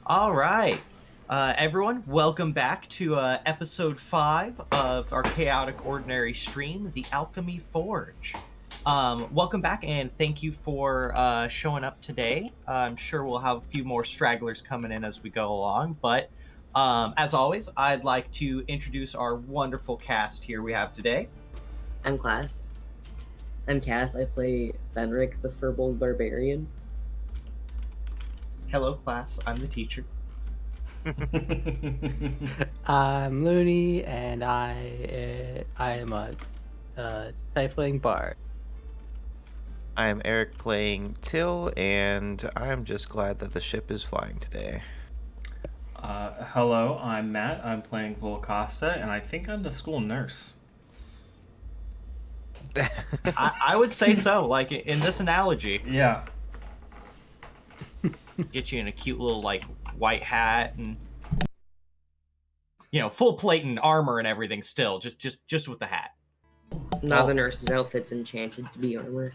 All right. Everyone, welcome back to episode 5 of our Chaotic Ordinary stream, The Alchemy Forge. Welcome back, and thank you for showing up today. I'm sure we'll have a few more stragglers coming in as we go along, but as always, I'd like to introduce our wonderful cast here we have today. I'm Cass. I play Fenrick, the Firbolg barbarian. Hello, class. I'm the teacher. I'm Luny, and I am a tiefling bard. I am Eric playing Till, and I'm just glad that the ship is flying today. Hello, I'm Matt. I'm playing Costa, and I think I'm the school nurse. I would say so, like in this analogy. Yeah. Get you in a cute little like white hat and full plate and armor and everything still, just with the hat. Now the nurse's outfit's enchanted to be armor.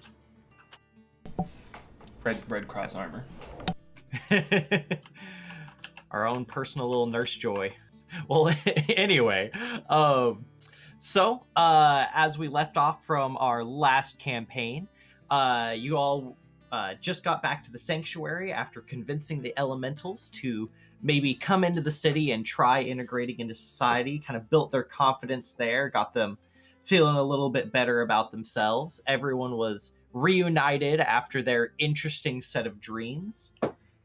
Red cross armor. Our own personal little nurse joy. Well, anyway, so as we left off from our last campaign, you all just got back to the sanctuary after convincing the elementals to maybe come into the city and try integrating into society, kind of built their confidence there, got them feeling a little bit better about themselves. Everyone was reunited after their interesting set of dreams,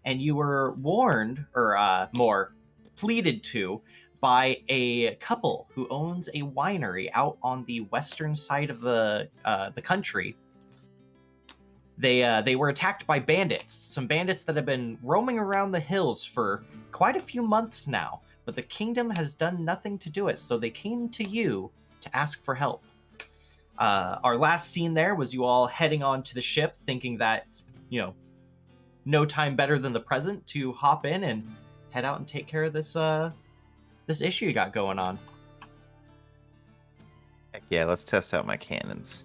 and you were warned, or more pleaded to, by a couple who owns a winery out on the western side of the country. They were attacked by bandits, some bandits that have been roaming around the hills for quite a few months now, but the kingdom has done nothing to do it, so they came to you to ask for help. Our last scene there was you all heading on to the ship, thinking that, no time better than the present to hop in and head out and take care of this issue you got going on. Heck yeah, let's test out my cannons.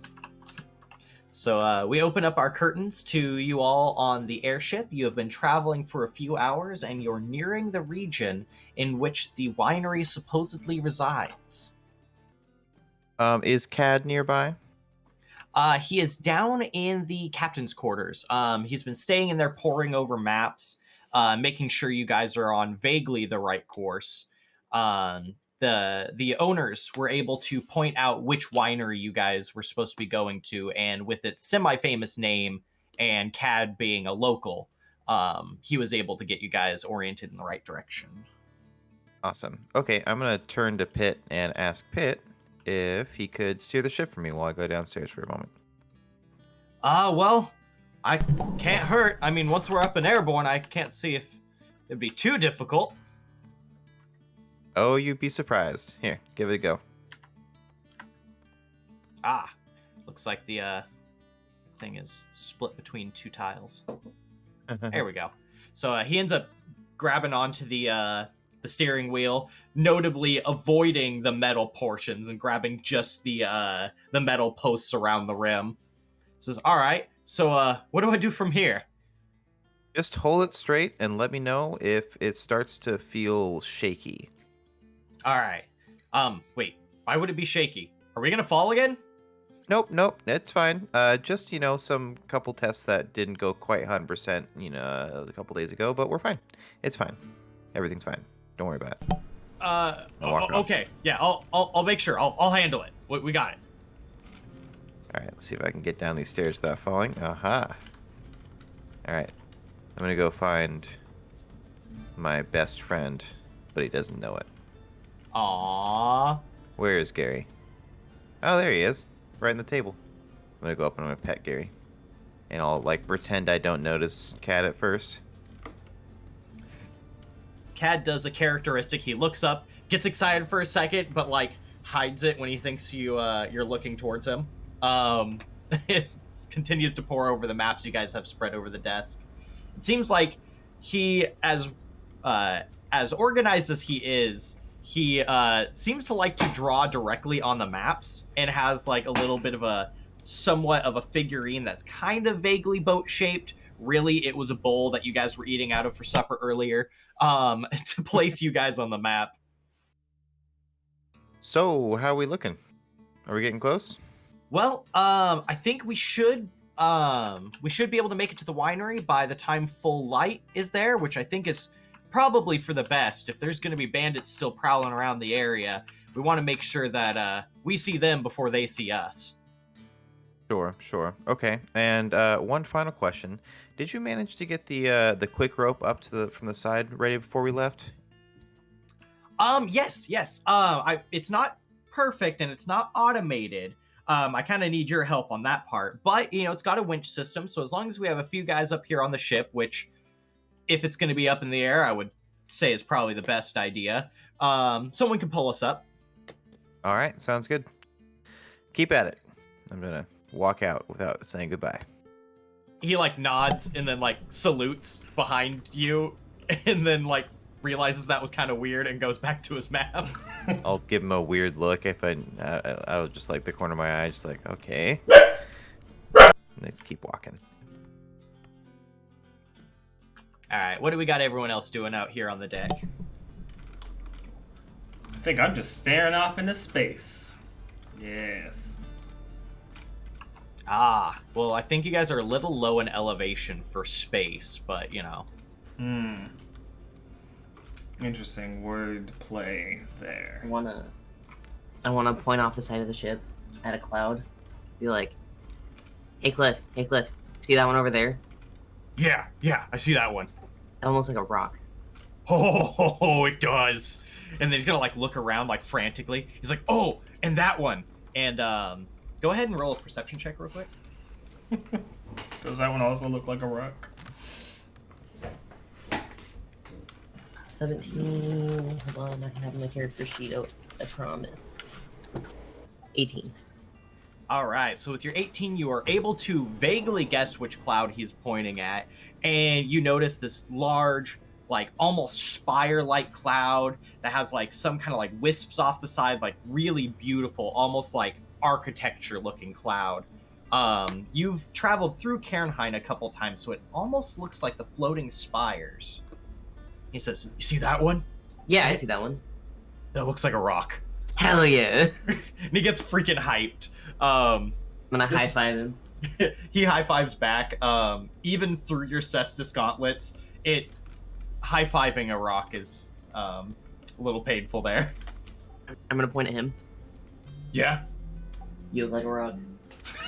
So we open up our curtains to you all on the airship. You have been traveling for a few hours, and you're nearing the region in which the winery supposedly resides. Is Cad nearby? He is down in the captain's quarters. He's been staying in there poring over maps, making sure you guys are on vaguely the right course. The owners were able to point out which winery you guys were supposed to be going to, and with its semi-famous name and Cad being a local, he was able to get you guys oriented in the right direction. Awesome. Okay, I'm going to turn to Pitt and ask Pitt if he could steer the ship for me while I go downstairs for a moment. Well, I can't hurt. I mean, once we're up and airborne, I can't see if it'd be too difficult. Oh, you'd be surprised. Here, give it a go. Looks like the thing is split between two tiles. There we go. So he ends up grabbing onto the steering wheel, notably avoiding the metal portions and grabbing just the metal posts around the rim. Says, "All right. So what do I do from here?" Just hold it straight and let me know if it starts to feel shaky. All right. Wait. Why would it be shaky? Are we gonna fall again? Nope, it's fine. Just, some couple tests that didn't go quite 100%, a couple days ago, but we're fine. It's fine. Everything's fine. Don't worry about it. Okay. Yeah, I'll make sure. I'll handle it. We got it. All right, let's see if I can get down these stairs without falling. Aha. All right. I'm going to go find my best friend, but he doesn't know it. Aww. Where is Gary? Oh, there he is. Right on the table. I'm going to go up and I'm going to pet Gary. And I'll, pretend I don't notice Cat at first. Cad does a characteristic. He looks up, gets excited for a second, but, hides it when he thinks you're looking towards him. It continues to pour over the maps you guys have spread over the desk. It seems like he, as organized as he is, he seems to like to draw directly on the maps and has a little bit of a somewhat of a figurine that's kind of vaguely boat shaped really it was a bowl that you guys were eating out of for supper earlier, to place you guys on the map. So, how are we looking? Are we getting close? Well, I think we should be able to make it to the winery by the time full light is there, which I think is probably for the best. If there's going to be bandits still prowling around the area, we want to make sure that we see them before they see us. Sure. Okay. And one final question: did you manage to get the quick rope up to from the side ready before we left? Yes. It's not perfect and it's not automated. I kind of need your help on that part, but it's got a winch system, so as long as we have a few guys up here on the ship, which if it's going to be up in the air, I would say is probably the best idea. Someone can pull us up. All right, sounds good. Keep at it. I'm gonna walk out without saying goodbye. He nods and then salutes behind you, and then realizes that was kind of weird and goes back to his map. I'll give him a weird look if I'll just the corner of my eye, just okay. Let's keep walking. All right, what do we got everyone else doing out here on the deck? I think I'm just staring off into space. Yes. Well, I think you guys are a little low in elevation for space, but Interesting word play there. I wanna point off the side of the ship at a cloud. Be like, hey Cliff, see that one over there? Yeah, I see that one. Almost like a rock. Oh, it does. And then he's gonna look around frantically. He's like, oh, and that one. And go ahead and roll a perception check real quick. Does that one also look like a rock? 17. Hold on, I have my character sheet out. I promise. 18. All right, so with your 18, you are able to vaguely guess which cloud he's pointing at, and you notice this large, almost spire-like cloud that has some kind of wisps off the side, really beautiful, almost architecture-looking cloud. You've traveled through Cairnheim a couple times, so it almost looks like the floating spires. He says, "You see that one?" Yeah, I see that one. That looks like a rock. Hell yeah! And he gets freaking hyped. I'm gonna high-five him. He high-fives back. Even through your Cestus gauntlets, high-fiving a rock is a little painful there. I'm gonna point at him. Yeah? You look like a rock.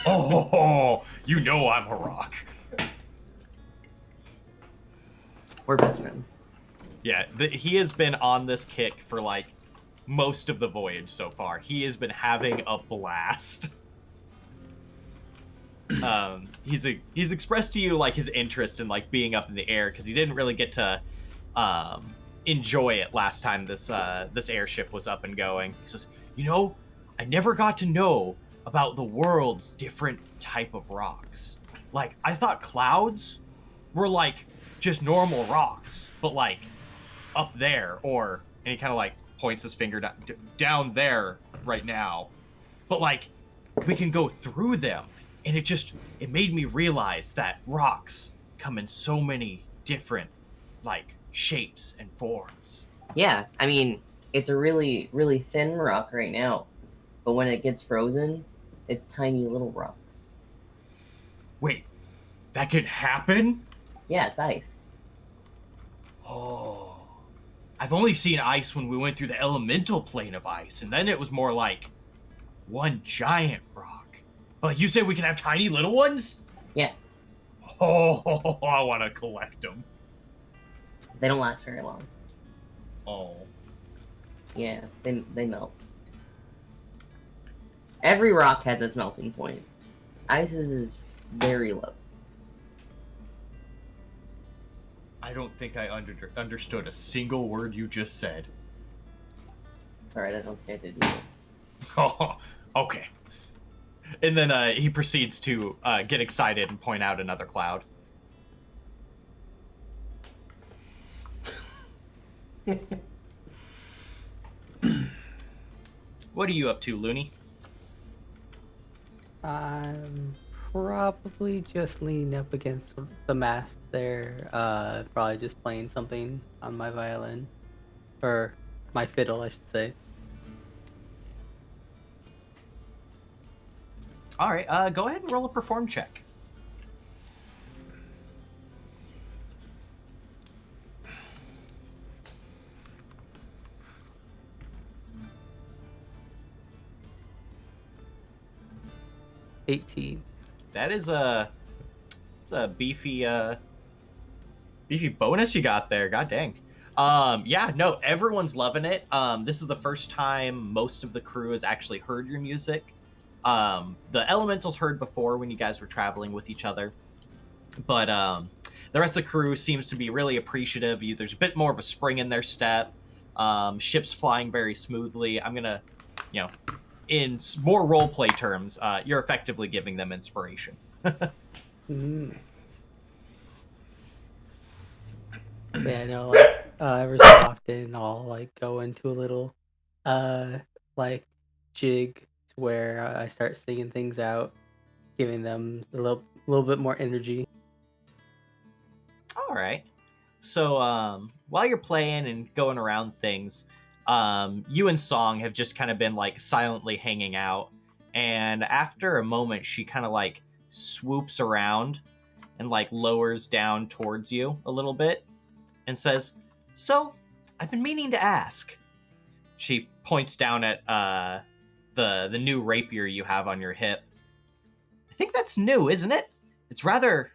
Oh, you know I'm a rock. We're best friends. Yeah, he has been on this kick for most of the voyage so far. He has been having a blast. He's expressed to you his interest in being up in the air because he didn't really get to enjoy it last time this airship was up and going. He says, I never got to know about the world's different type of rocks. I thought clouds were just normal rocks, but up there, and he kind of points his finger down there right now, but we can go through them, and it made me realize that rocks come in so many different shapes and forms. Yeah, I mean, it's a really, really thin rock right now, but when it gets frozen, it's tiny little rocks. Wait, that can happen? Yeah, it's ice. Oh, I've only seen ice when we went through the elemental plane of ice, and then it was more one giant rock. But you say we can have tiny little ones? Yeah. Oh, I want to collect them. They don't last very long. Oh. Yeah, they melt. Every rock has its melting point. Ice's is very low. I don't think I understood a single word you just said. Sorry, I don't think I did either. Oh, okay. And then he proceeds to get excited and point out another cloud. What are you up to, Luny? I'm probably just leaning up against the mast there. Probably just playing something on my violin. Or my fiddle, I should say. All right, go ahead and roll a perform check. $18. That is it's a beefy bonus you got there. God dang. Yeah, no, everyone's loving it. This is the first time most of the crew has actually heard your music. The elementals heard before when you guys were traveling with each other, but the rest of the crew seems to be really appreciative. There's a bit more of a spring in their step. Ships flying very smoothly. I'm gonna, in more roleplay terms, you're effectively giving them inspiration. Mm. Yeah, no, like every so often I'll like go into a little like jig to where I start singing things out, giving them a little bit more energy. All right. So while you're playing and going around things, you and Song have just kind of been like silently hanging out. And after a moment, she kind of like swoops around and like lowers down towards you a little bit and says, "So, I've been meaning to ask." She points down at the new rapier you have on your hip. "I think that's new, isn't it? It's rather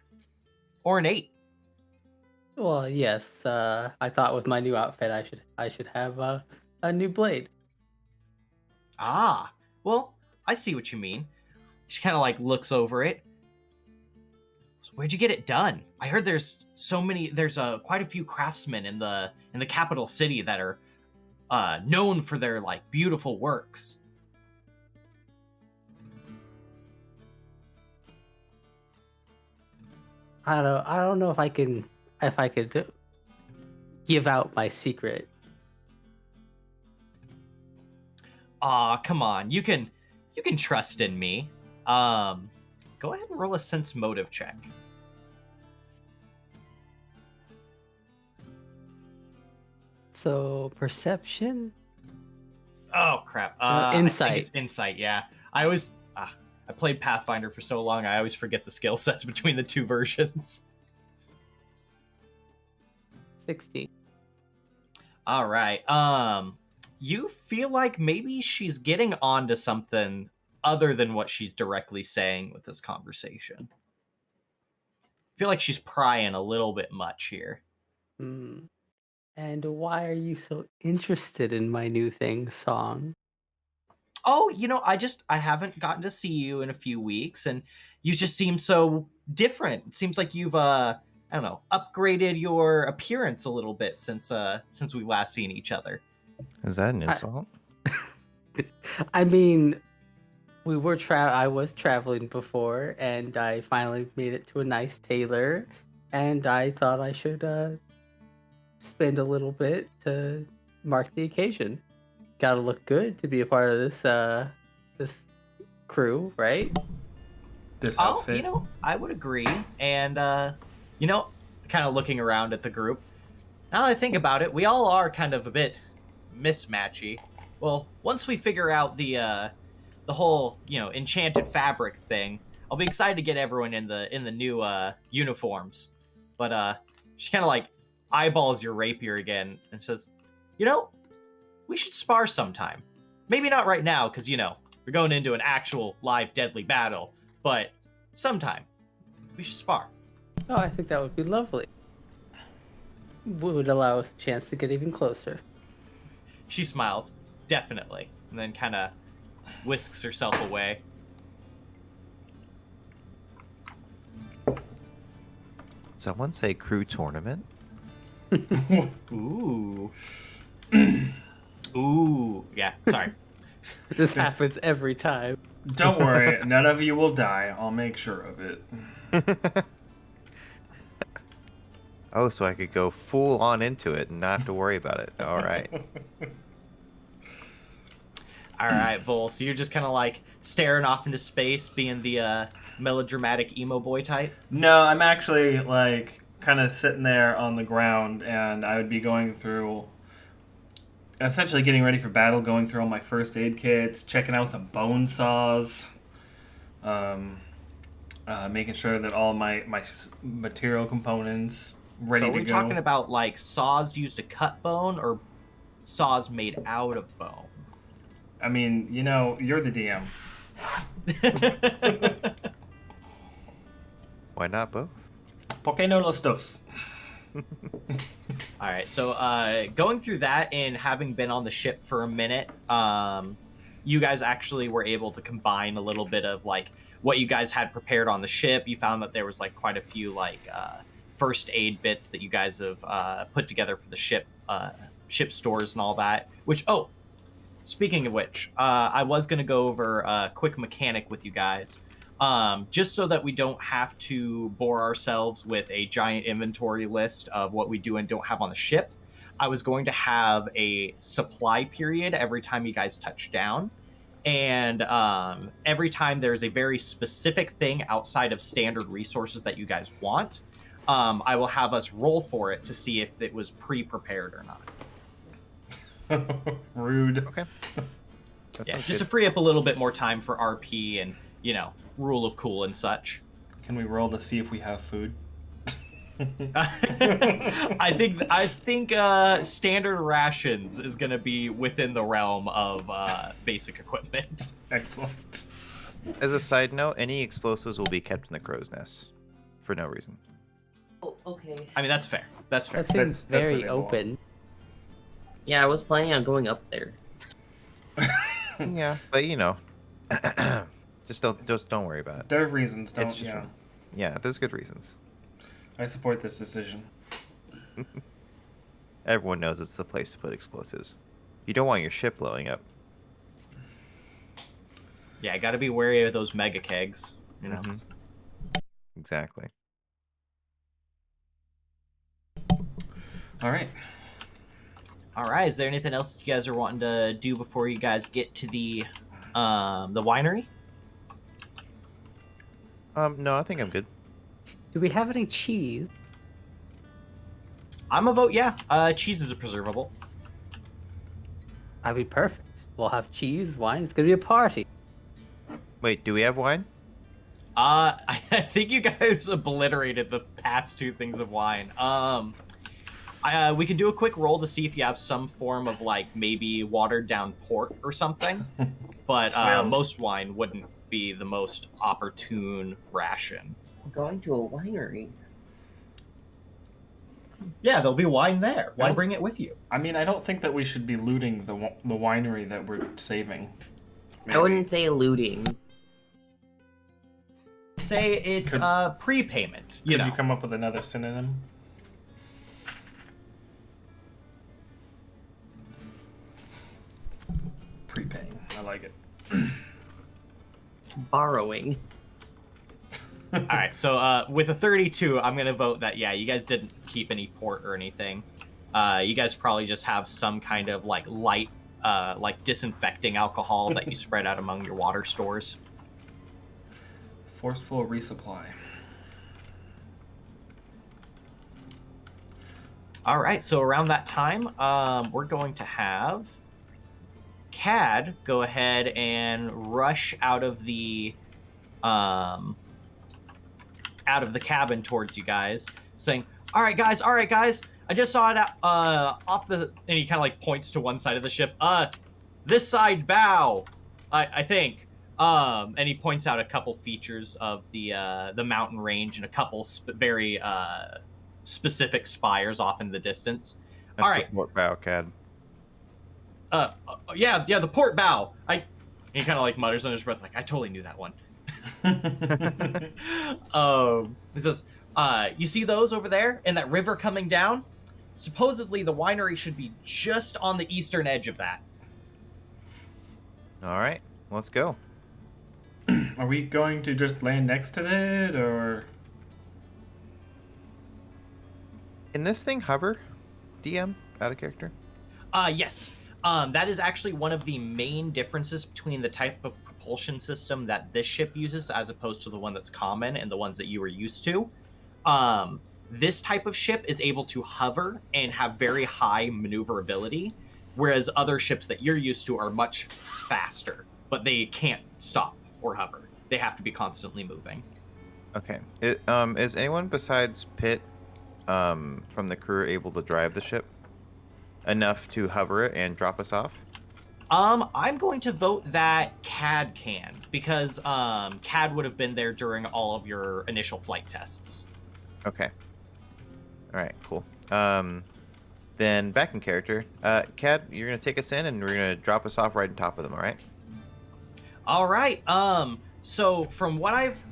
ornate." Well, yes, I thought with my new outfit I should have a new blade. "Ah, well, I see what you mean." She kind of like looks over it. "So where'd you get it done? I heard there's quite a few craftsmen in the capital city that are known for their like beautiful works." I don't know if I could give out my secret. "Aw, come on. You can trust in me." Go ahead and roll a sense motive check. So perception? Oh crap. Insight. I think it's insight, yeah. I played Pathfinder for so long, I always forget the skill sets between the two versions. 60. All right. You feel like maybe she's getting onto something other than what she's directly saying with this conversation. I feel like she's prying a little bit much here. Hmm. And why are you so interested in my new thing, Song? "Oh, I haven't gotten to see you in a few weeks, and you just seem so different. It seems like you've I don't know, upgraded your appearance a little bit since we last seen each other." Is that an insult? I mean, I was traveling before, and I finally made it to a nice tailor, and I thought I should spend a little bit to mark the occasion. Gotta look good to be a part of this crew, right? This outfit. I would agree. And kind of looking around at the group, now that I think about it, we all are kind of a bit mismatchy. Well, once we figure out the whole enchanted fabric thing, I'll be excited to get everyone in the new uniforms. But she kind of like eyeballs your rapier again and says, "We should spar sometime. Maybe not right now, because we're going into an actual live deadly battle, but sometime we should spar." Oh, I think that would be lovely. Would allow us a chance to get even closer. She smiles, definitely, and then kind of whisks herself away. Someone say crew tournament? Ooh. Ooh. Yeah, sorry. This happens every time. Don't worry, none of you will die. I'll make sure of it. Oh, so I could go full on into it and not have to worry about it. All right. All right, Vol. So you're just kind of like staring off into space, being the melodramatic emo boy type. No, I'm actually like kind of sitting there on the ground, and I would be going through, essentially getting ready for battle, going through all my first aid kits, checking out some bone saws, making sure that all my material components ready So to are we go. talking about like saws used to cut bone or saws made out of bone? I mean, you're the DM. Why not both? ¿Por qué no los dos? All right, so going through that and having been on the ship for a minute, you guys actually were able to combine a little bit of like what you guys had prepared on the ship. You found that there was like quite a few like first aid bits that you guys have put together for the ship stores and all that. Which, speaking of which, I was going to go over a quick mechanic with you guys. Just so that we don't have to bore ourselves with a giant inventory list of what we do and don't have on the ship. I was going to have a supply period every time you guys touch down. And every time there's a very specific thing outside of standard resources that you guys want, I will have us roll for it to see if it was pre-prepared or not. Rude. Okay. That Yeah, sounds just good. to free up a little bit more time for RP and, rule of cool and such. Can we roll to see if we have food? I think standard rations is going to be within the realm of basic equipment. Excellent. As a side note, any explosives will be kept in the crow's nest for no reason. Oh, okay. I mean, that's fair. That's fair. That seems that's very what they want. open. Yeah, I was planning on going up there. Yeah, but just don't worry about it. There are reasons, It's just yeah, there's good reasons. I support this decision. Everyone knows it's the place to put explosives. You don't want your ship blowing up. Yeah, I got to be wary of those mega kegs. Mhm. Exactly. All right. All right. Is there anything else you guys are wanting to do before you guys get to the winery? No, I think I'm good. Do we have any cheese? I'm a vote. Yeah. Cheese is a preservable. That'd be perfect. We'll have cheese, wine. It's gonna be a party. Wait, do we have wine? I think you guys obliterated the past two things of wine. We can do a quick roll to see if you have some form of like maybe watered down port or something, but Smell. most wine wouldn't be the most opportune ration. I'm going to a winery. Yeah, there'll be wine there. Why Nope. bring it with you? I mean, I don't think that we should be looting the winery that we're saving. I wouldn't say looting. Say it's Could- prepayment. Could know. you come up with another synonym? Prepaying. I like it. Borrowing. All right, so with a 32, I'm gonna vote that yeah, you guys didn't keep any port or anything. You guys probably just have some kind of like light, like disinfecting alcohol that you spread out among your water stores. Forceful resupply. All right, so around that time, we're going to have Cad go ahead and rush out of the cabin towards you guys, saying, all right, guys, I just saw it off the," and he kind of like points to one side of the ship. This side bow, I think. And he points out a couple features of the mountain range and a couple very specific spires off in the distance. That's All right. the port bow, Cad. Yeah, the port bow. He kind of like mutters under his breath, like, I totally knew that one. He says, you see those over there in that river coming down? Supposedly the winery should be just on the eastern edge of that. All right, let's go. Are we going to just land next to it, or? Can this thing hover? DM out of character. Yes. That is actually one of the main differences between the type of propulsion system that this ship uses as opposed to the one that's common and the ones that you were used to. This type of ship is able to hover and have very high maneuverability, whereas other ships that you're used to are much faster, but they can't stop or hover. They have to be constantly moving. Okay. Is anyone besides Pitt from the crew able to drive the ship enough to hover it and drop us off? I'm going to vote that Cad can, because Cad would have been there during all of your initial flight tests. Okay. All right, cool. Then back in character, Cad, you're gonna take us in, and we're gonna drop us off right on top of them. All right? All right. So from what I've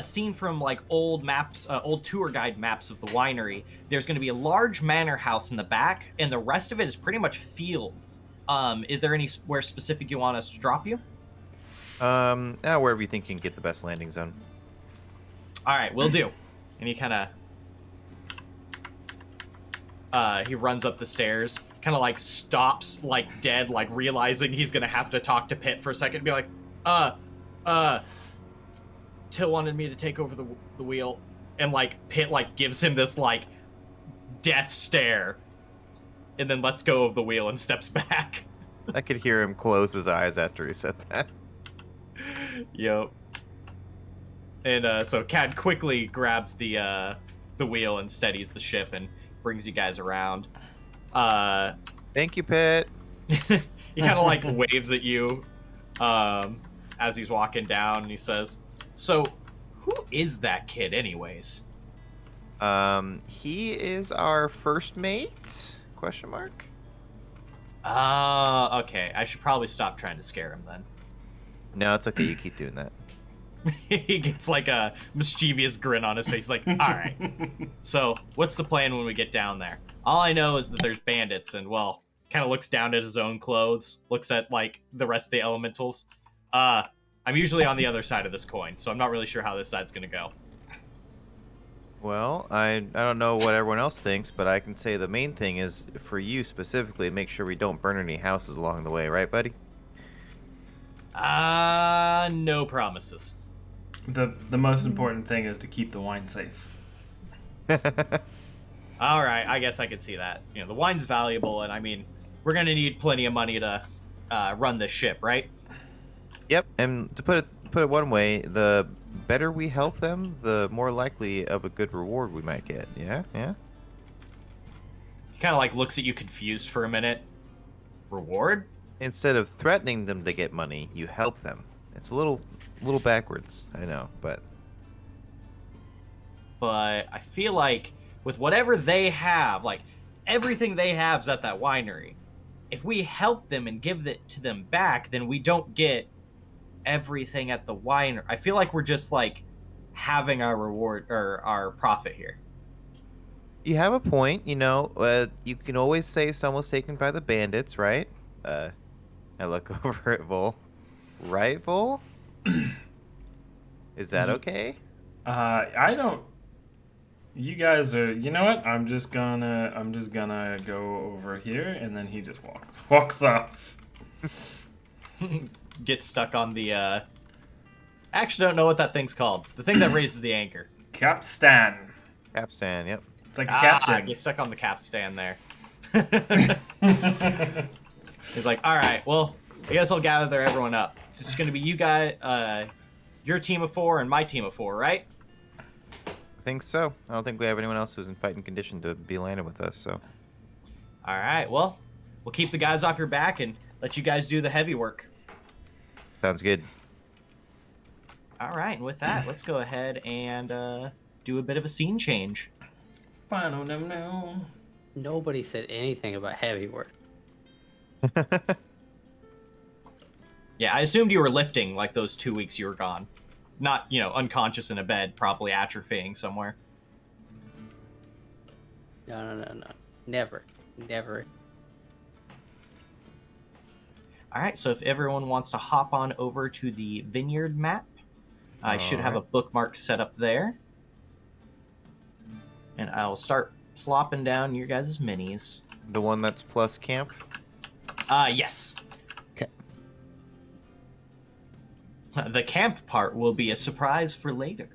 seen from like old maps, old tour guide maps of the winery, there's going to be a large manor house in the back, and the rest of it is pretty much fields. Is there anywhere specific you want us to drop you? Wherever you think you can get the best landing zone. All right, we'll do. And he kind of he runs up the stairs, kind of like stops like dead, like realizing he's gonna have to talk to Pitt for a second and be like, Till wanted me to take over the wheel, and like Pitt like gives him this like death stare, and then lets go of the wheel and steps back. I could hear him close his eyes after he said that. Yep. And so Cad quickly grabs the wheel and steadies the ship and brings you guys around. Thank you, Pitt. He kind of like waves at you as he's walking down, and he says, "So, who is that kid, anyways?" He is our first mate? Question mark. Okay. I should probably stop trying to scare him then. No, it's okay. You keep doing that. He gets like a mischievous grin on his face. He's like, all right. So, what's the plan when we get down there? All I know is that there's bandits, and well, kind of looks down at his own clothes, looks at like the rest of the elementals. I'm usually on the other side of this coin, so I'm not really sure how this side's gonna go. Well, I don't know what everyone else thinks, but I can say the main thing is for you specifically, make sure we don't burn any houses along the way, right, buddy? No promises. The most important thing is to keep the wine safe. All right, I guess I could see that. You know, the wine's valuable, and I mean, we're gonna need plenty of money to run this ship, right? Yep, and to put it one way, the better we help them, the more likely of a good reward we might get. Yeah? He kind of like looks at you confused for a minute. Reward? Instead of threatening them to get money, you help them. It's a little backwards, I know, but I feel like with whatever they have, like everything they have is at that winery. If we help them and give it to them back, then we don't get everything at the winery. I feel like we're just like having our reward or our profit here. you have a point. You can always say someone's taken by the bandits, right? I look over at Vol. Right, Vol? Is that okay? I don't. You guys are. You know what? I'm just gonna go over here, and then he just walks off. Get stuck on the. I actually don't know what that thing's called. The thing that raises the anchor. Capstan. Capstan, yep. It's like a captain. Get stuck on the capstan there. He's like, all right, well, I guess I'll gather everyone up. It's just going to be you guys, your team of 4 and my team of 4, right? I think so. I don't think we have anyone else who's in fighting condition to be landed with us, so. All right, well, we'll keep the guys off your back and let you guys do the heavy work. Sounds good. All right, and with that, let's go ahead and do a bit of a scene change. Nobody said anything about heavy work. Yeah, I assumed you were lifting like those 2 weeks you were gone. Not, unconscious in a bed, probably atrophying somewhere. No. Never. All right, so if everyone wants to hop on over to the vineyard map, I should have a bookmark set up there. And I'll start plopping down your guys' minis. The one that's plus camp? Yes. Okay. The camp part will be a surprise for later.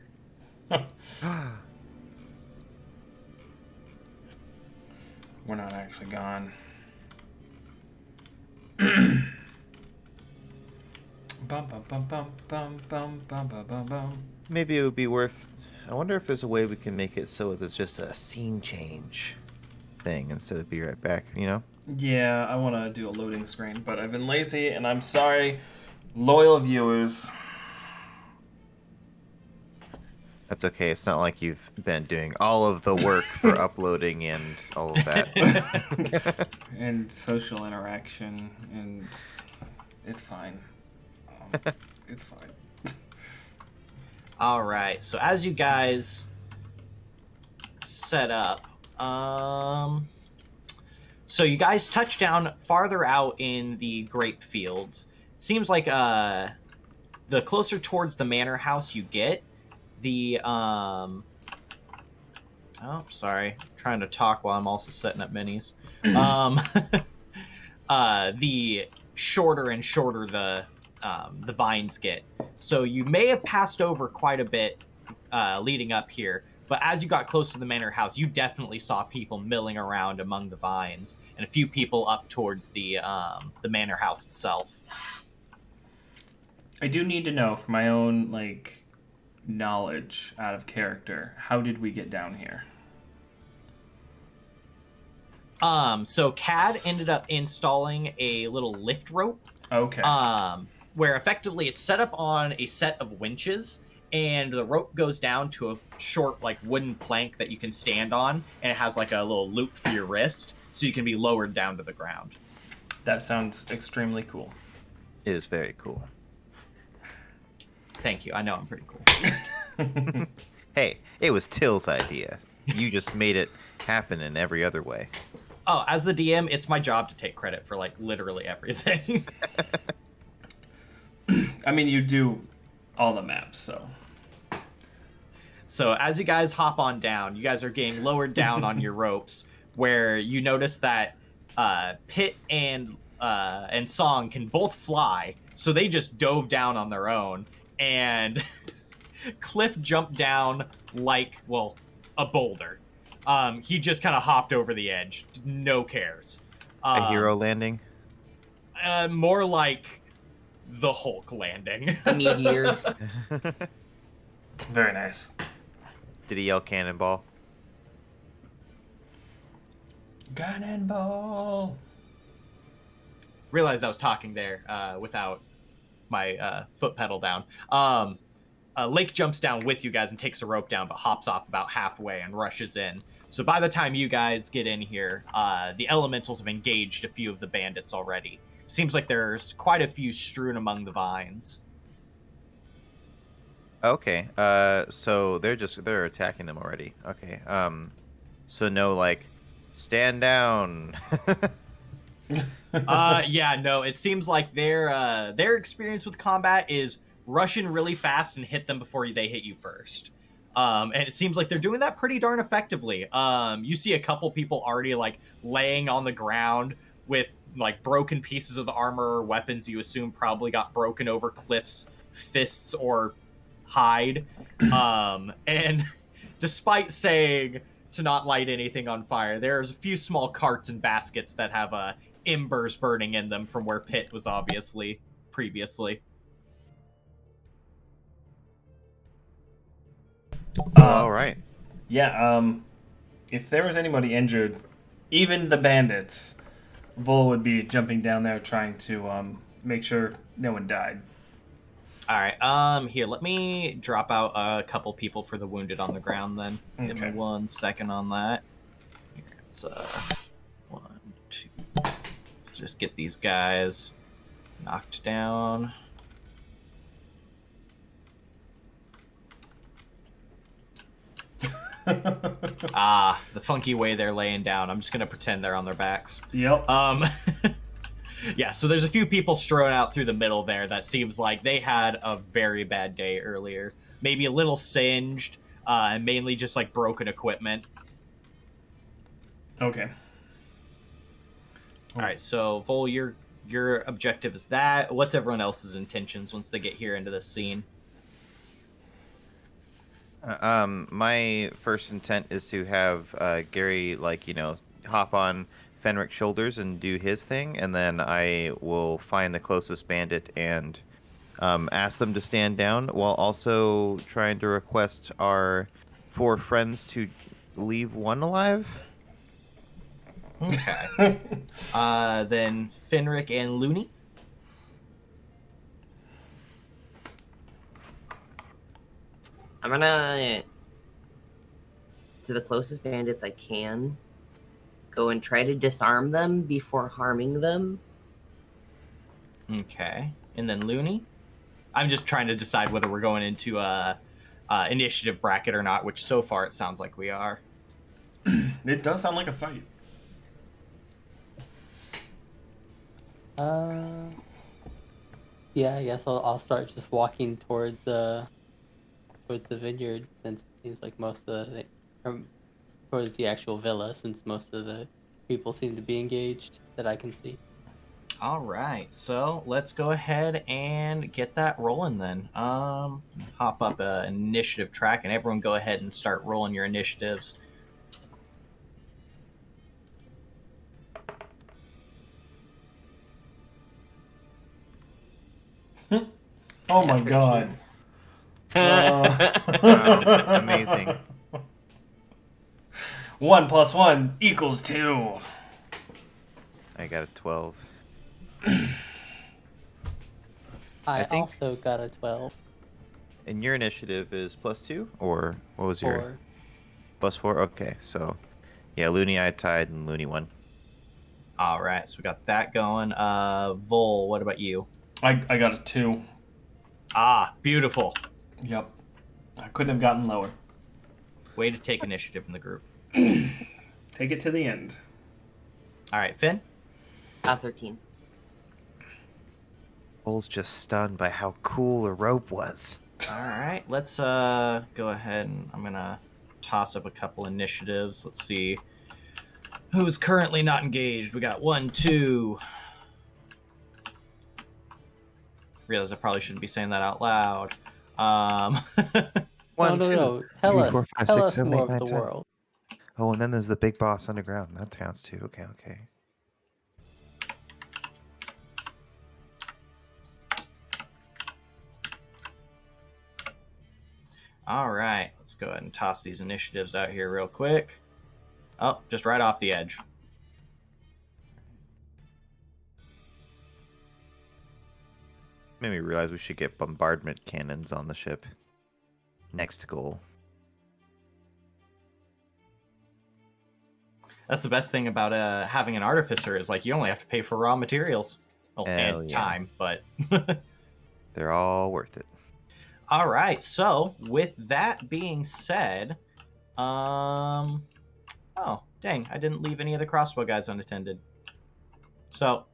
We're not actually gone. Bum, bum, bum, bum, bum, bum, bum, bum, bum, bum. Maybe it would be worth. I wonder if there's a way we can make it so there's just a scene change thing instead of be right back, you know? Yeah, I want to do a loading screen, but I've been lazy, and I'm sorry, loyal viewers. That's okay. It's not like you've been doing all of the work for uploading and all of that. And social interaction, and it's fine. It's fine. All right. So as you guys set up, so you guys touch down farther out in the grape fields. It seems like the closer towards the manor house you get, the oh, sorry, I'm trying to talk while I'm also setting up minis. The shorter and shorter the vines get. So you may have passed over quite a bit leading up here, but as you got close to the manor house, you definitely saw people milling around among the vines, and a few people up towards the manor house itself. I do need to know, for my own knowledge out of character, how did we get down here? So Cad ended up installing a little lift rope. Okay. Where effectively it's set up on a set of winches, and the rope goes down to a short, wooden plank that you can stand on, and it has a little loop for your wrist, so you can be lowered down to the ground. That sounds extremely cool. It is very cool. Thank you. I know I'm pretty cool. Hey, it was Till's idea. You just made it happen in every other way. Oh, as the DM, it's my job to take credit for literally everything. I mean, you do all the maps, so. So as you guys hop on down, you guys are getting lowered down on your ropes, where you notice that Pit and Song can both fly, so they just dove down on their own, and Cliff jumped down like a boulder. He just kind of hopped over the edge, no cares. A hero landing? More like the Hulk landing. A meteor. Very nice. Did he yell cannonball? Cannonball! Realized I was talking there without my foot pedal down. Lake jumps down with you guys and takes a rope down, but hops off about halfway and rushes in. So by the time you guys get in here, the elementals have engaged a few of the bandits already. Seems like there's quite a few strewn among the vines. Okay. So they're attacking them already. Okay. So no stand down. Yeah, no, it seems like their experience with combat is rush in really fast and hit them before they hit you first. And it seems like they're doing that pretty darn effectively. You see a couple people already laying on the ground with broken pieces of armor or weapons you assume probably got broken over Cliff's fists or hide. And despite saying to not light anything on fire, there's a few small carts and baskets that have embers burning in them from where Pit was obviously previously. All right. Yeah, if there was anybody injured, even the bandits, Vol would be jumping down there trying to make sure no one died. All right. Here, let me drop out a couple people for the wounded on the ground then. Give me Okay. 1 second on that. Here, it's 1, 2. Just get these guys knocked down. The funky way they're laying down. I'm just gonna pretend they're on their backs. Yep. Yeah, so there's a few people strewn out through the middle there that seems like they had a very bad day earlier. Maybe a little singed, and mainly just broken equipment. Okay. All right, so Vol, your objective is that. What's everyone else's intentions once they get here into this scene? My first intent is to have Gary, hop on Fenrick's shoulders and do his thing, and then I will find the closest bandit and ask them to stand down, while also trying to request our 4 friends to leave one alive. Okay. Then Fenrick and Luny. I'm gonna, to the closest bandits I can, go and try to disarm them before harming them. Okay. And then Luny. I'm just trying to decide whether we're going into initiative bracket or not, which so far it sounds like we are. It does sound like a fight. Yeah, I guess I'll start just walking towards the vineyard, since it seems like most of towards the actual villa, since most of the people seem to be engaged that I can see. All right, so let's go ahead and get that rolling then. Hop up an initiative track, and everyone go ahead and start rolling your initiatives. Oh my Effort god. Wow, amazing. 1 + 1 = 2. I got a 12. I think- also got a 12. And your initiative is +2, or what was your +4? Okay, so yeah, Looney I tied and Looney won. All right, so we got that going. Vol, what about you? I got a 2. Ah, beautiful. Yep. I couldn't have gotten lower. Way to take initiative in the group. Take it to the end. All right, Finn. 13. Bull's just stunned by how cool the rope was. All right, let's go ahead and I'm gonna toss up a couple initiatives. Let's see who's currently not engaged. We got 1, 2. Realize I probably shouldn't be saying that out loud. 1, 2, No. Tell 3, us, 4, 5, tell 6, us 7, more 8, of 9, the 10. world. Oh, and then there's the big boss underground. That counts too. Okay. All right, let's go ahead and toss these initiatives out here real quick. Oh, just right off the edge. Made me realize we should get bombardment cannons on the ship. Next goal. That's the best thing about having an artificer is like you only have to pay for raw materials. Well, Hell and yeah. time, but They're all worth it. all right. So with that being said, oh dang, I didn't leave any of the crossbow guys unattended. So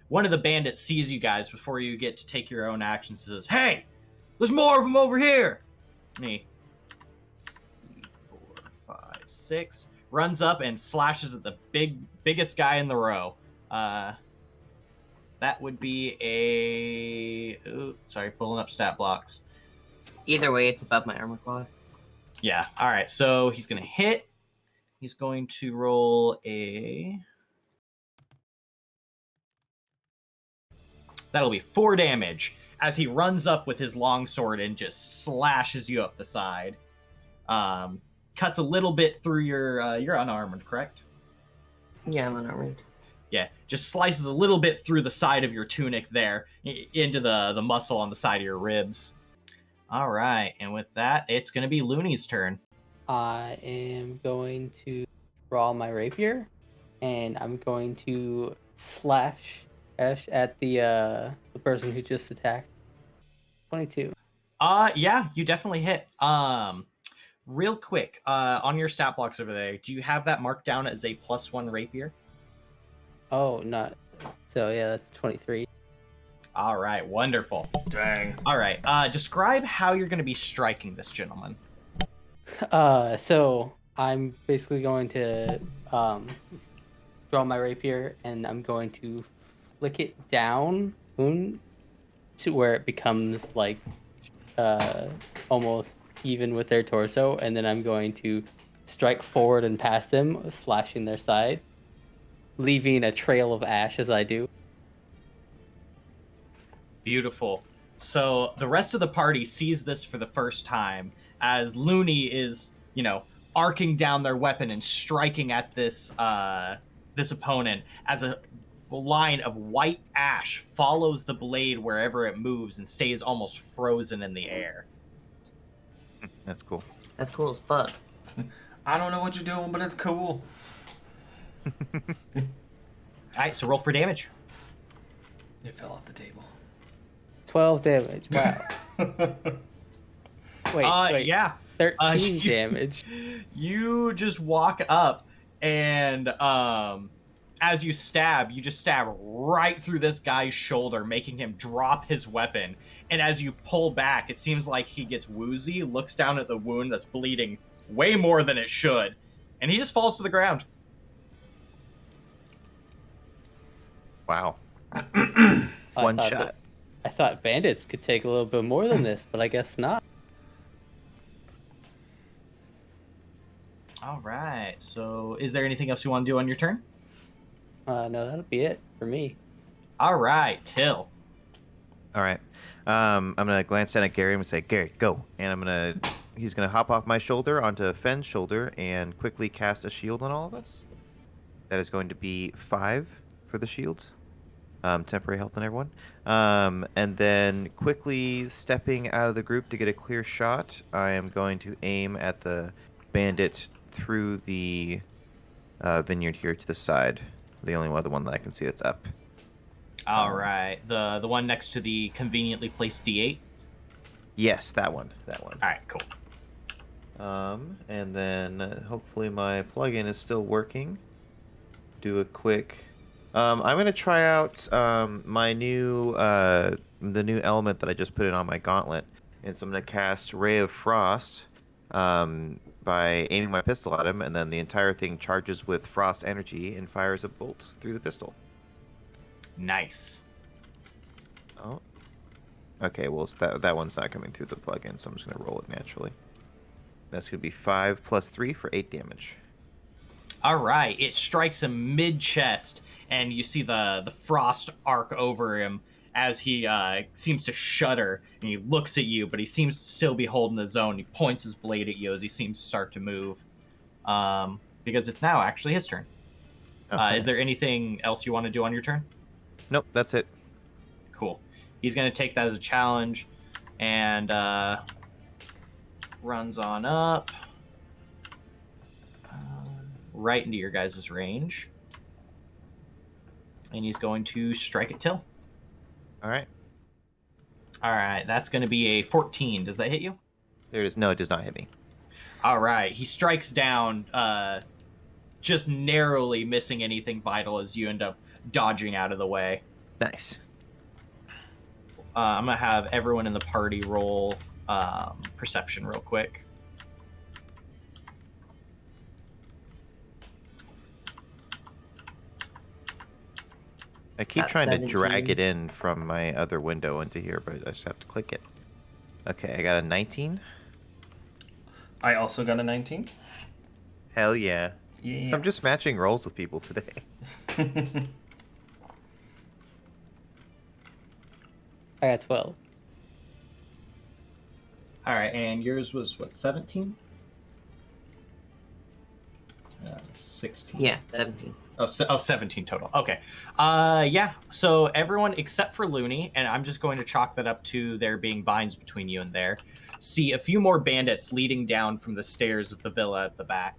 one of the bandits sees you guys before you get to take your own actions and says, "Hey, there's more of them over here." Me. 3, 4, 5, 6. Runs up and slashes at the biggest guy in the row. That would be a... Ooh, sorry, pulling up stat blocks. Either way, it's above my armor class. Yeah, all right, so he's going to hit. He's going to roll a... That'll be 4 damage as he runs up with his longsword and just slashes you up the side. Cuts a little bit through your... you're unarmored, correct? Yeah, I'm unarmored. Yeah, just slices a little bit through the side of your tunic there, into the muscle on the side of your ribs. All right, and with that, it's going to be Looney's turn. I am going to draw my rapier, and I'm going to slash at the person who just attacked. 22. Yeah, you definitely hit. Real quick, on your stat blocks over there, do you have that marked down as a +1 rapier? Oh, not. So yeah, that's 23. All right, wonderful. Dang. All right, describe how you're going to be striking this gentleman. So I'm basically going to draw my rapier, and I'm going to flick it down to where it becomes like almost even with their torso, and then I'm going to strike forward and past them, slashing their side, leaving a trail of ash as I do. Beautiful. So the rest of the party sees this for the first time as Luny is, arcing down their weapon and striking at this this opponent as a line of white ash follows the blade wherever it moves and stays almost frozen in the air. That's cool. That's cool as fuck. I don't know what you're doing, but it's cool. All right, so roll for damage. It fell off the table. 12 damage. Wow. Wait. Yeah. 13 damage. You just walk up and as you stab, you just stab right through this guy's shoulder, making him drop his weapon. And as you pull back, it seems like he gets woozy, looks down at the wound that's bleeding way more than it should, and he just falls to the ground. Wow. I One thought shot. I thought bandits could take a little bit more than this, but I guess not. All right. So is there anything else you want to do on your turn? No, that'll be it for me. All right, Till. All right. I'm gonna glance down at Gary and say, "Gary, go!" And he's gonna hop off my shoulder onto Fenn's shoulder and quickly cast a shield on all of us. That is going to be 5 for the shields, temporary health on everyone. And then quickly stepping out of the group to get a clear shot, I am going to aim at the bandit through the vineyard here to the side. The only other one that I can see that's up. All right. The one next to the conveniently placed D8? Yes, that one. That one. All right, cool. And then hopefully my plugin is still working. Do a quick... I'm going to try out my new the new element that I just put in on my gauntlet. And so I'm going to cast Ray of Frost by aiming my pistol at him, and then the entire thing charges with frost energy and fires a bolt through the pistol. Nice. Oh. Okay, well, that one's not coming through the plugin, so I'm just going to roll it naturally. That's going to be 5 plus 3 for 8 damage. All right. It strikes him mid-chest, and you see the frost arc over him as he seems to shudder, and he looks at you, but he seems to still be holding his own. He points his blade at you as he seems to start to move, because it's now actually his turn. Okay. Is there anything else you want to do on your turn? Nope, that's it. Cool. He's going to take that as a challenge and runs on up right into your guys' range. And he's going to strike at Till. All right. All right, that's going to be a 14. Does that hit you? There it is. No, it does not hit me. All right, he strikes down, just narrowly missing anything vital as you end up dodging out of the way. Nice. I'm going to have everyone in the party roll perception real quick. I keep Got trying 17. to drag it in from my other window into here, but I just have to click it. Okay, I got a 19. I also got a 19. Hell yeah. Yeah. I'm just matching rolls with people today. I got 12. All right, and yours was, what, 17? 16. Yeah, 17. Oh, 17 total. Okay. Yeah, so everyone except for Luny, and I'm just going to chalk that up to there being vines between you and there, see a few more bandits leading down from the stairs of the villa at the back,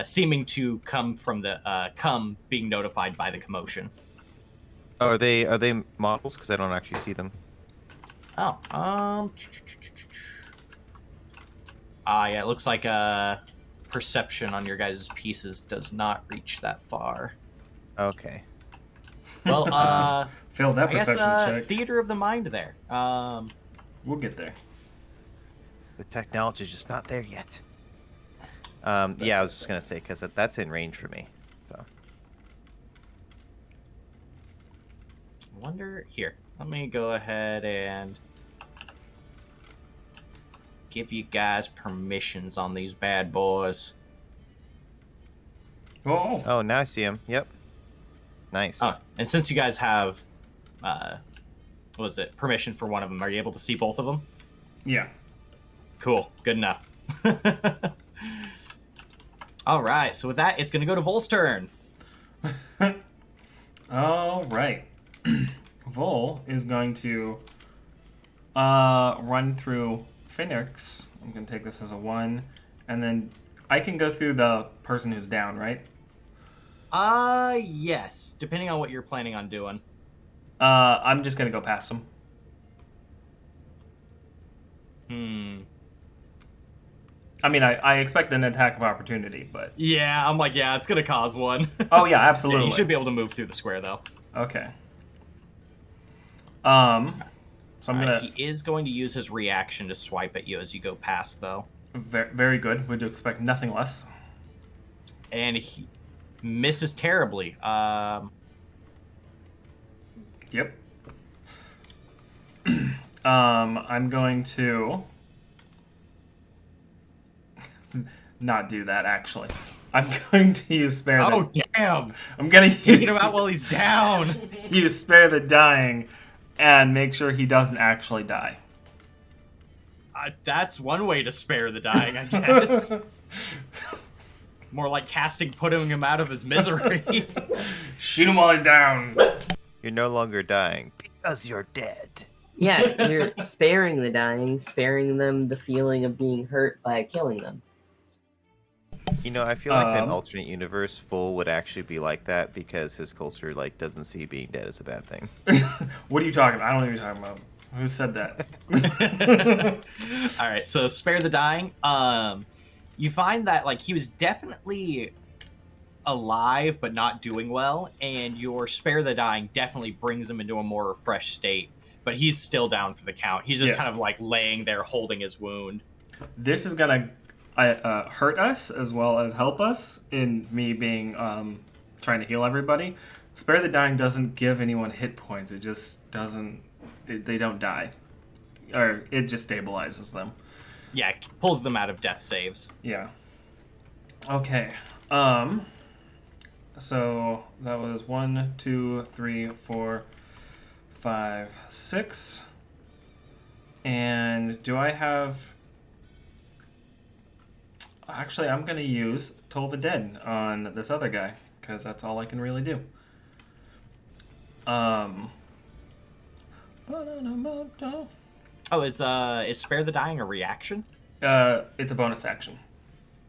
seeming to come from the being notified by the commotion. Oh, are they models? Because I don't actually see them. Oh, yeah, it looks like perception on your guys' pieces does not reach that far. Okay. Well, Failed that I guess perception check. theater of the mind there. We'll get there. The technology's just not there yet. Yeah, I was just gonna say because that's in range for me. So. wonder... Here, let me go ahead and give you guys permissions on these bad boys. Oh, Oh, now I see him. Yep. Nice. Oh, and since you guys have, what was it, permission for one of them, are you able to see both of them? yeah. Cool, good enough. All right, so with that, it's going to go to Vol's turn. All right. Vol is going to run through Fenrick's. I'm going to take this as a 1. And then I can go through the person who's down, right? Yes, depending on what you're planning on doing. I'm just going to go past him. I mean, I expect an attack of opportunity, but... Yeah, I'm like, yeah, it's going to cause one. Oh, yeah, absolutely. Yeah, you should be able to move through the square, though. Okay. So I'm Alright, gonna... He is going to use his reaction to swipe at you as you go past, though. Very, very good. Would expect nothing less. And he misses terribly. Yep. I'm going to... not do that, actually. I'm going to use Spare the... Oh, damn! I'm gonna Taking him out while he's down! use Spare the Dying and make sure he doesn't actually die. That's one way to spare the dying, I guess. More like putting him out of his misery. Shoot him while he's down. You're no longer dying because you're dead. Yeah, you're sparing the dying, sparing them the feeling of being hurt by killing them. You know, I feel like in an alternate universe, Full would actually be like that because his culture like doesn't see being dead as a bad thing. What are you talking about? I don't know what you're talking about. Who said that? All right, so spare the dying. You find that like he was definitely alive but not doing well, and your spare the dying definitely brings him into a more refreshed state. But he's still down for the count. He's just kind of like laying there holding his wound. This is gonna hurt us as well as help us in me being trying to heal everybody. Spare the Dying doesn't give anyone hit points. It just doesn't. They don't die, or it just stabilizes them. Yeah, it pulls them out of death saves. Yeah. Okay. So that was 1, 2, 3, 4, 5, 6. And do I have... Actually, I'm going to use Toll the Dead on this other guy, because that's all I can really do. Oh, is spare the dying a reaction? It's a bonus action.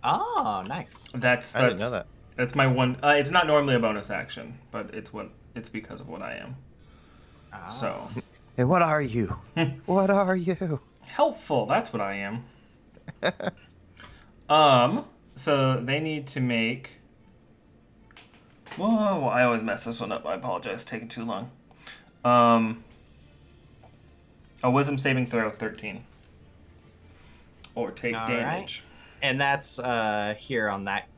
Oh, nice. That's I didn't know that. That's my one. It's not normally a bonus action, but it's because of what I am. Ah. So. And what are you? What are you? Helpful. That's what I am. So they need to make. Whoa! I always mess this one up. I apologize. It's taking too long. A wisdom saving throw 13. Or take All damage. Right. And that's here on that.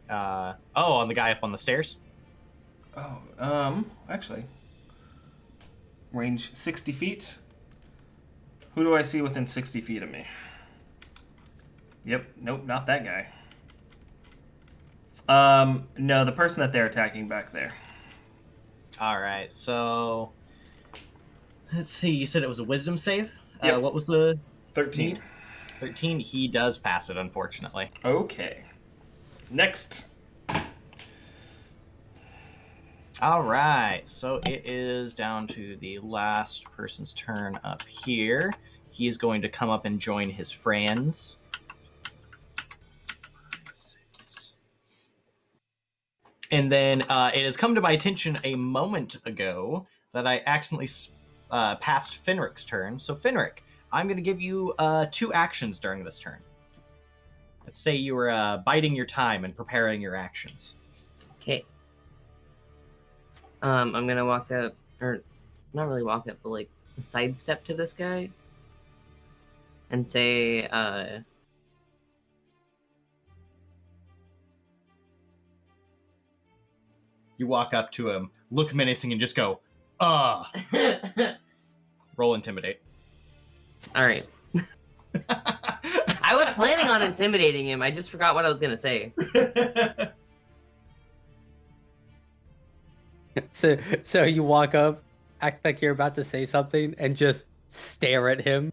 On the guy up on the stairs. Oh, actually, range 60 feet. Who do I see within 60 feet of me? Yep. Nope. Not that guy. No, the person that they're attacking back there. All right. So let's see. You said it was a wisdom save. Yep. What was the 13. need? 13. He does pass it, unfortunately. Okay. Next. All right. So it is down to the last person's turn up here. He is going to come up and join his friends. And then it has come to my attention a moment ago that I accidentally passed Fenrick's turn. So Fenrick, I'm going to give you 2 actions during this turn. Let's say you were biding your time and preparing your actions. Okay. I'm gonna walk up, or not really walk up, but like sidestep to this guy and say, You walk up to him, look menacing, and just go, Roll intimidate. All right. I was planning on intimidating him. I just forgot what I was gonna say. So you walk up, act like you're about to say something, and just stare at him.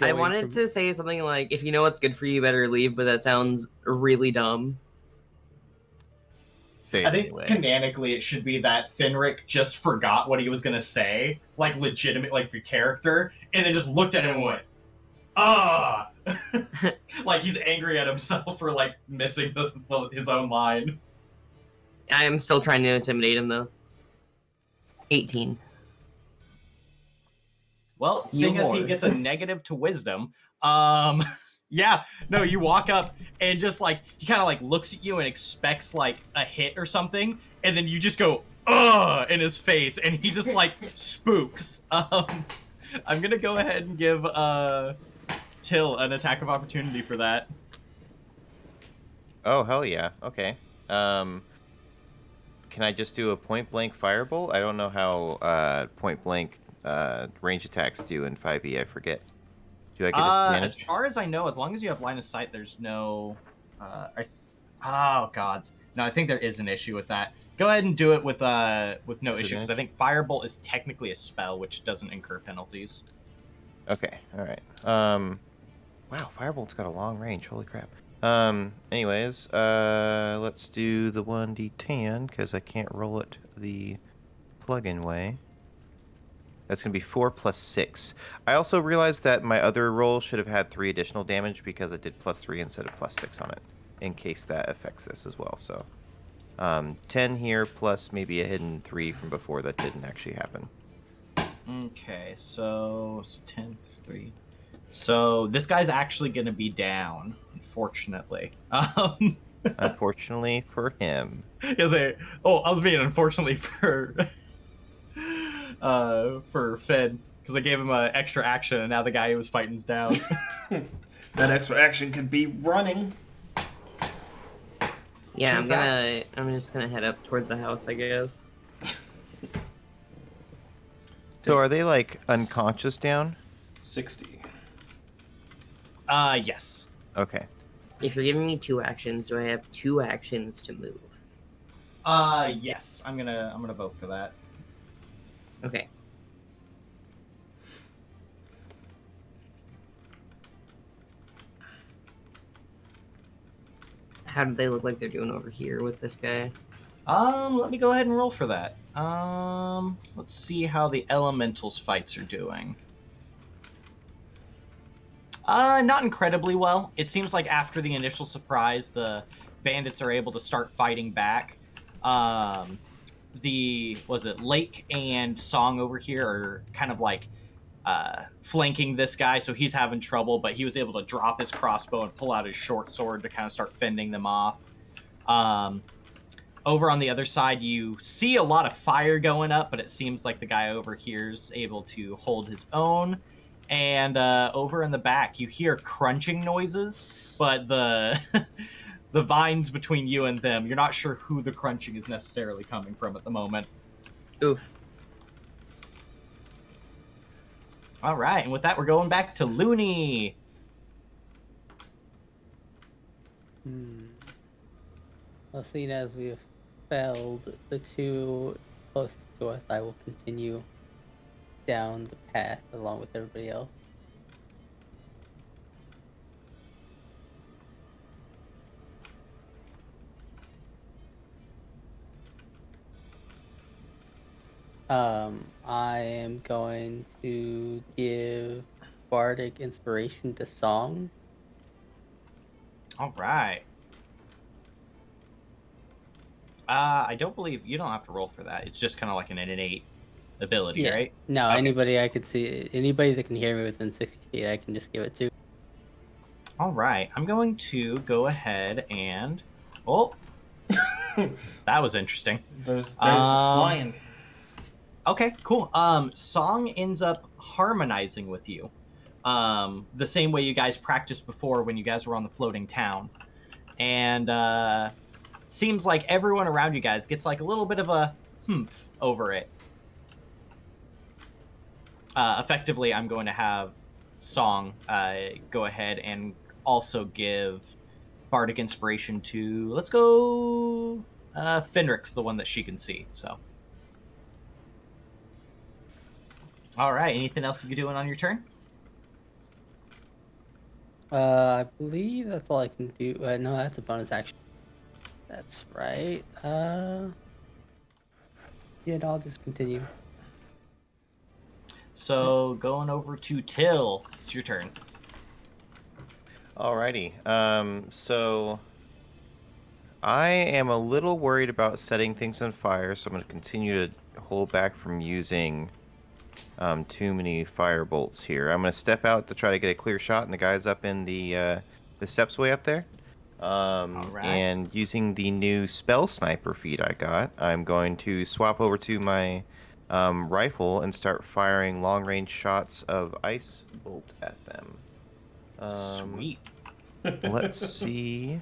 I wanted to say something like, if you know what's good for you, you better leave, but that sounds really dumb. I think canonically it should be that Fenrick just forgot what he was going to say, like legitimate, like the character, and then just looked at him and went, like he's angry at himself for like missing his own line. I am still trying to intimidate him though. 18. Well, seeing as he gets a negative to wisdom, yeah, no, you walk up and just like he kind of like looks at you and expects like a hit or something, and then you just go in his face, and he just like spooks. I'm gonna go ahead and give Till an attack of opportunity for that. Oh hell yeah! Okay. Can I just do a point blank firebolt? I don't know how point blank range attacks do in 5e. I forget. Do I get as far as I know, as long as you have line of sight, there's no. Oh gods, no! I think there is an issue with that. Go ahead and do it with no issue, because I think firebolt is technically a spell which doesn't incur penalties. Okay, all right. Wow, firebolt's got a long range. Holy crap. Anyways, let's do the 1d10 because I can't roll it the plug-in way. That's going to be 4 plus 6. I also realized that my other roll should have had 3 additional damage because I did plus 3 instead of plus 6 on it, in case that affects this as well. So, 10 here plus maybe a hidden 3 from before that didn't actually happen. Okay, so 10 plus 3. So this guy's actually going to be down, unfortunately. Unfortunately for him. I was being unfortunately for Finn, because I gave him an extra action, and now the guy he was fighting's down. That extra action could be running. Yeah, I'm just gonna head up towards the house, I guess. So are they like unconscious down? 60. Yes. Okay. If you're giving me 2 actions, do I have 2 actions to move? Yes. I'm gonna vote for that. Okay. How do they look like they're doing over here with this guy? Let me go ahead and roll for that. Let's see how the elementals fights are doing. Not incredibly well. It seems like after the initial surprise, the bandits are able to start fighting back. Lake and Song over here are kind of like flanking this guy, so he's having trouble, but he was able to drop his crossbow and pull out his short sword to kind of start fending them off. Over on the other side, you see a lot of fire going up, but it seems like the guy over here is able to hold his own. And over in the back, you hear crunching noises, but the the vines between you and them, you're not sure who the crunching is necessarily coming from at the moment. Oof. All right, and with that, we're going back to Luny. Well, seeing as we have felled the 2 closest to us, I will continue down the path along with everybody else. I am going to give Bardic Inspiration to Song. All right. I don't believe you don't have to roll for that. It's just kind of like an innate ability, right? No, Okay. anybody I could see, anybody that can hear me within 60 feet, I can just give it to. All right. I'm going to go ahead and... Oh! That was interesting. There's flying. Okay, cool. Song ends up harmonizing with you. The same way you guys practiced before when you guys were on the floating town. And seems like everyone around you guys gets like a little bit of a humph over it. Effectively, I'm going to have Song go ahead and also give Bardic Inspiration to, let's go, Fenrick's the one that she can see, so. All right, anything else you doing on your turn? I believe that's all I can do. No, that's a bonus action. That's right. Yeah, no, I'll just continue. So going over to Till, it's your turn. Alrighty. So I am a little worried about setting things on fire, so I'm going to continue to hold back from using too many fire bolts here. I'm going to step out to try to get a clear shot, and the guy's up in the steps way up there. Alright. And using the new spell sniper feat I got, I'm going to swap over to my rifle and start firing long-range shots of ice bolt at them. Sweet. Let's see.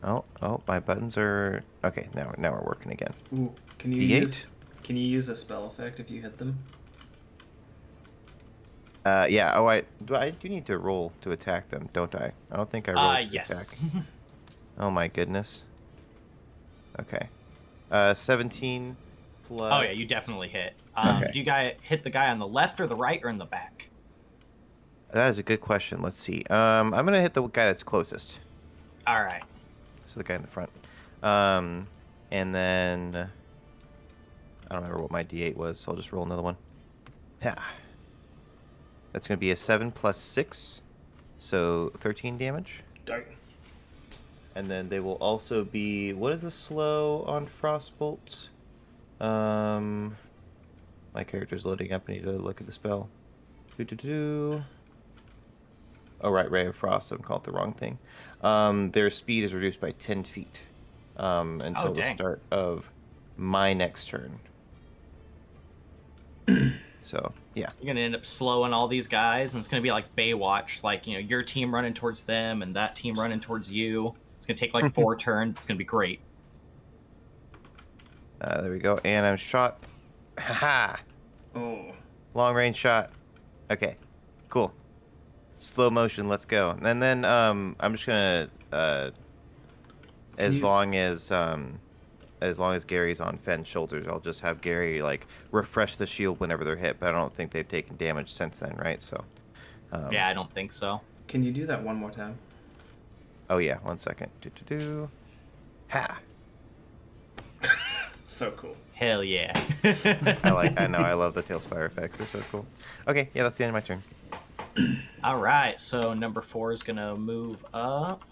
Oh, my buttons are okay. Now we're working again. Ooh, can you D8? use a spell effect if you hit them? Yeah. Oh, I do need to roll to attack them, don't I? I don't think I rolled to Yes. attack. Oh my goodness. Okay. 17 plus. Oh yeah, you definitely hit. Okay. Do you hit the guy on the left or the right or in the back? That is a good question. Let's see. I'm gonna hit the guy that's closest. All right. So the guy in the front. And then I don't remember what my D8 was, so I'll just roll another one. Yeah. That's gonna be a 7 plus 6, so 13 damage. Darn. And then they will also be. What is the slow on Frostbolt? My character's loading up. I need to look at the spell. Oh, right, Ray of Frost. I'm calling it the wrong thing. Their speed is reduced by 10 feet until the dang. start of my next turn. So, yeah. You're gonna end up slowing all these guys, and it's gonna be like Baywatch, like your team running towards them and that team running towards you. It's gonna take like 4 turns. It's gonna be great. There we go. And I'm shot. Ha! Oh. Long range shot. Okay, cool. Slow motion. Let's go. And then I'm just gonna as long as Gary's on Fenn's shoulders, I'll just have Gary like refresh the shield whenever they're hit. But I don't think they've taken damage since then, right? So. Yeah, I don't think so. Can you do that one more time? Oh yeah, 1 second. Ha! So cool. Hell yeah. I know. I love the Tailspire effects. They're so cool. Okay, yeah, that's the end of my turn. All right, so number 4 is gonna move up.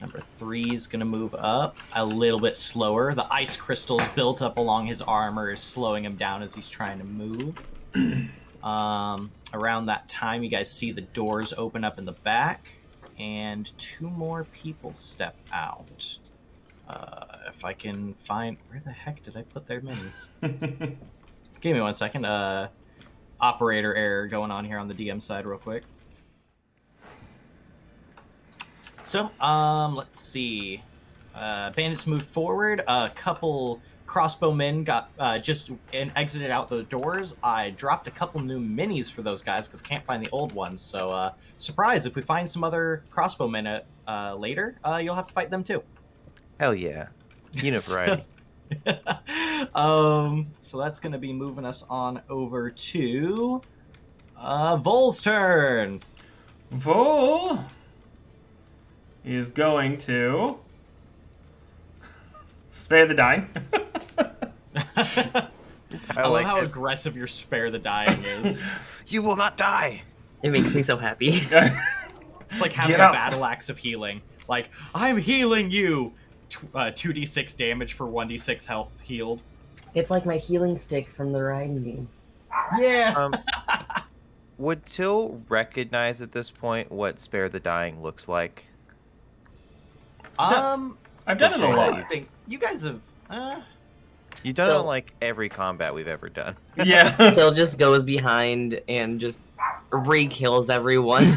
Number 3 is gonna move up a little bit slower. The ice crystals built up along his armor is slowing him down as he's trying to move. Around that time, you guys see the doors open up in the back, and 2 more people step out. If I can find... Where the heck did I put their minis? Give me 1 second. Operator error going on here on the DM side real quick. So, let's see. Bandits moved forward. A couple crossbowmen got just exited out the doors. I dropped a couple new minis for those guys because I can't find the old ones. So, surprise, if we find some other crossbowmen later, you'll have to fight them too. Hell yeah. Unit variety. So that's going to be moving us on over to Vol's turn. Vol is going to spare the dying. I love how aggressive your spare the dying is. You will not die. It makes me so happy. It's like having a battle axe of healing. Like, I'm healing you. 2d6 damage for 1d6 health healed. It's like my healing stick from the riding game. Yeah. Would Till recognize at this point what Spare the Dying looks like? I've done it a I lot. think you guys have. You've done it So- on like every combat we've ever done. Yeah. Till just goes behind and just re-kills everyone.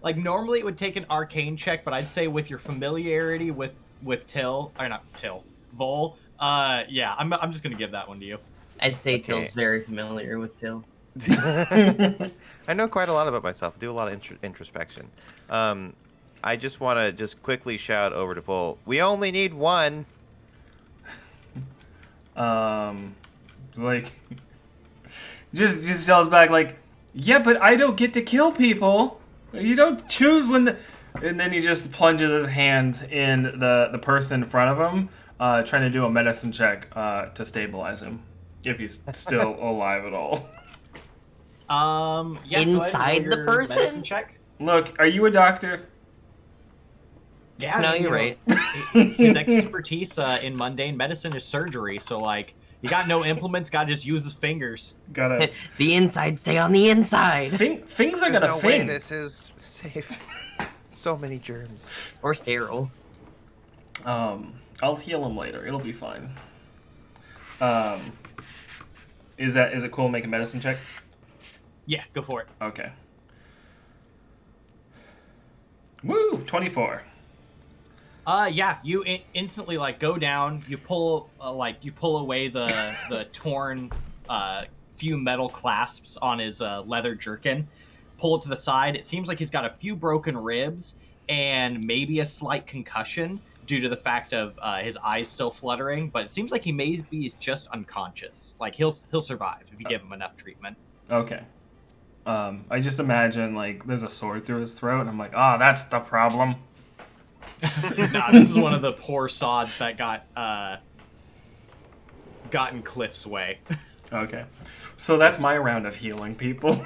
Like normally it would take an arcane check, but I'd say with your familiarity with Vol, yeah, I'm just gonna give that one to you. I'd say Okay. Till's very familiar with Till. I know quite a lot about myself. I do a lot of introspection. I just want to just quickly shout over to Vol. We only need one. Like, just tells back like, yeah, but I don't get to kill people. You don't choose when the... And then he just plunges his hands in the person in front of him, trying to do a medicine check to stabilize him, if he's still alive at all. Yeah, Inside the person? Medicine check. Look, are you a doctor? Yeah, No, you you're know, right. His expertise in mundane medicine is surgery, so like, you got no implements, gotta just use his fingers. Gotta... The inside stay on the inside. Things are There's gonna no way fing. this is safe. So many germs. Or sterile. I'll heal him later. It'll be fine. Is it cool to make a medicine check? Yeah, go for it. Okay. Woo! 24. Yeah, you instantly like go down. You pull away the torn few metal clasps on his leather jerkin. Pull it to the side. It seems like he's got a few broken ribs and maybe a slight concussion due to the fact of his eyes still fluttering. But it seems like he maybe is just unconscious. Like he'll survive if you give him enough treatment. Okay. I just imagine like there's a sword through his throat, and I'm like, that's the problem. Nah, this is one of the poor sods that got in Cliff's way. Okay. So that's my round of healing people.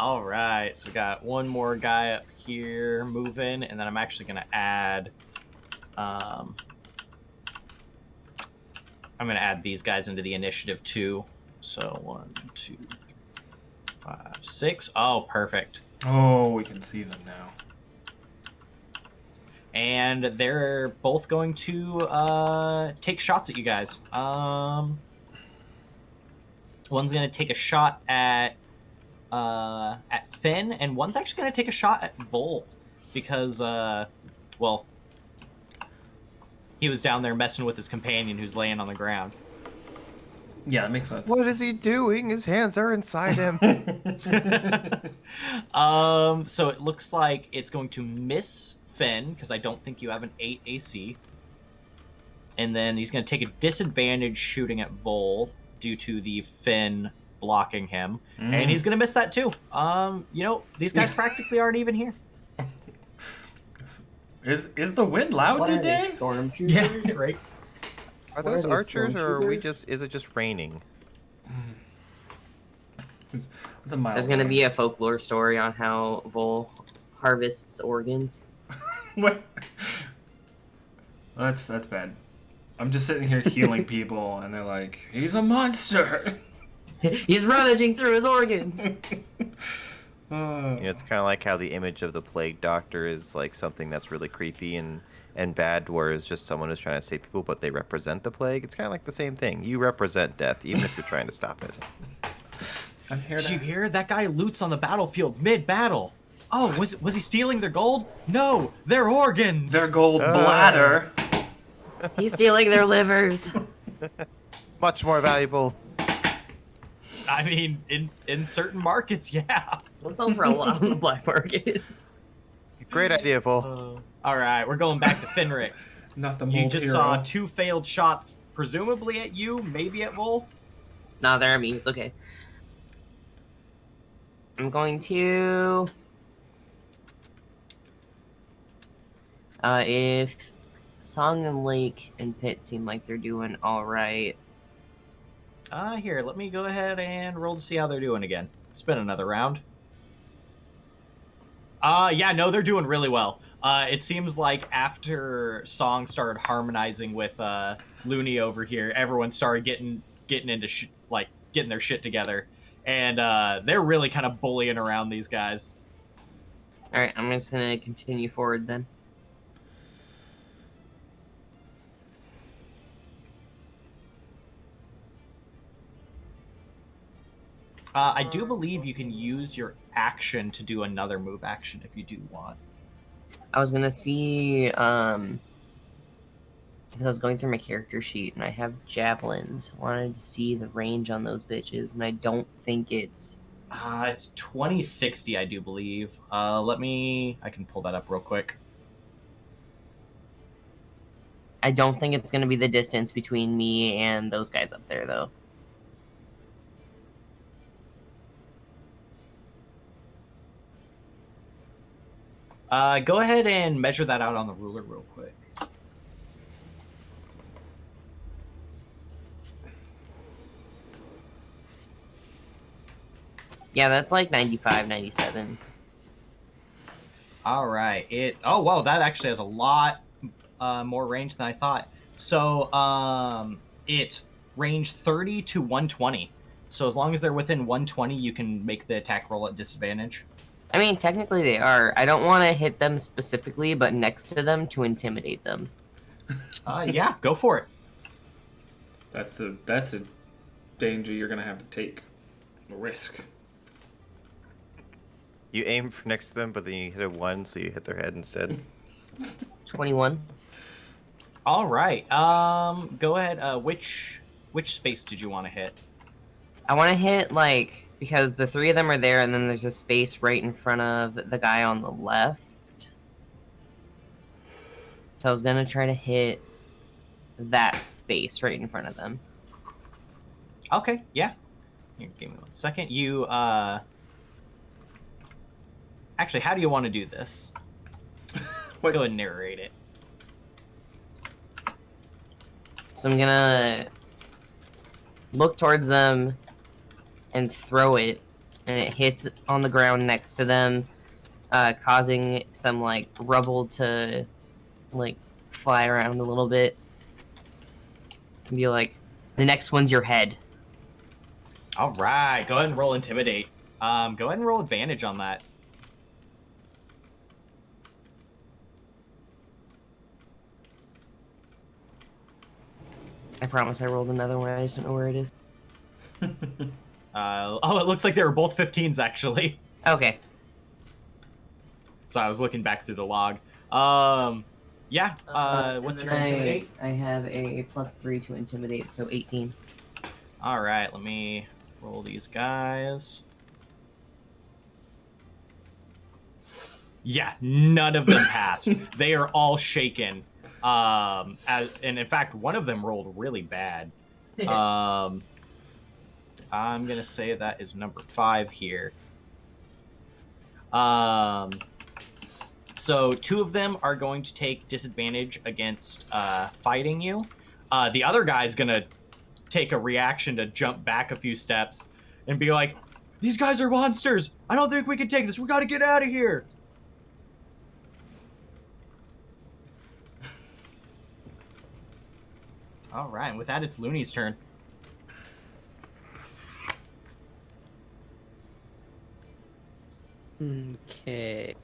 All right, so we got one more guy up here moving, and then I'm actually going to add... I'm going to add these guys into the initiative too. So 1, 2, 3, 5, 6. Oh, perfect. Oh, we can see them now. And they're both going to take shots at you guys. One's going to take a shot at Finn, and one's actually going to take a shot at Vol, because, well, he was down there messing with his companion who's laying on the ground. Yeah, that makes sense. What is he doing? His hands are inside him. So it looks like it's going to miss Finn, because I don't think you have an 8 AC. And then he's going to take a disadvantage shooting at Vol due to the Finn blocking him. And he's going to miss that too. You know, these guys practically aren't even here. Is the wind loud What are today? they, stormtroopers? Yeah, right. Are What are those they, archers, or are we stormtroopers? is it just raining? It's a mile. There's gonna be a folklore story on how Vol harvests organs. What? That's bad. I'm just sitting here healing people, and they're like, "He's a monster." He's rummaging through his organs. You know, it's kind of like how the image of the plague doctor is like something that's really creepy and bad, whereas just someone who's trying to save people, but they represent the plague. It's kind of like the same thing. You represent death, even if you're trying to stop it. I'm here Did you to... hear? That guy loots on the battlefield mid-battle. Oh, was he stealing their gold? No, their organs. Their gold bladder. He's stealing their livers. Much more valuable. I mean, in certain markets, yeah. We'll sell for a lot on the black market. Great idea, Vol. All right, we're going back to Fenrick. Not the You mold just hero. saw 2 failed shots, presumably at you, maybe at Vol. Nah, they're at me. It's okay. I'm going to... if Song and Lake and Pit seem like they're doing alright. Here, let me go ahead and roll to see how they're doing again. Spin another round. Yeah, no, they're doing really well. It seems like after Song started harmonizing with Luny over here, everyone started getting into getting their shit together, and they're really kind of bullying around these guys. Alright, I'm just gonna continue forward then. I do believe you can use your action to do another move action if you do want. I was gonna see, because I was going through my character sheet and I have javelins. I wanted to see the range on those bitches, and I don't think it's... It's 2060, I do believe. I can pull that up real quick. I don't think it's gonna be the distance between me and those guys up there, though. Go ahead and measure that out on the ruler real quick. Yeah, that's like 95, 97. All right. Oh, wow, that actually has a lot more range than I thought. So it's range 30 to 120. So as long as they're within 120, you can make the attack roll at disadvantage. I mean, technically they are. I don't want to hit them specifically, but next to them to intimidate them. Yeah, go for it. That's a danger you're gonna have to take. A risk. You aim for next to them, but then you hit a 1, so you hit their head instead. 21. All right. Go ahead. Which space did you want to hit? I want to hit, like... Because the three of them are there, and then there's a space right in front of the guy on the left. So I was gonna try to hit that space right in front of them. Okay, yeah. Here, give me 1 second. You, Actually, how do you want to do this? Go ahead and narrate it. So I'm gonna look towards them and throw it, and it hits on the ground next to them, causing some, like, rubble to, like, fly around a little bit. And be like, the next one's your head. All right, go ahead and roll Intimidate. Go ahead and roll advantage on that. I promise I rolled another one, I just don't know where it is. Oh, it looks like they were both 15s, actually. Okay. So I was looking back through the log. Yeah, what's your Intimidate? I have a +3 to Intimidate, so 18. All right, let me roll these guys. Yeah, none of them passed. They are all shaken. And in fact, one of them rolled really bad. I'm gonna say that is number 5 here. So 2 of them are going to take disadvantage against fighting you. The other guy's gonna take a reaction to jump back a few steps and be like, "These guys are monsters! I don't think we can take this. We gotta get out of here!" All right, and with that, it's Luny's turn. Okay.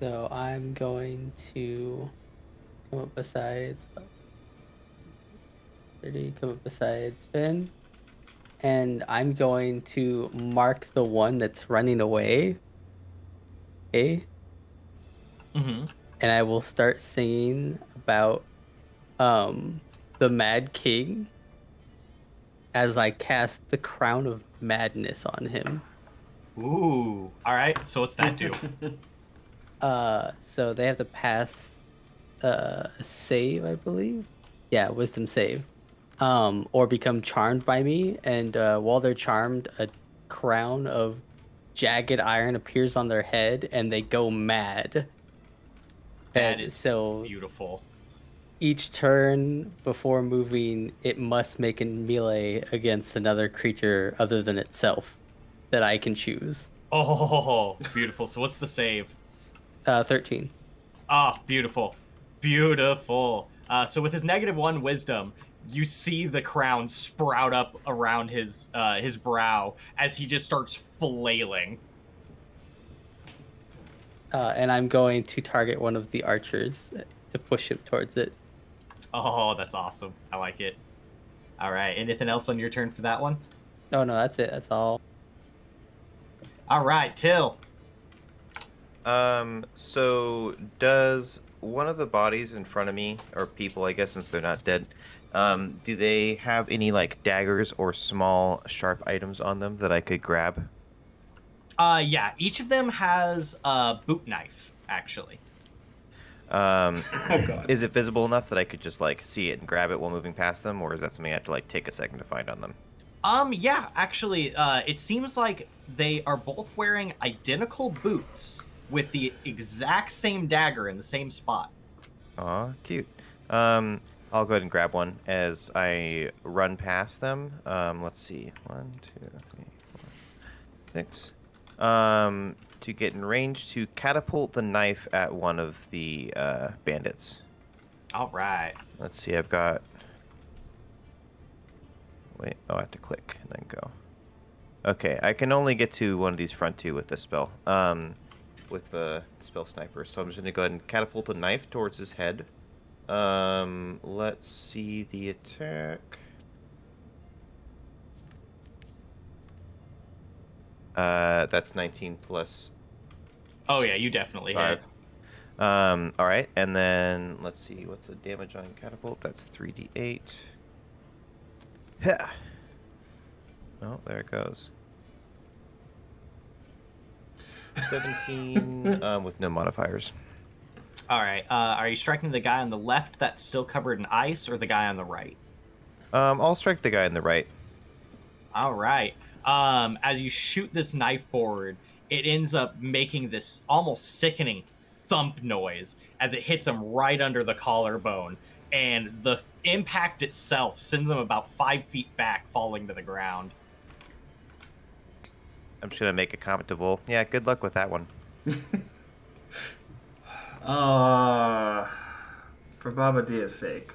So I'm going to come up beside 30, come up beside Finn, and I'm going to mark the one that's running away. Okay. Mm-hmm. And I will start singing about the Mad King as I cast the Crown of Madness on him. Ooh. All right. So what's that do? So they have to pass a save, I believe. Yeah, wisdom save. Or become charmed by me, and while they're charmed, a crown of jagged iron appears on their head, and they go mad. That is so beautiful. Each turn before moving, it must make a melee against another creature other than itself that I can choose. Oh, beautiful. So what's the save? 13. Ah, beautiful. Beautiful. So with his -1 wisdom, you see the crown sprout up around his brow as he just starts flailing. And I'm going to target one of the archers to push him towards it. Oh, that's awesome. I like it. All right. Anything else on your turn for that one? Oh no, that's it. That's all. All right, Till. So does one of the bodies in front of me, or people, I guess, since they're not dead, do they have any like daggers or small sharp items on them that I could grab? Yeah. Each of them has a boot knife, actually. Um, Oh god. is it visible enough that I could just like see it and grab it while moving past them, or is that something I have to like take a second to find on them? Yeah, actually, it seems like they are both wearing identical boots with the exact same dagger in the same spot. Aw, cute. I'll go ahead and grab one as I run past them. Let's see. 1, 2, 3, 4, 6. To get in range to catapult the knife at one of the bandits. All right. Let's see. I've got. Wait. Oh, I have to click and then go. Okay, I can only get to one of these front two with this spell. With the spell sniper. So I'm just gonna go ahead and catapult the knife towards his head. Let's see the attack. That's 19 plus Oh yeah, you definitely 5. hit. All right, and then let's see what's the damage on catapult. That's 3d8. Yeah. Oh, there it goes. 17 with no modifiers. All right. Are you striking the guy on the left that's still covered in ice, or the guy on the right? I'll strike the guy on the right. All right. As you shoot this knife forward, it ends up making this almost sickening thump noise as it hits him right under the collarbone, and the impact itself sends him about 5 feet back, falling to the ground. I'm just gonna make a comment to Vol. Yeah, good luck with that one. For Baba Dia's sake.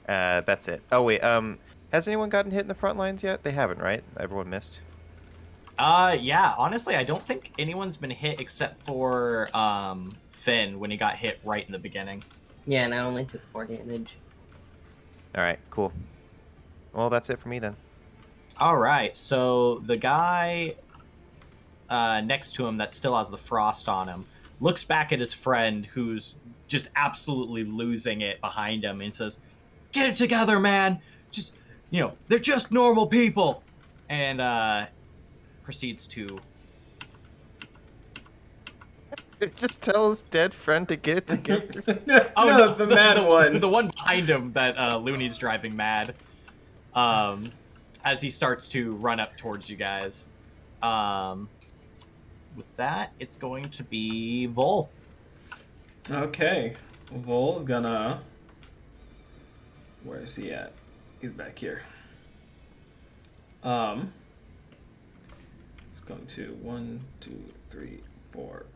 That's it. Oh wait, has anyone gotten hit in the front lines yet? They haven't, right? Everyone missed. Yeah, honestly, I don't think anyone's been hit except for Finn when he got hit right in the beginning. Yeah, and I only took 4 damage. All right, cool. Well, that's it for me then. All right, so the guy next to him that still has the frost on him looks back at his friend who's just absolutely losing it behind him and says, "Get it together, man. Just, they're just normal people." And proceeds to... Just tell his dead friend to get it together. No, the mad one. The one behind him that Looney's driving mad. As he starts to run up towards you guys. With that, it's going to be Vol. Okay. Vol's gonna... Where is he at? He's back here. He's going to 1, 2, 3, 4.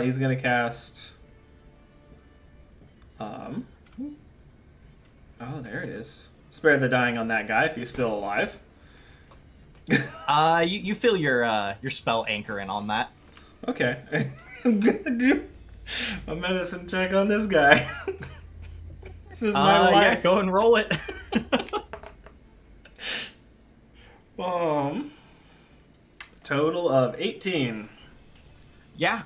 He's gonna cast... Oh, there it is. Spare the dying on that guy if he's still alive. You feel your spell anchoring on that. Okay. I'm gonna do a medicine check on this guy. This is my life. Yeah, go and roll it. Total of 18. Yeah,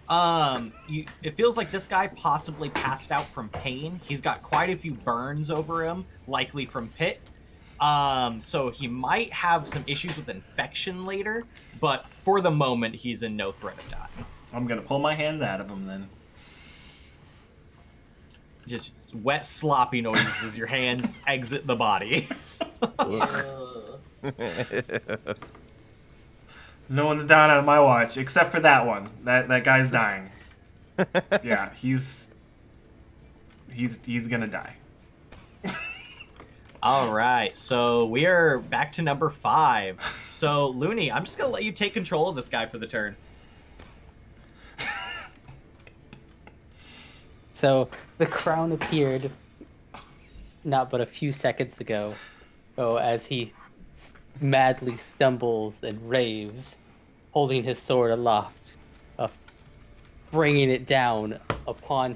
it feels like this guy possibly passed out from pain. He's got quite a few burns over him, likely from pit. So he might have some issues with infection later, but for the moment, he's in no threat of dying. I'm gonna pull my hands out of him then. Just wet, sloppy noises as your hands exit the body. No one's dying on my watch, except for that one. That guy's dying. Yeah, he's gonna die. All right, so we are back to number 5. So, Looney, I'm just gonna let you take control of this guy for the turn. So the crown appeared not but a few seconds ago. Oh, as he madly stumbles and raves, holding his sword aloft, bringing it down upon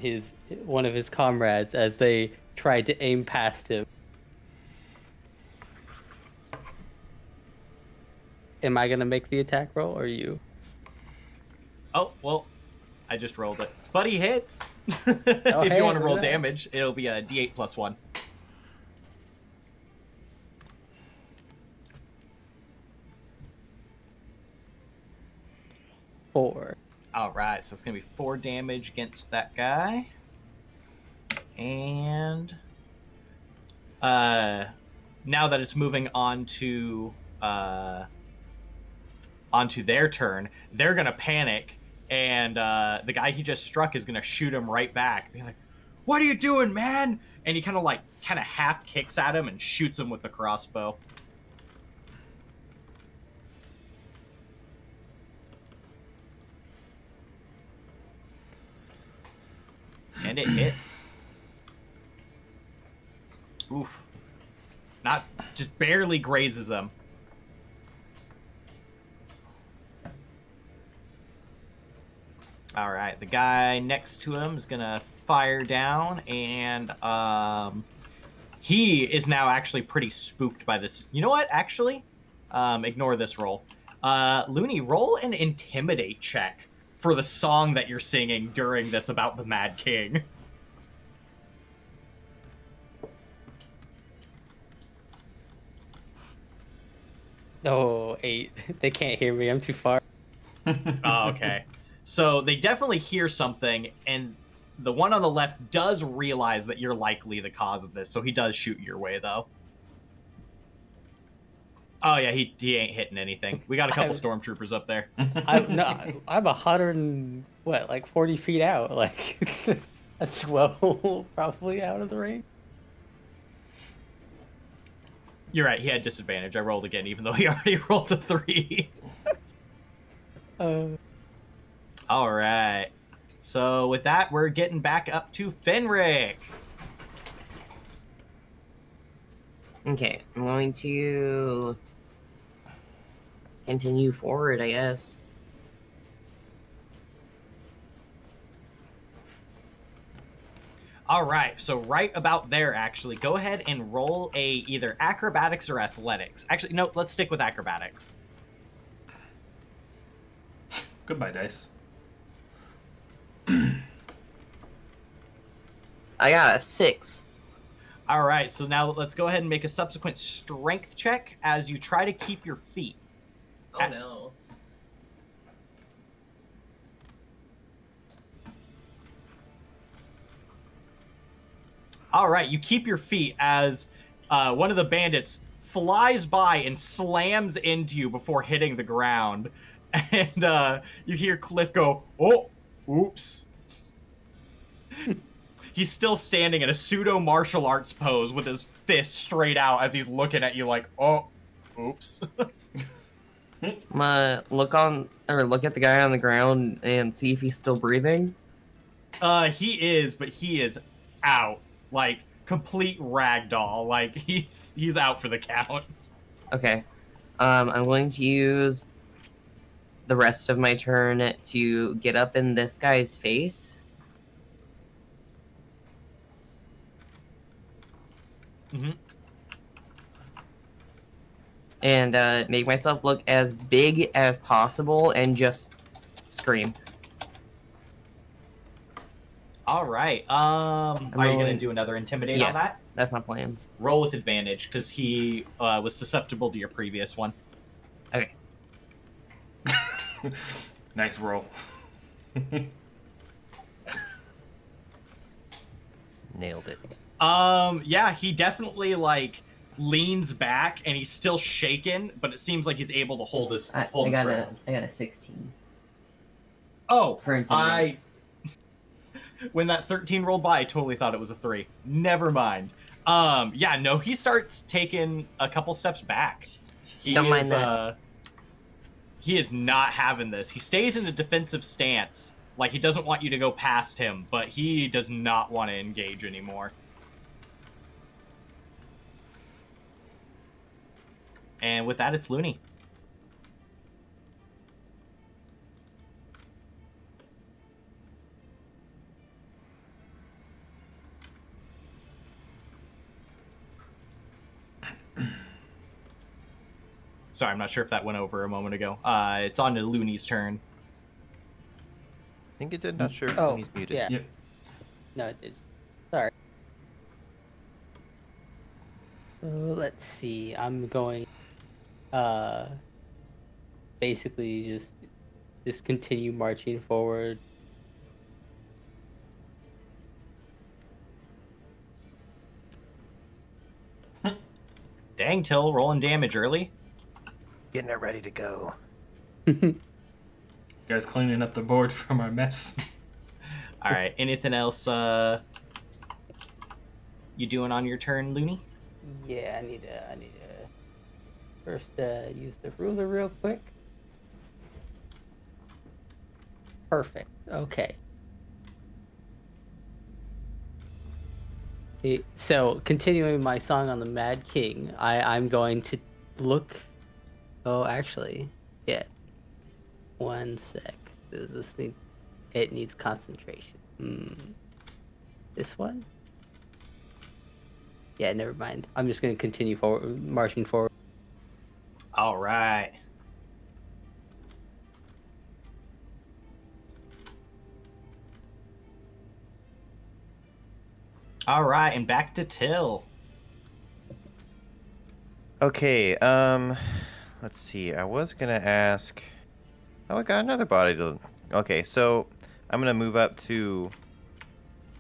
one of his comrades as they tried to aim past him. Am I gonna make the attack roll, or you? Oh, well, I just rolled it. But he hits! Oh, If hey, you want to roll look at that. damage, it'll be a d8 plus 1. Four. Alright, so it's going to be 4 damage against that guy. And now that it's moving on to onto their turn, they're going to panic, and the guy he just struck is going to shoot him right back. Be like, "What are you doing, man?" And he kind of half kicks at him and shoots him with the crossbow. And it hits. Oof. Just barely grazes them. Alright, the guy next to him is gonna fire down, and he is now actually pretty spooked by this. You know what, actually? Ignore this roll. Luny, roll an intimidate check for the song that you're singing during this about the Mad King. Oh, 8. They can't hear me. I'm too far. Oh, okay. So they definitely hear something, and the one on the left does realize that you're likely the cause of this, so he does shoot your way, though. Oh, yeah, he ain't hitting anything. We got a couple stormtroopers up there. I'm 100 and, 40 feet out. Like, that's well probably out of the range. You're right, he had disadvantage. I rolled again, even though he already rolled a 3. All right. So with that, we're getting back up to Fenrick. Okay, I'm going to continue forward, I guess. All right, so right about there, actually, go ahead and roll a either acrobatics or athletics. Actually, no, let's stick with acrobatics. Goodbye, dice. I got a 6. All right, so now let's go ahead and make a subsequent strength check as you try to keep your feet. Oh no. All right, you keep your feet as one of the bandits flies by and slams into you before hitting the ground. And you hear Cliff go, "Oh, oops." He's still standing in a pseudo martial arts pose with his fist straight out as he's looking at you like, "Oh, oops." I'm gonna look at the guy on the ground and see if he's still breathing. He is, but he is out. Like, complete ragdoll. Like, he's out for the count. Okay. I'm going to use the rest of my turn to get up in this guy's face. Mm-hmm. And make myself look as big as possible and just scream. All right. Are you going to do another intimidate on that? That's my plan. Roll with advantage, because he was susceptible to your previous one. Okay. Nice roll. Nailed it. Yeah, he definitely, leans back, and he's still shaken, but it seems like he's able to hold his I ground. got a 16. Oh, For intimidate. When that 13 rolled by, I totally thought it was a 3. Never mind. Yeah, no, he starts taking a couple steps back. Don't mind that. He is not having this. He stays in a defensive stance. Like, he doesn't want you to go past him, but he does not want to engage anymore. And with that, it's Luny. Sorry, I'm not sure if that went over a moment ago. It's on to Looney's turn. I think it did. Not sure. Oh, He's muted. yeah. Yep. No, it did. Sorry. So let's see. I'm going. Basically, just continue marching forward. Dang, Till, rolling damage early. Getting it ready to go. You guys cleaning up the board from our mess. All right. Anything else you doing on your turn, Looney? Yeah, I need to first use the ruler real quick. Perfect. Okay. So, continuing my song on the Mad King, I'm going to look. Oh, actually, yeah. One sec. Does this need? It needs concentration. This one? Yeah, never mind. I'm just going to continue forward, marching forward. All right. All right, and back to Till. Okay, let's see. I was gonna ask. Oh, I got another body to. Okay, so I'm gonna move up to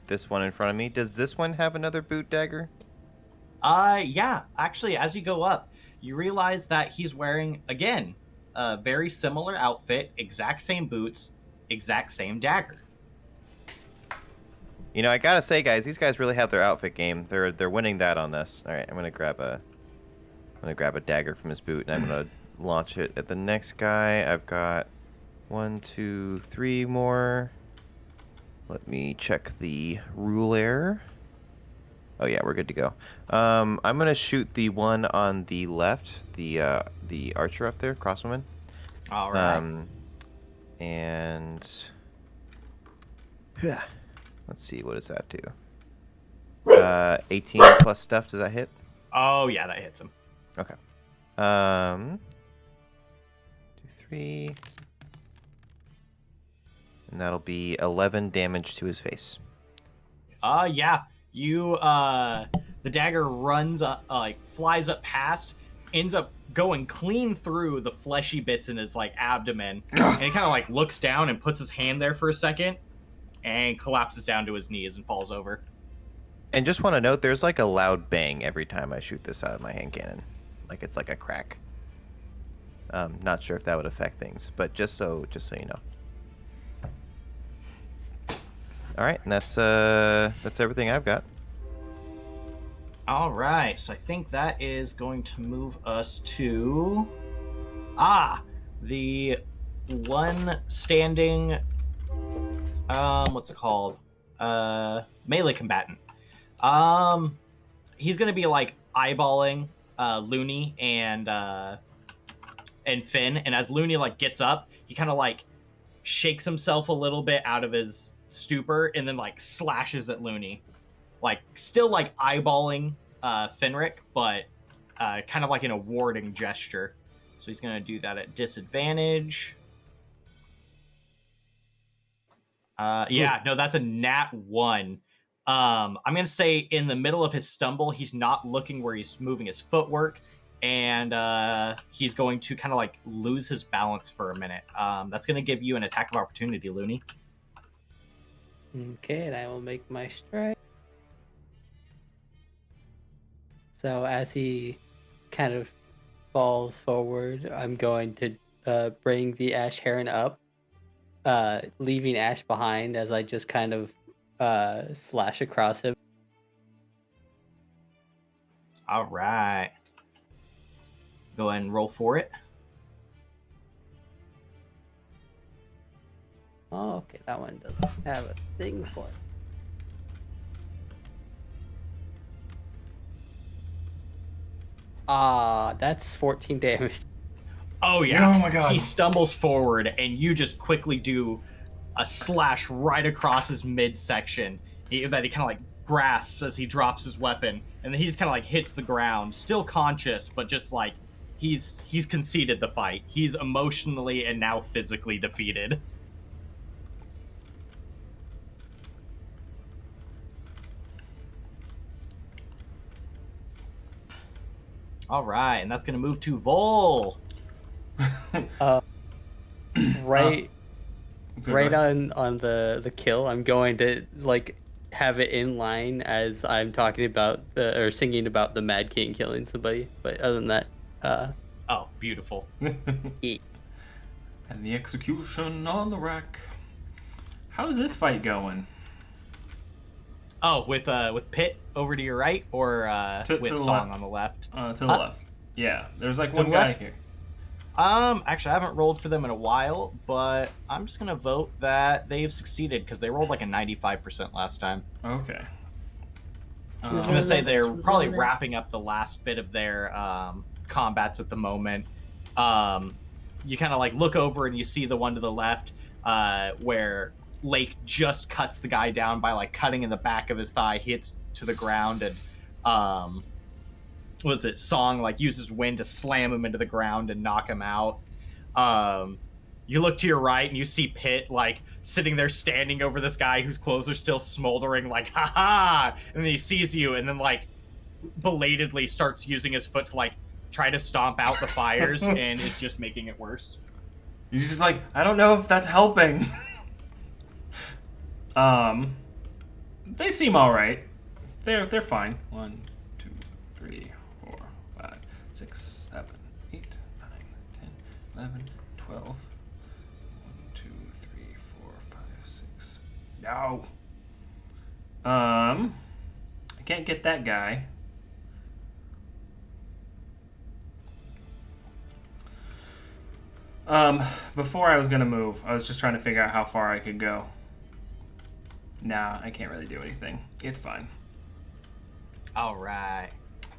this one in front of me. Does this one have another boot dagger? Yeah. Actually, as you go up, you realize that he's wearing, again, a very similar outfit, exact same boots, exact same dagger. You know, I gotta say, guys, these guys really have their outfit game. They're winning that on this. All right, I'm gonna grab a dagger from his boot, and I'm gonna launch it at the next guy. I've got 1, 2, 3 more. Let me check the rule error. Oh yeah, we're good to go. I'm gonna shoot the one on the left, the archer up there, crosswoman. All right. And let's see, what does that do? 18 plus stuff. Does that hit? Oh, yeah, that hits him. Okay. 2, 3. And that'll be 11 damage to his face. Yeah. You, the dagger runs up, flies up past, ends up going clean through the fleshy bits in his, abdomen. And he kind of, looks down and puts his hand there for a second and collapses down to his knees and falls over. And just want to note, there's, a loud bang every time I shoot this out of my hand cannon. It's like a crack. Not sure if that would affect things, but just so you know. All right, and that's everything I've got. All right, so I think that is going to move us to the one standing what's it called? Melee combatant. He's gonna be eyeballing Looney and Finn, and as Looney gets up, he kind of shakes himself a little bit out of his stupor and then slashes at Looney, still eyeballing Fenrick, but kind of in a warding gesture. So he's gonna do that at disadvantage. Yeah, no, that's a nat 1. I'm gonna say in the middle of his stumble, he's not looking where he's moving his footwork, and he's going to kind of lose his balance for a minute. That's gonna give you an attack of opportunity, Looney. Okay, and I will make my strike. So as he kind of falls forward, I'm going to bring the Ash Heron up, leaving Ash behind as I just kind of slash across him. All right. Go ahead and roll for it. Oh, okay, that one doesn't have a thing for it. That's 14 damage. Oh, yeah. Oh, my God. He stumbles forward, and you just quickly do a slash right across his midsection that he kind of grasps as he drops his weapon. And then he just kind of hits the ground, still conscious, but just he's conceded the fight. He's emotionally and now physically defeated. All right, and that's gonna move to Vol. Right So right go ahead. on the kill, I'm going to like have it in line as I'm talking about or singing about the Mad King killing somebody. But other than that, Oh, beautiful. e- And the execution on the rack. How's this fight going? Oh, with Pit over to your right, or To with the Song left. on the left? To the left. Yeah, there's like To one the guy left? here. Actually, I haven't rolled for them in a while, but I'm just gonna vote that they've succeeded because they rolled like a 95% last time. Okay. I was gonna say they're probably wrapping up the last bit of their combats at the moment. You kind of like look over and you see the one to the left, where Lake just cuts the guy down by like cutting in the back of his thigh, hits to the ground, and was it Song like uses wind to slam him into the ground and knock him out. You look to your right and you see Pit like sitting there standing over this guy whose clothes are still smoldering, like ha ha, and then he sees you and then like belatedly starts using his foot to like try to stomp out the fires and is just making it worse. He's just like, I don't know if that's helping. They seem all right. They're fine. 1, 2, 3, 4, 5, 6, 7, 8, 9, 10, 11, 12. 1, 2, 3, 4, 5, 6. No. I can't get that guy. Before I was gonna move, I was just trying to figure out how far I could go. Nah, I can't really do anything. It's fine. All right.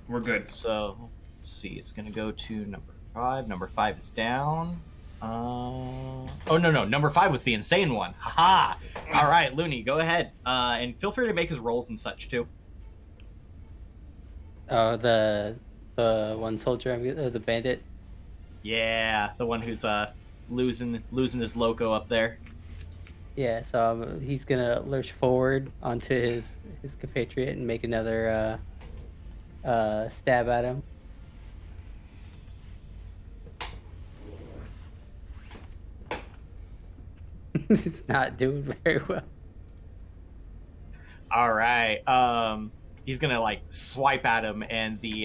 We're good. So let's see. It's gonna go to number 5. Number 5 is down. Oh no, number 5 was the insane one. Haha. All right, Luny, go ahead. And feel free to make his rolls and such too. the one soldier, the bandit. Yeah, the one who's losing his loco up there. Yeah, so he's gonna lurch forward onto his compatriot and make another stab at him. He's not doing very well. All right. He's gonna like swipe at him, and the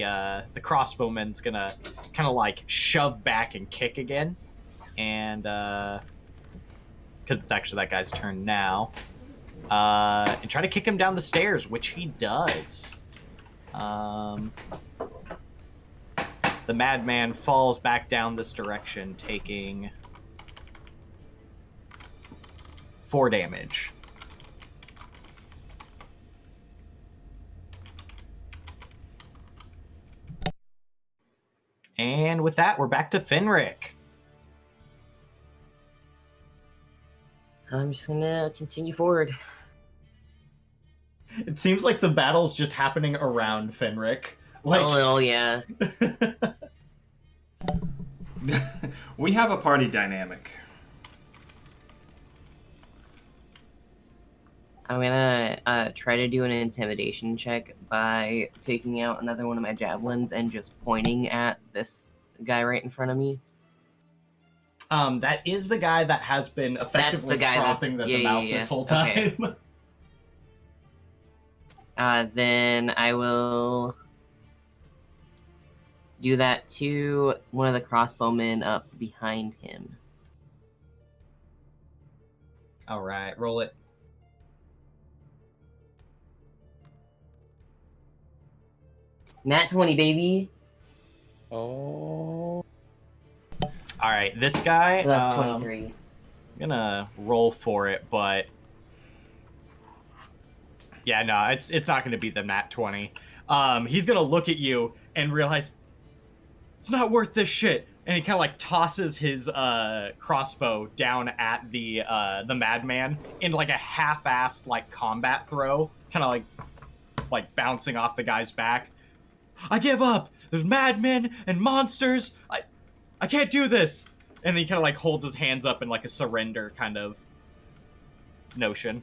crossbowman's gonna kind of like shove back and kick again, and because it's actually that guy's turn now, and try to kick him down the stairs, which he does. The madman falls back down this direction, taking 4 damage. And with that, we're back to Fenrick. I'm just gonna continue forward. It seems like the battle's just happening around Fenrick. Like, A little, yeah. We have a party dynamic. I'm gonna try to do an intimidation check by taking out another one of my javelins and just pointing at this guy right in front of me. that is the guy that has been effectively the guy frothing at the mouth this whole time. Okay. Then I will do that to one of the crossbowmen up behind him. All right, roll it. Nat 20, baby. Oh. All right, this guy. So that's 23. I'm gonna roll for it, but yeah, no, it's not gonna be the nat 20. He's gonna look at you and realize it's not worth this shit, and he kind of like tosses his crossbow down at the madman in like a half-assed like combat throw, kind of like bouncing off the guy's back. I give up. There's madmen and monsters. I can't do this. And then he kind of like holds his hands up in like a surrender kind of notion.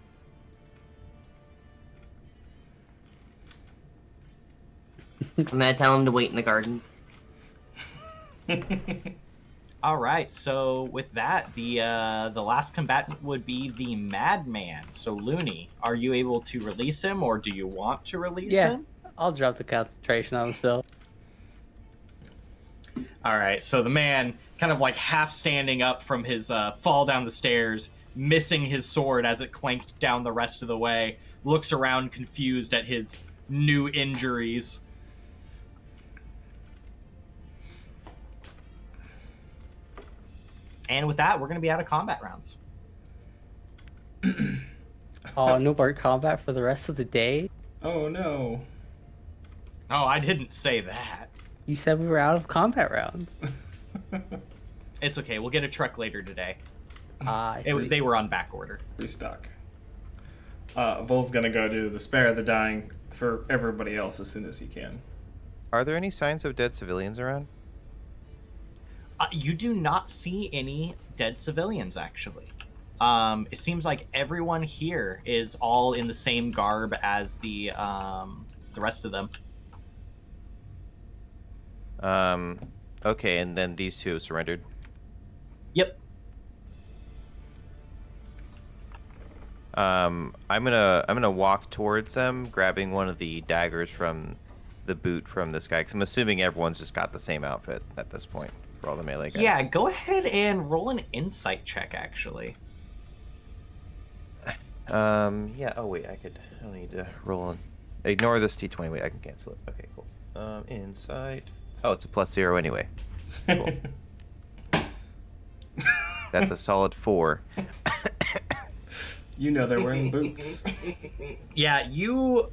I'm gonna tell him to wait in the garden. All right, so with that, the last combatant would be the madman. So Luny, are you able to release him, or do you want to release him? I'll drop the concentration on the spell. All right, so the man kind of like half standing up from his fall down the stairs, missing his sword as it clanked down the rest of the way, looks around confused at his new injuries. And with that, we're going to be out of combat rounds. Oh, no more combat for the rest of the day? Oh no. Oh, I didn't say that. You said we were out of combat rounds. It's okay. We'll get a truck later today. They They were on back order. Restock. Vol's gonna go do the spare the dying for everybody else as soon as he can. Are there any signs of dead civilians around? You do not see any dead civilians, actually. It seems like everyone here is all in the same garb as the rest of them. Okay, and then these two have surrendered. Yep. I'm gonna walk towards them, grabbing one of the daggers from the boot from this guy, because I'm assuming everyone's just got the same outfit at this point for all the melee guys. Yeah, go ahead and roll an insight check, actually. Yeah. Oh wait, I don't need to roll on. Ignore this T20. Wait, I can cancel it. Okay, cool. Insight. Oh, it's a +0 anyway. Cool. That's a solid 4. You know they're wearing boots. Yeah, you,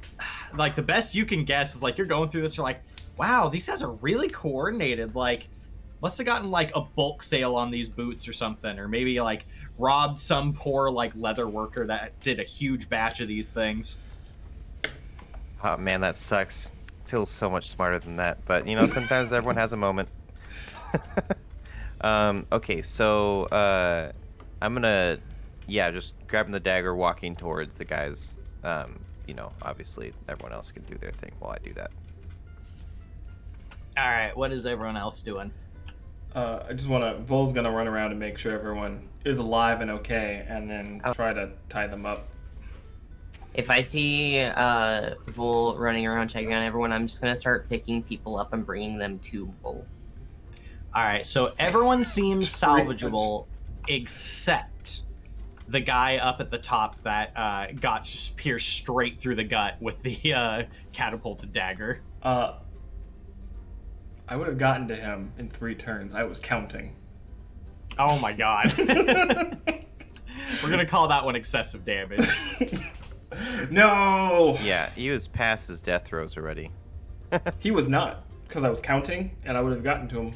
like, the best you can guess is, like, you're going through this, you're like, wow, these guys are really coordinated. Like, must have gotten, like, a bulk sale on these boots or something. Or maybe, like, robbed some poor, like, leather worker that did a huge batch of these things. Oh man, that sucks. Till's so much smarter than that, but you know, sometimes everyone has a moment. Okay, so I'm gonna, yeah, just grabbing the dagger, walking towards the guys. You know, obviously everyone else can do their thing while I do that. All right, what is everyone else doing? I just want to. Vol's gonna run around and make sure everyone is alive and okay, and then try to tie them up. If I see Vol running around checking on everyone, I'm just gonna start picking people up and bringing them to Vol. All right, so everyone seems salvageable except the guy up at the top that got just pierced straight through the gut with the catapulted dagger. I would have gotten to him in 3 turns. I was counting. Oh my god. We're gonna call that one excessive damage. No! Yeah, he was past his death throws already. He was not, because I was counting, and I would have gotten to him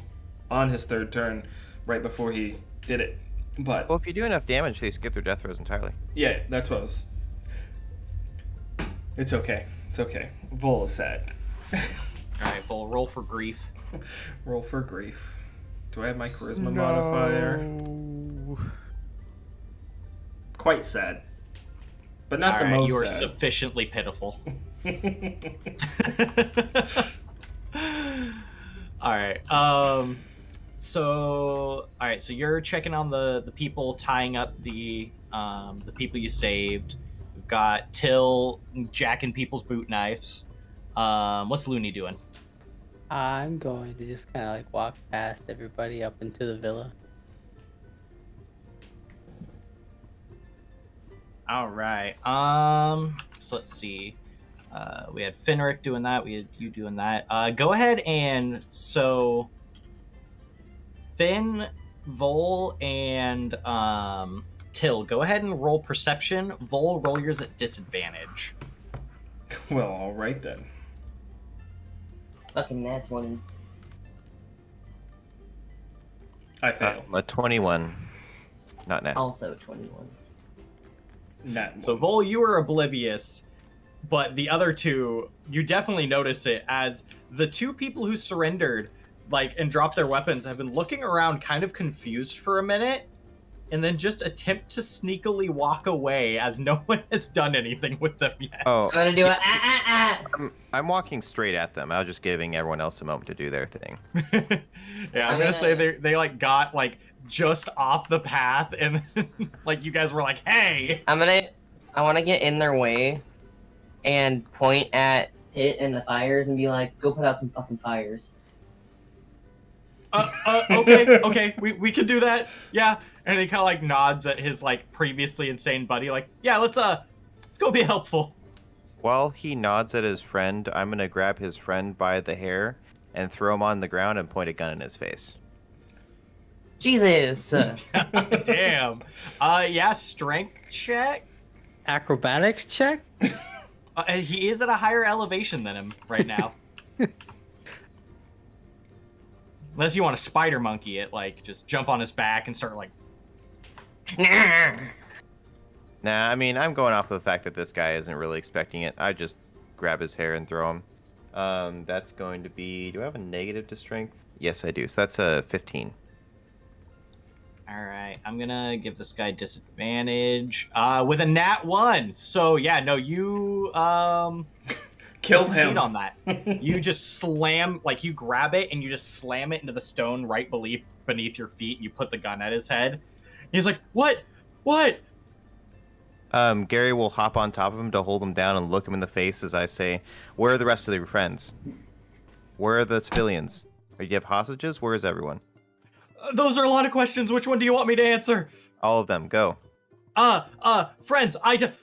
on his 3rd turn right before he did it. But Well, if you do enough damage, they skip their death throws entirely. yeah, that's what I was. It's okay. It's okay. Vol is sad. All right, Vol, roll for grief. Roll for grief. Do I have my charisma modifier? Quite sad. But not the most you are sad. sufficiently pitiful. Alright, so you're checking on the people tying up the people you saved. We've got Till jacking people's boot knives. What's Luny doing? I'm going to just kind of like walk past everybody up into the villa. All right. So let's see. We had Fenrick doing that. We had you doing that. Go ahead and so Finn, Vol, and Till. Go ahead and roll perception. Vol, roll yours at disadvantage. Well, all right then. Fucking that's one. I fail. A 21. Not net. Also 21. Nat So Vol, you are oblivious but the other two, you definitely notice it as the two people who surrendered, like, and dropped their weapons have been looking around kind of confused for a minute, and then just attempt to sneakily walk away as no one has done anything with them yet. Oh, I'm gonna do it. I'm walking straight at them. I was just giving everyone else a moment to do their thing. Yeah, I'm gonna say they like got like just off the path, and like you guys were like, "Hey!" I want to get in their way and point at it and the fires and be like, "Go put out some fucking fires." Okay, we could do that. Yeah, and he kind of like nods at his like previously insane buddy, like, "Yeah, let's go be helpful." While he nods at his friend, I'm gonna grab his friend by the hair and throw him on the ground and point a gun in his face. Jesus. Damn. Yeah, strength check. Acrobatics check? He is at a higher elevation than him right now. Unless you want to spider monkey it, like just jump on his back and start like. Nah, I mean, I'm going off of the fact that this guy isn't really expecting it. I just grab his hair and throw him. That's going to be... Do I have a negative to strength? Yes, I do. So that's a 15. Alright, I'm gonna give this guy disadvantage with a nat 1. So, yeah, no, you Kill succeed him. on that. You just slam, like, you grab it and you just slam it into the stone right beneath your feet, and you put the gun at his head. He's like, What? Gary will hop on top of him to hold him down and look him in the face as I say, "Where are the rest of your friends? Where are the civilians? Do you have hostages? Where is everyone?" Those are a lot of questions. Which one do you want me to answer? All of them. Go. Friends. I don't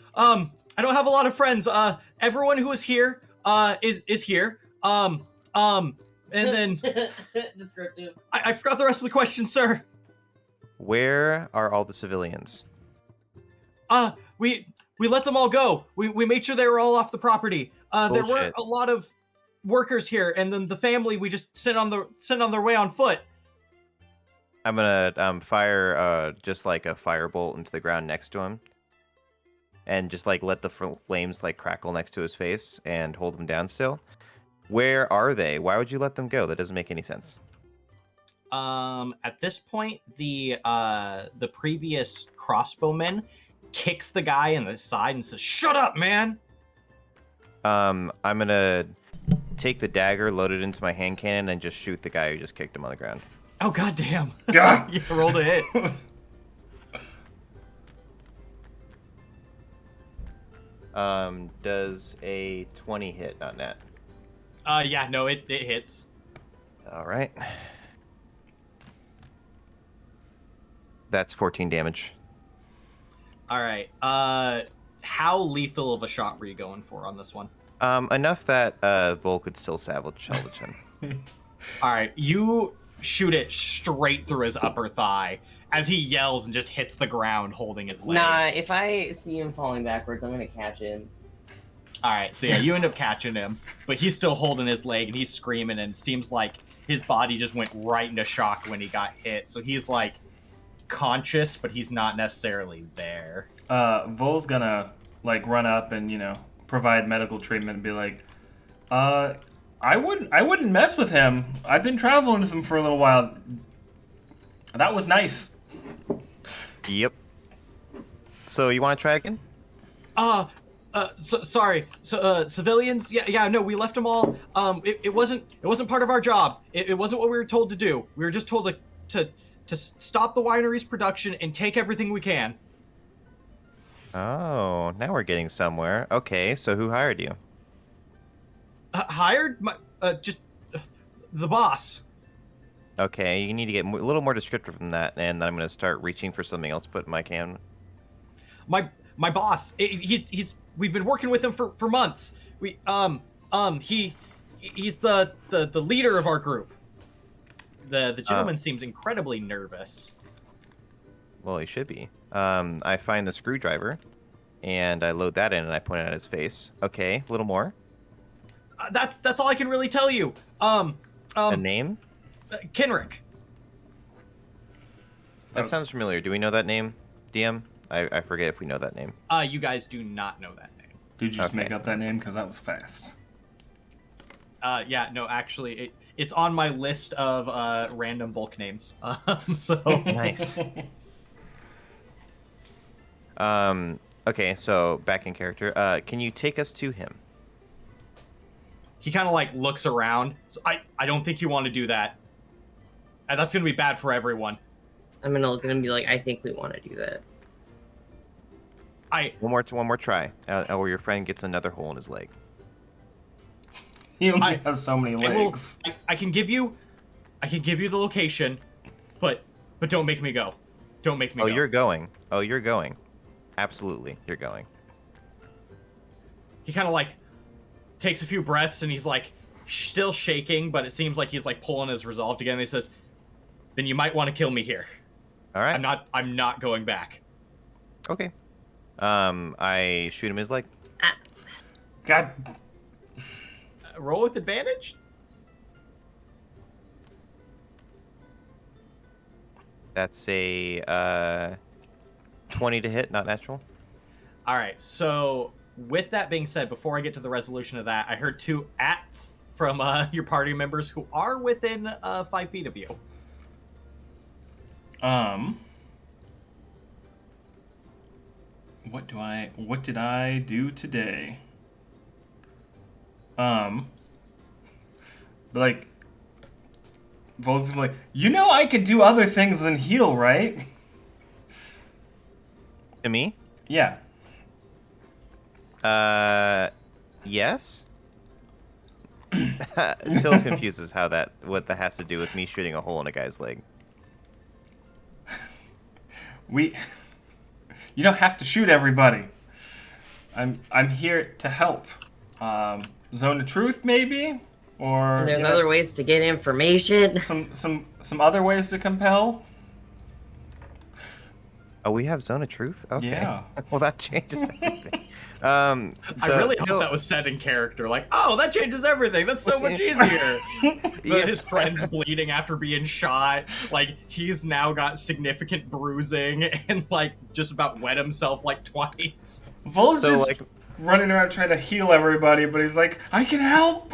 have a lot of friends. Everyone who is here, is here. And then Descriptive. I forgot the rest of the question, sir. Where are all the civilians? We let them all go. We made sure they were all off the property. There weren't Bullshit. a lot of workers here, and then the family we just sent on their way on foot. I'm gonna fire just like a firebolt into the ground next to him, and just like let the flames like crackle next to his face and hold him down still. Where are they? Why would you let them go? That doesn't make any sense. At this point, the previous crossbowman kicks the guy in the side and says, "Shut up, man!" I'm gonna take the dagger, load it into my hand cannon, and just shoot the guy who just kicked him on the ground. Oh, goddamn. Gah! You rolled a hit. Does a 20 hit, not nat? Yeah, no, it hits. All right. That's 14 damage. All right. How lethal of a shot were you going for on this one? Enough that Vol could still salvage him. All right, you shoot it straight through his upper thigh as he yells and just hits the ground holding his leg. Nah, if I see him falling backwards, I'm gonna catch him. All right, so yeah, you end up catching him, but he's still holding his leg and he's screaming, and it seems like his body just went right into shock when he got hit. So he's like conscious, but he's not necessarily there. Vol's gonna like run up and provide medical treatment and be like, I wouldn't mess with him. I've been traveling with him for a little while. That was nice. Yep. So you want to try again? Sorry. So, civilians? Yeah, no, we left them all. It wasn't part of our job. It wasn't what we were told to do. We were just told to stop the winery's production and take everything we can. Oh, now we're getting somewhere. Okay, so who hired you? Hired? The boss. Okay, you need to get a little more descriptive than that, and then I'm going to start reaching for something else to put in my can. My boss. We've been working with him for months. He's the leader of our group. The gentleman seems incredibly nervous. Well, he should be. I find the screwdriver, and I load that in, and I point it at his face. Okay, a little more. That's all I can really tell you. A name? Fenrick. That sounds familiar. Do we know that name, DM? I forget if we know that name. You guys do not know that name. Did you just Okay. make up that name? Because that was fast. Yeah, no, actually, it's on my list of random bulk names. So Nice. Okay, so back in character. Can you take us to him? he kind of like looks around. So I don't think you want to do that. And that's gonna be bad for everyone. I'm gonna look at him and be like, I think we want to do that. One more try, or your friend gets another hole in his leg. He only has so many I will- legs. I can give you the location, but don't make me go. Don't make me Oh, go. you're going. Oh, you're going. Absolutely, you're going. He kind of like takes a few breaths and he's like still shaking, but it seems like he's like pulling his resolve together. And he says, "Then you might want to kill me here. All right. I'm not going back." Okay. I shoot him his leg. God. Roll with advantage. That's a 20 to hit, not natural. All right. So with that being said, before I get to the resolution of that, I heard 2 ats from your party members who are within 5 feet of you. What did I do today? Like, Vol's like, I can do other things than heal, right? To me? Yeah. Yes. Still confuses what that has to do with me shooting a hole in a guy's leg. You don't have to shoot everybody. I'm here to help. Zone of truth, maybe, or There's other ways to get information. some other ways to compel. Oh, we have Zone of Truth? Okay. Yeah. Well, that changes everything. I really hope that was said in character. Like, oh, that changes everything. That's so much easier. His friend's bleeding after being shot. Like, he's now got significant bruising and, like, just about wet himself, like, twice. Vol's So, just like- running around trying to heal everybody, but he's like, I can help.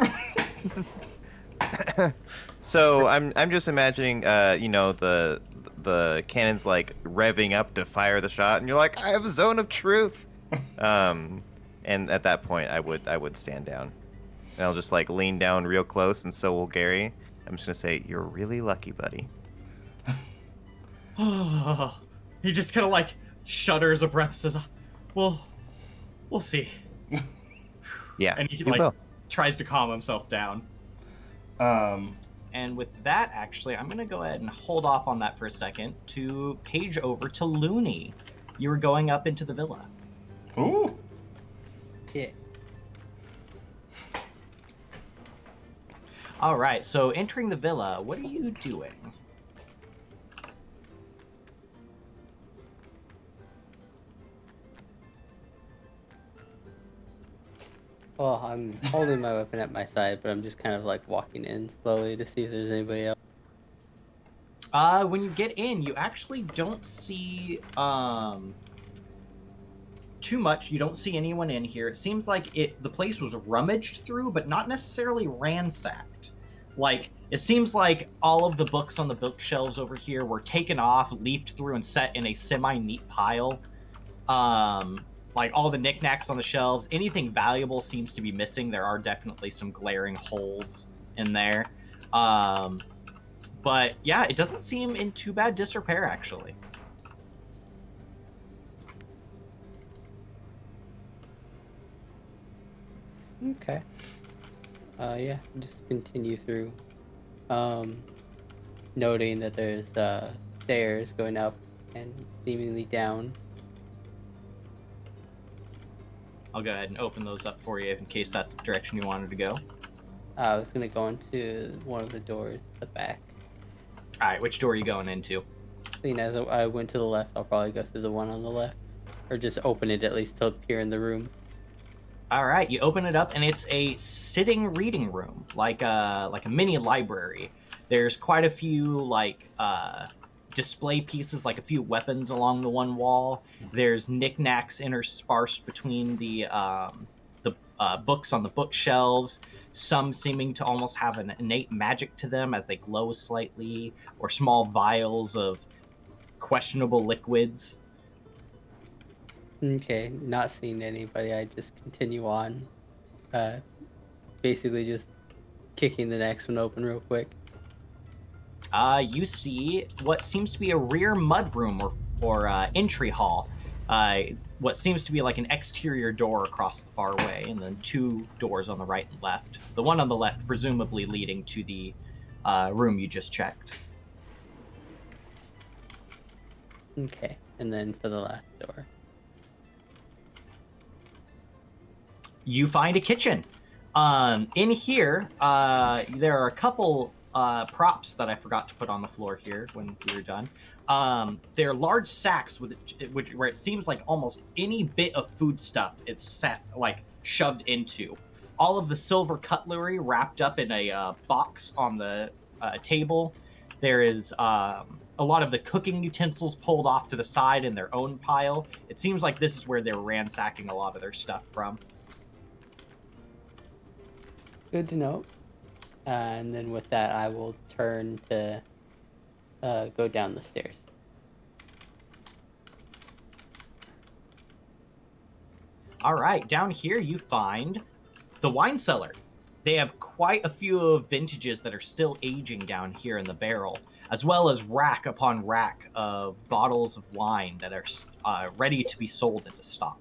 So I'm just imagining, the cannon's like revving up to fire the shot, and you're like, I have a Zone of Truth. And at that point, I would stand down, and I'll just like lean down real close, and so will Gary. I'm just gonna say, you're really lucky, buddy. He just kind of, like, shudders a breath, says, well, we'll see. Yeah, And he, you like, will. tries to calm himself down. And with that, actually, I'm going to go ahead and hold off on that for a second to page over to Luny. You were going up into the villa. Ooh. Yeah. All right, so entering the villa, what are you doing? Well, I'm holding my weapon at my side, but I'm just kind of like walking in slowly to see if there's anybody else. When you get in, you actually don't see too much. You don't see anyone in here. It seems like the place was rummaged through, but not necessarily ransacked. Like, it seems like all of the books on the bookshelves over here were taken off, leafed through, and set in a semi-neat pile. Like, all the knickknacks on the shelves, anything valuable seems to be missing. There are definitely some glaring holes in there. But, yeah, it doesn't seem in too bad disrepair, actually. Okay. Yeah, just continue through. Noting that there's stairs going up and seemingly down. I'll go ahead and open those up for you in case that's the direction you wanted to go. I was gonna go into one of the doors at the back. All right, which door are you going into? Seeing as I went to the left, I'll probably go through the one on the left, or just open it at least to appear in the room. All right, you open it up, and it's a sitting reading room, like a mini library. There's quite a few display pieces, like a few weapons along the one wall. There's knickknacks interspersed between the books on the bookshelves, some seeming to almost have an innate magic to them as they glow slightly, or small vials of questionable liquids. Okay, not seeing anybody, I just continue on. Basically just kicking the next one open real quick. You see what seems to be a rear mudroom or entry hall. What seems to be like an exterior door across the far way, and then 2 doors on the right and left. The one on the left presumably leading to the room you just checked. Okay, and then for the last door. You find a kitchen. In here, there are a couple props that I forgot to put on the floor here when we were done. They're large sacks where it seems like almost any bit of food stuff is set, like shoved into. All of the silver cutlery wrapped up in a box on the table. There is a lot of the cooking utensils pulled off to the side in their own pile. It seems like this is where they're ransacking a lot of their stuff from. Good to know. And then with that, I will turn to go down the stairs. All right, down here you find the wine cellar. They have quite a few vintages that are still aging down here in the barrel, as well as rack upon rack of bottles of wine that are ready to be sold into stock.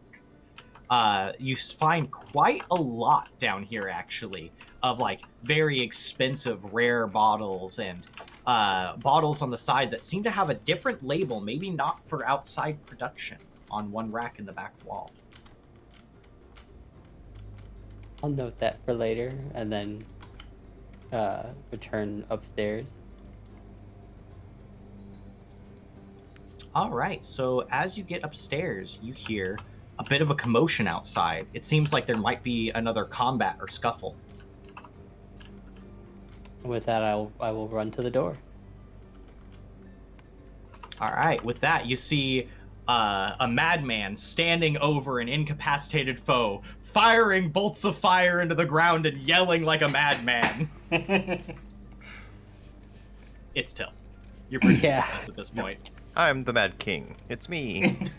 You find quite a lot down here, actually, of like very expensive rare bottles and bottles on the side that seem to have a different label, maybe not for outside production, on one rack in the back wall. I'll note that for later, and then return upstairs. All right, so as you get upstairs, you hear a bit of a commotion outside. It seems like there might be another combat or scuffle. With that, I will run to the door. All right, with that, you see a madman standing over an incapacitated foe, firing bolts of fire into the ground and yelling like a madman. It's Till. You're pretty useless at this point. I'm the Mad King. It's me.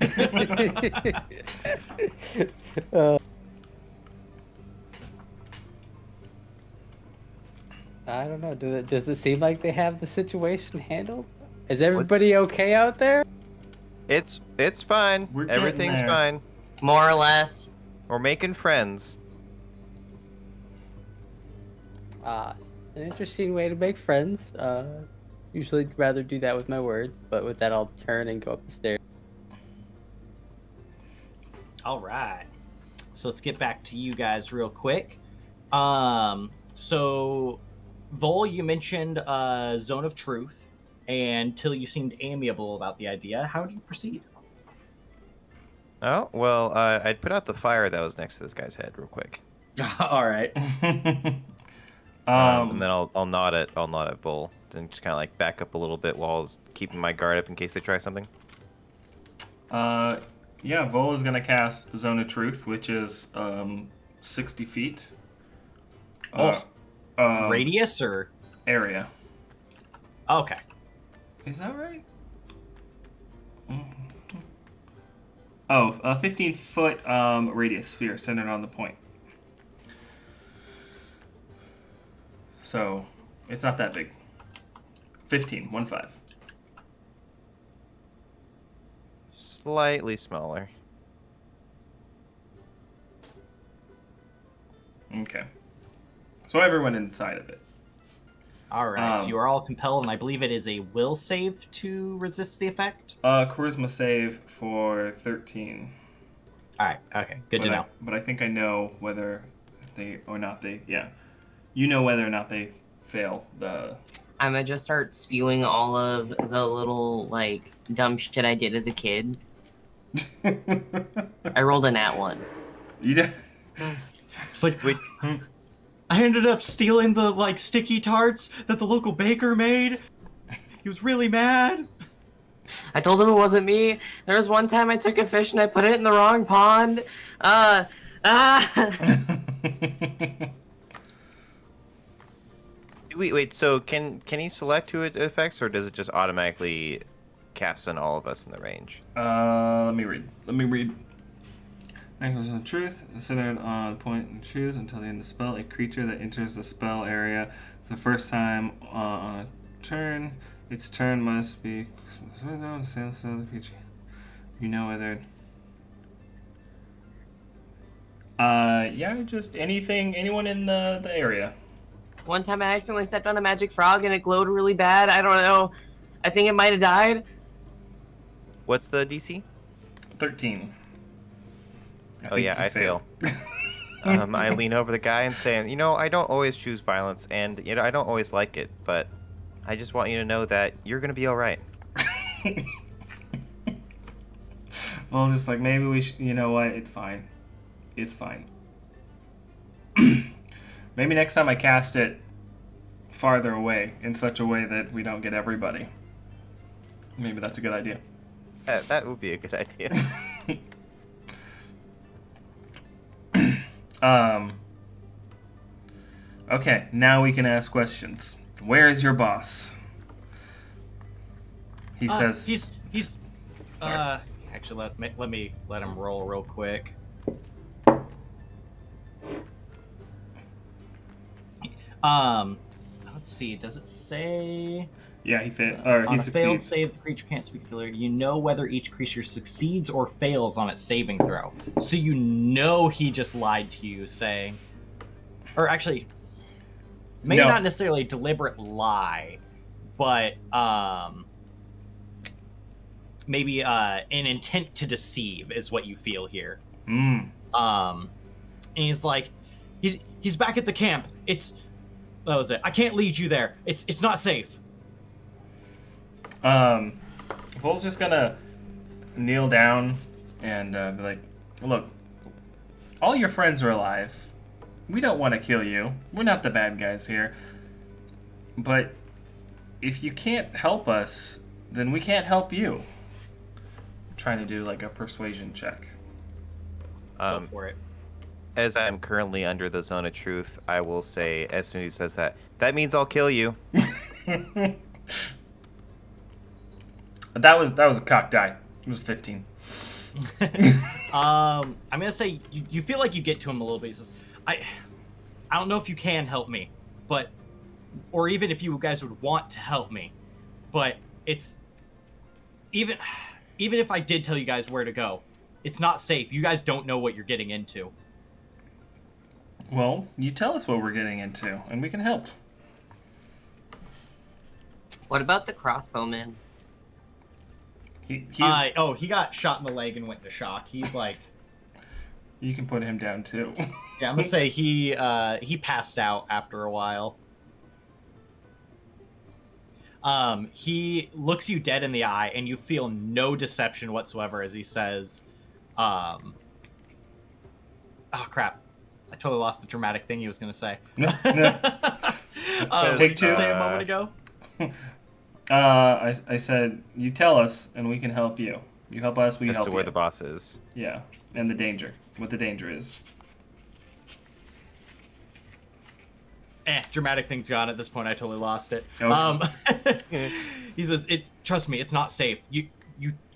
I don't know. Does it seem like they have the situation handled? Is everybody okay out there? It's fine. We're getting Everything's there. fine. More or less. We're making friends. An interesting way to make friends. Usually rather do that with my words, but with that I'll turn and go up the stairs. All right. So let's get back to you guys real quick. So, Vol, you mentioned Zone of Truth, and Till, you seemed amiable about the idea. How do you proceed? Oh, well, I'd put out the fire that was next to this guy's head real quick. All right. And then I'll nod at Bull and just kind of like back up a little bit while I was keeping my guard up in case they try something. Yeah, Vol is gonna cast Zone of Truth, which is 60 feet. Radius or Area. okay? Is that right? Oh, 15-foot radius sphere centered on the point. So, it's not that big. 15. Slightly smaller. Okay. So everyone inside of it. All right. So you are all compelled, and I believe it is a will save to resist the effect. Charisma save for 13. All right. Okay. Good to know. But I think I know whether they or not they. Yeah. You know whether or not they fail the. I'm gonna just start spewing all of the little, like, dumb shit I did as a kid. I rolled a nat 1. You did. It's like, I ended up stealing the, like, sticky tarts that the local baker made. He was really mad. I told him it wasn't me. There was one time I took a fish and I put it in the wrong pond. Wait. So can he select who it affects, or does it just automatically cast on all of us in the range? Let me read. Anchors on truth, centered on point and choose until the end of the spell. A creature that enters the spell area for the first time on a turn, its turn must be the creature. You know whether. Yeah, just anyone in the area. One time I accidentally stepped on a magic frog and it glowed really bad. I don't know. I think it might have died. What's the DC? 13. Oh yeah, I fail. I lean over the guy and say, I don't always choose violence, and I don't always like it, but I just want you to know that you're gonna be all right. Well, just like maybe we should. You know what? It's fine. It's fine. Maybe next time I cast it farther away in such a way that we don't get everybody. Maybe that's a good idea. That would be a good idea. Okay, now we can ask questions. Where is your boss? He says he's Sorry. actually let me let him roll real quick. Let's see, does it say Yeah, he failed. Or on he a failed succeeds. save, the creature can't speak clearly. You know whether each creature succeeds or fails on its saving throw. So you know he just lied to you, saying, or actually, maybe No. not necessarily a deliberate lie, but maybe an intent to deceive is what you feel here. Mm. And he's like, he's back at the camp. That was it. I can't lead you there. It's not safe. Vol's just gonna kneel down and be like, look, all your friends are alive. We don't want to kill you. We're not the bad guys here. But if you can't help us, then we can't help you. I'm trying to do like a persuasion check. Go for it. As I'm currently under the zone of truth, I will say, as soon as he says that means I'll kill you. That was a cocked die. It was 15. I'm gonna say you feel like you get to him a little bit. He says, I don't know if you can help me, but or even if you guys would want to help me, but it's even if I did tell you guys where to go, it's not safe. You guys don't know what you're getting into. Well, you tell us what we're getting into, and we can help. What about the crossbowman? He's. He got shot in the leg and went into shock. He's like, You can put him down too. yeah, I'm gonna say he passed out after a while. He looks you dead in the eye, and you feel no deception whatsoever as he says, oh crap, I totally lost the dramatic thing he was gonna say. No. What Take did you two. say a moment ago? I said, you tell us, and we can help you. You help us, we As help to you. where the boss is. Yeah, and the danger. What the danger is. Dramatic thing's gone at this point. I totally lost it. Okay. He says, trust me, it's not safe. You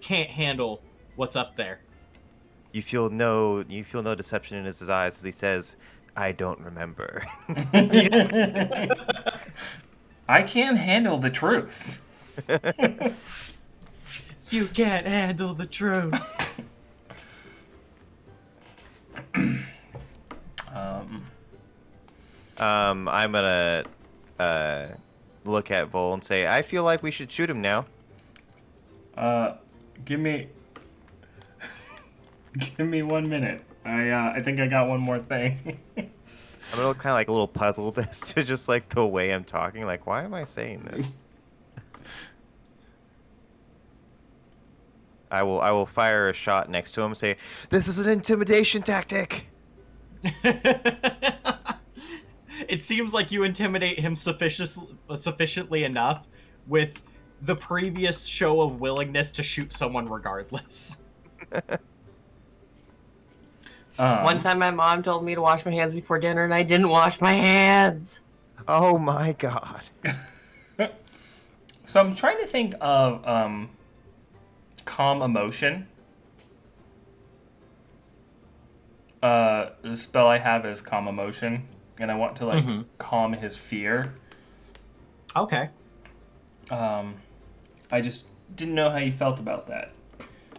can't handle what's up there. You feel no deception in his eyes as he says, "I don't remember." I can't handle the truth. You can't handle the truth. I'm gonna look at Vol and say, "I feel like we should shoot him now." Give me 1 minute. I think I got one more thing. I'm kind of like a little puzzled as to just like the way I'm talking. Like, why am I saying this? I will fire a shot next to him and say, "This is an intimidation tactic." It seems like you intimidate him sufficiently enough with the previous show of willingness to shoot someone regardless. One time my mom told me to wash my hands before dinner, and I didn't wash my hands. Oh my god. So I'm trying to think of calm emotion. The spell I have is calm emotion, and I want to like calm his fear. Okay. I just didn't know how you felt about that,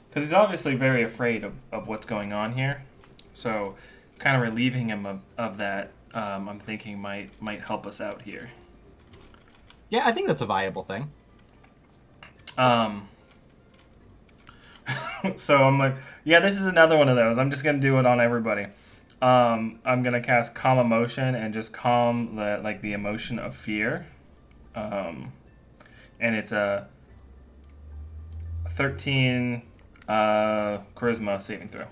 because he's obviously very afraid of what's going on here. So, kind of relieving him of that, I'm thinking might help us out here. Yeah, I think that's a viable thing. So I'm like, yeah, this is another one of those. I'm just gonna do it on everybody. I'm gonna cast calm emotion and just calm the emotion of fear. And it's a 13 charisma saving throw.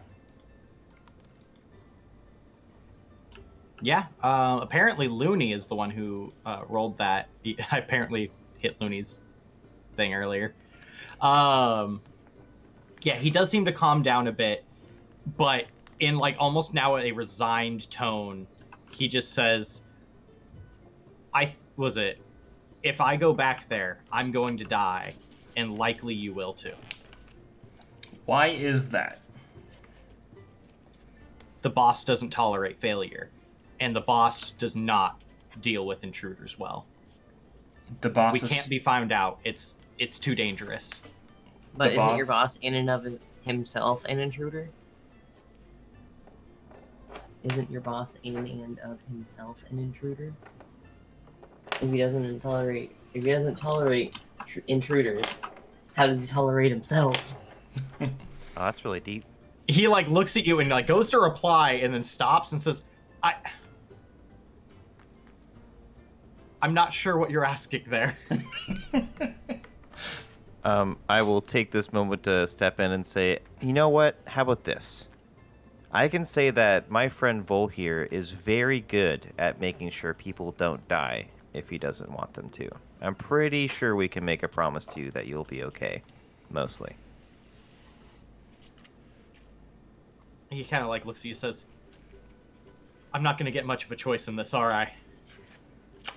Yeah. Apparently, Luny is the one who rolled that. I apparently hit Looney's thing earlier. Yeah, he does seem to calm down a bit, but in like almost now a resigned tone, he just says, if I go back there, I'm going to die, and likely you will too. Why is that? The boss doesn't tolerate failure, and the boss does not deal with intruders well. The boss We can't be found out. It's too dangerous. But The isn't boss- your boss in and of himself an intruder? Isn't your boss in and of himself an intruder? If he doesn't tolerate intruders, how does he tolerate himself? Oh, that's really deep. He like looks at you and like goes to reply and then stops and says, I'm not sure what you're asking there. I will take this moment to step in and say, you know what? How about this? I can say that my friend Vol here is very good at making sure people don't die if he doesn't want them to. I'm pretty sure we can make a promise to you that you'll be okay. Mostly. He kind of like looks at you and says, I'm not going to get much of a choice in this, are I?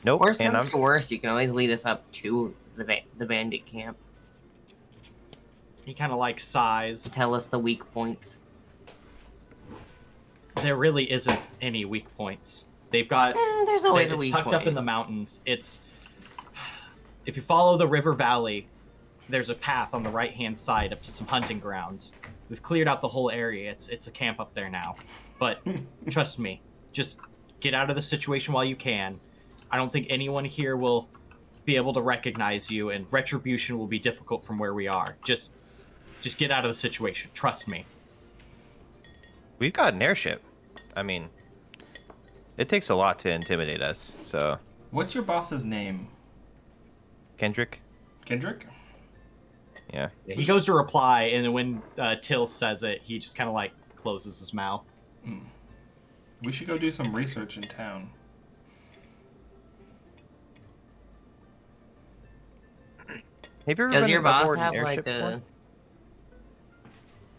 Nope. Worst and comes I'm to worst, you can always lead us up to the bandit camp He kind of like sighs. to tell us the weak points. There really isn't any weak points. They've got... There's always a it's weak tucked point. up in the mountains. It's... If you follow the river valley, there's a path on the right-hand side up to some hunting grounds. We've cleared out the whole area. It's a camp up there now. But trust me, just get out of the situation while you can. I don't think anyone here will be able to recognize you, and retribution will be difficult from where we are. Just get out of the situation. Trust me. We've got an airship. I mean, it takes a lot to intimidate us, so... What's your boss's name? Kendrick? Kendrick? Yeah. He goes to reply, and when Till says it, he just kind of like closes his mouth. We should go do some research in town. Have you ever Does been your boss aboard an have airship like a... before?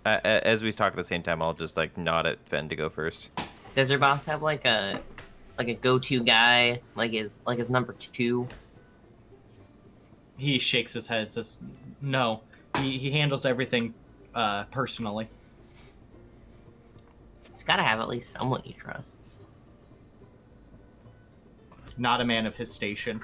As we talk at the same time, I'll just like nod at Fen to go first. Does your boss have like a go-to guy, like his number 2? He shakes his head and says, no. He handles everything personally. He's got to have at least someone he trusts. Not a man of his station.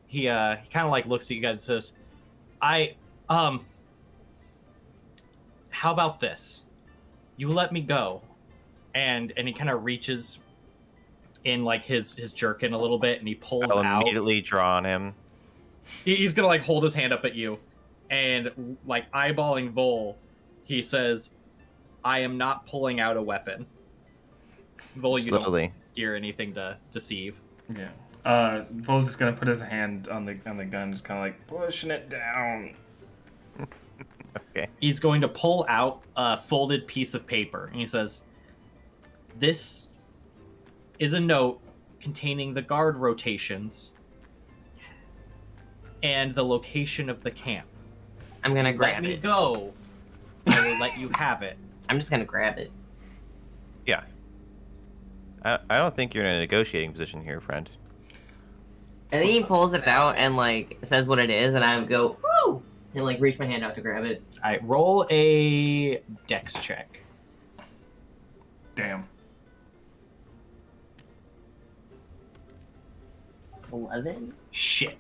He kind of like looks at you guys and says, how about this? You let me go. And he kind of reaches in like his jerkin a little bit, and he pulls I'll out. immediately draw on him. He's gonna like hold his hand up at you, and like eyeballing Vol, he says, I am not pulling out a weapon. Vol, you Slowly. don't hear anything to deceive. Yeah. Vol's just gonna put his hand on the gun, just kind of like pushing it down. Okay. He's going to pull out a folded piece of paper, and he says, this is a note containing the guard rotations and the location of the camp. I'm gonna Let grab me it. go. I will let you have it. I'm just gonna grab it. Yeah. I don't think you're in a negotiating position here, friend. And then he pulls it out and like says what it is, and I go, woo! And like reach my hand out to grab it. All right, roll a dex check. Damn. 11? Shit.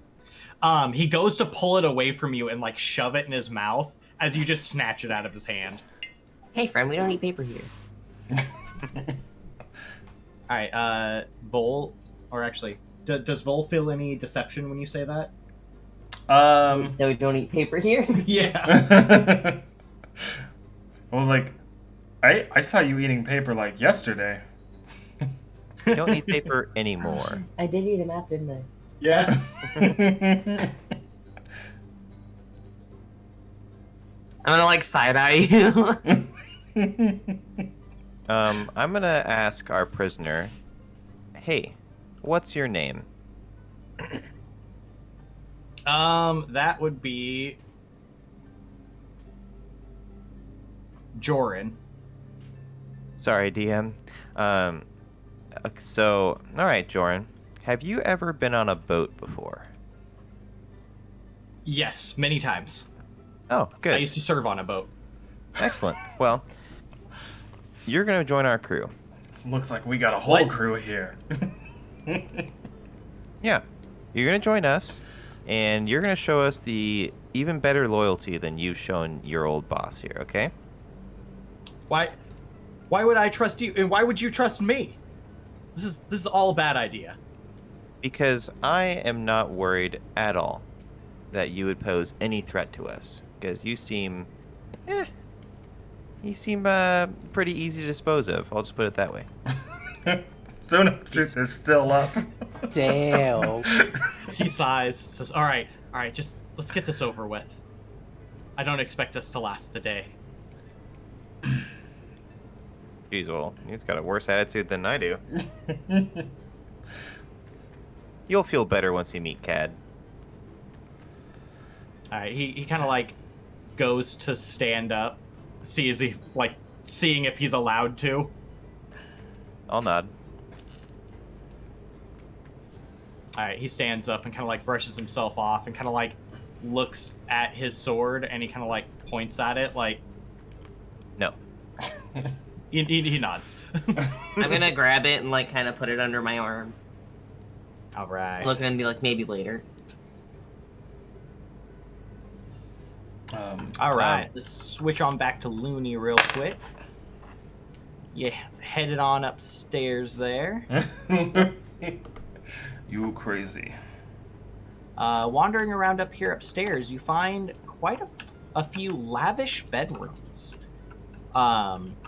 He goes to pull it away from you and like shove it in his mouth as you just snatch it out of his hand. Hey friend, we don't eat paper here. All right, Vol, or actually, does Vol feel any deception when you say that? That we don't eat paper here? Yeah. I was like, I saw you eating paper like yesterday. You don't eat paper anymore. I did eat a map, didn't I? Yeah. I'm gonna like side-eye you. I'm gonna ask our prisoner, hey, what's your name? That would be Joran. Sorry, DM. So, alright, Joran. Have you ever been on a boat before? Yes, many times. Oh, I good. used to serve on a boat. Excellent. Well, you're gonna join our crew. Looks like we got a whole What? crew here. Yeah. You're gonna join us, and you're gonna show us the even better loyalty than you've shown your old boss here, okay? Why would I trust you? And why would you trust me? This is all a bad idea. Because I am not worried at all that you would pose any threat to us. Because you seem pretty easy to dispose of. I'll just put it that way. Soon Truth is still up. Damn. He sighs, says, all right, just let's get this over with. I don't expect us to last the day. Jeez, well, you've got a worse attitude than I do. You'll feel better once you meet Cad. All right, he kind of like goes to stand up, seeing if he's allowed to. I'll nod. All right, he stands up and kind of like brushes himself off and kind of like looks at his sword and he kind of like points at it like No. he nods. I'm gonna grab it and like kind of put it under my arm. All right. Look and be like, maybe later. All right, let's switch on back to Luny real quick. Yeah, headed on upstairs there. You crazy. Wandering around up here upstairs, you find quite a few lavish bedrooms.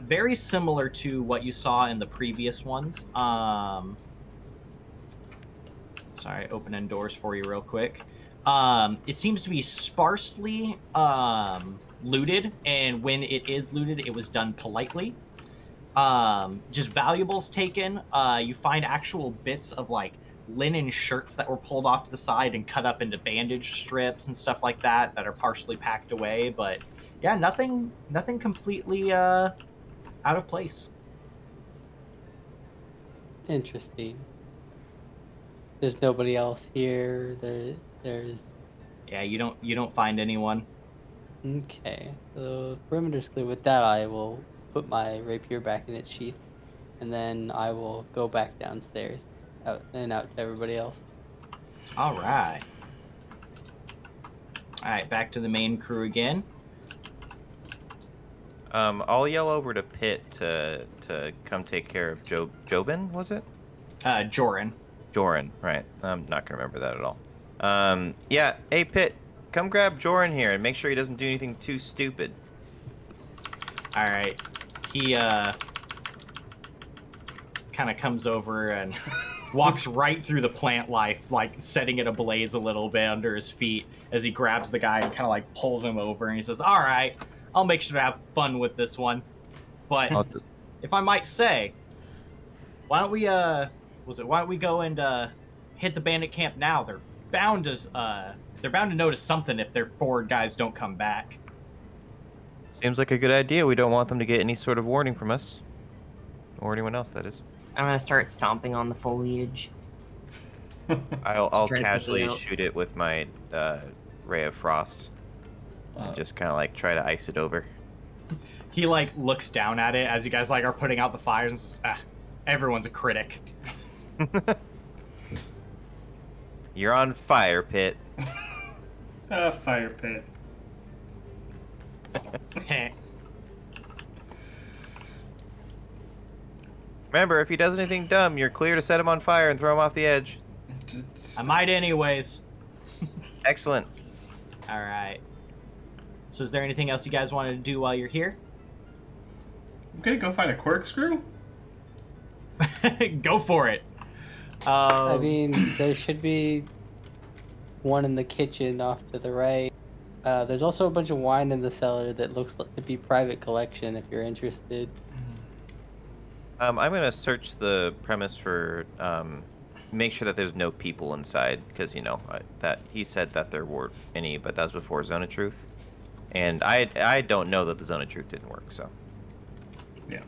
Very similar to what you saw in the previous ones. Sorry, opening doors for you real quick. It seems to be sparsely looted, and when it is looted, it was done politely. Just valuables taken. You find actual bits of like linen shirts that were pulled off to the side and cut up into bandage strips and stuff like that that are partially packed away. But yeah, nothing completely out of place. Interesting. There's nobody else here. There's Yeah, you don't find anyone. okay. The perimeter's clear. With that, I will put my rapier back in its sheath, and then I will go back downstairs, out to everybody else. All right. All right, back to the main crew again. I'll yell over to Pitt to come take care of Jobin, was it? Joran. Joran, right. I'm not gonna remember that at all. Yeah, hey Pitt, come grab Joran here and make sure he doesn't do anything too stupid. All right. He kind of comes over and walks right through the plant life, like setting it ablaze a little bit under his feet as he grabs the guy and kind of like pulls him over and he says, all right, I'll make sure to have fun with this one. But if I might say, why don't we go and hit the bandit camp now? They're bound to notice something if their forward guys don't come back. Seems like a good idea. We don't want them to get any sort of warning from us. Or anyone else, that is. I'm gonna start stomping on the foliage. I'll Try to casually figure it out. shoot it with my ray of frost. And just kind of like try to ice it over. He like looks down at it as you guys like are putting out the fires and says, everyone's a critic. You're on fire, Pit. Fire pit. Remember, if he does anything dumb, you're clear to set him on fire and throw him off the edge. I might anyways. Excellent. All right. So is there anything else you guys wanted to do while you're here? I'm gonna go find a corkscrew. Go for it. I mean, there should be one in the kitchen off to the right. There's also a bunch of wine in the cellar that looks like to be private collection if you're interested. I'm gonna search the premise for make sure that there's no people inside, because that he said that there were any, but that was before Zone of Truth, and I don't know that the Zone of Truth didn't work. So Yeah.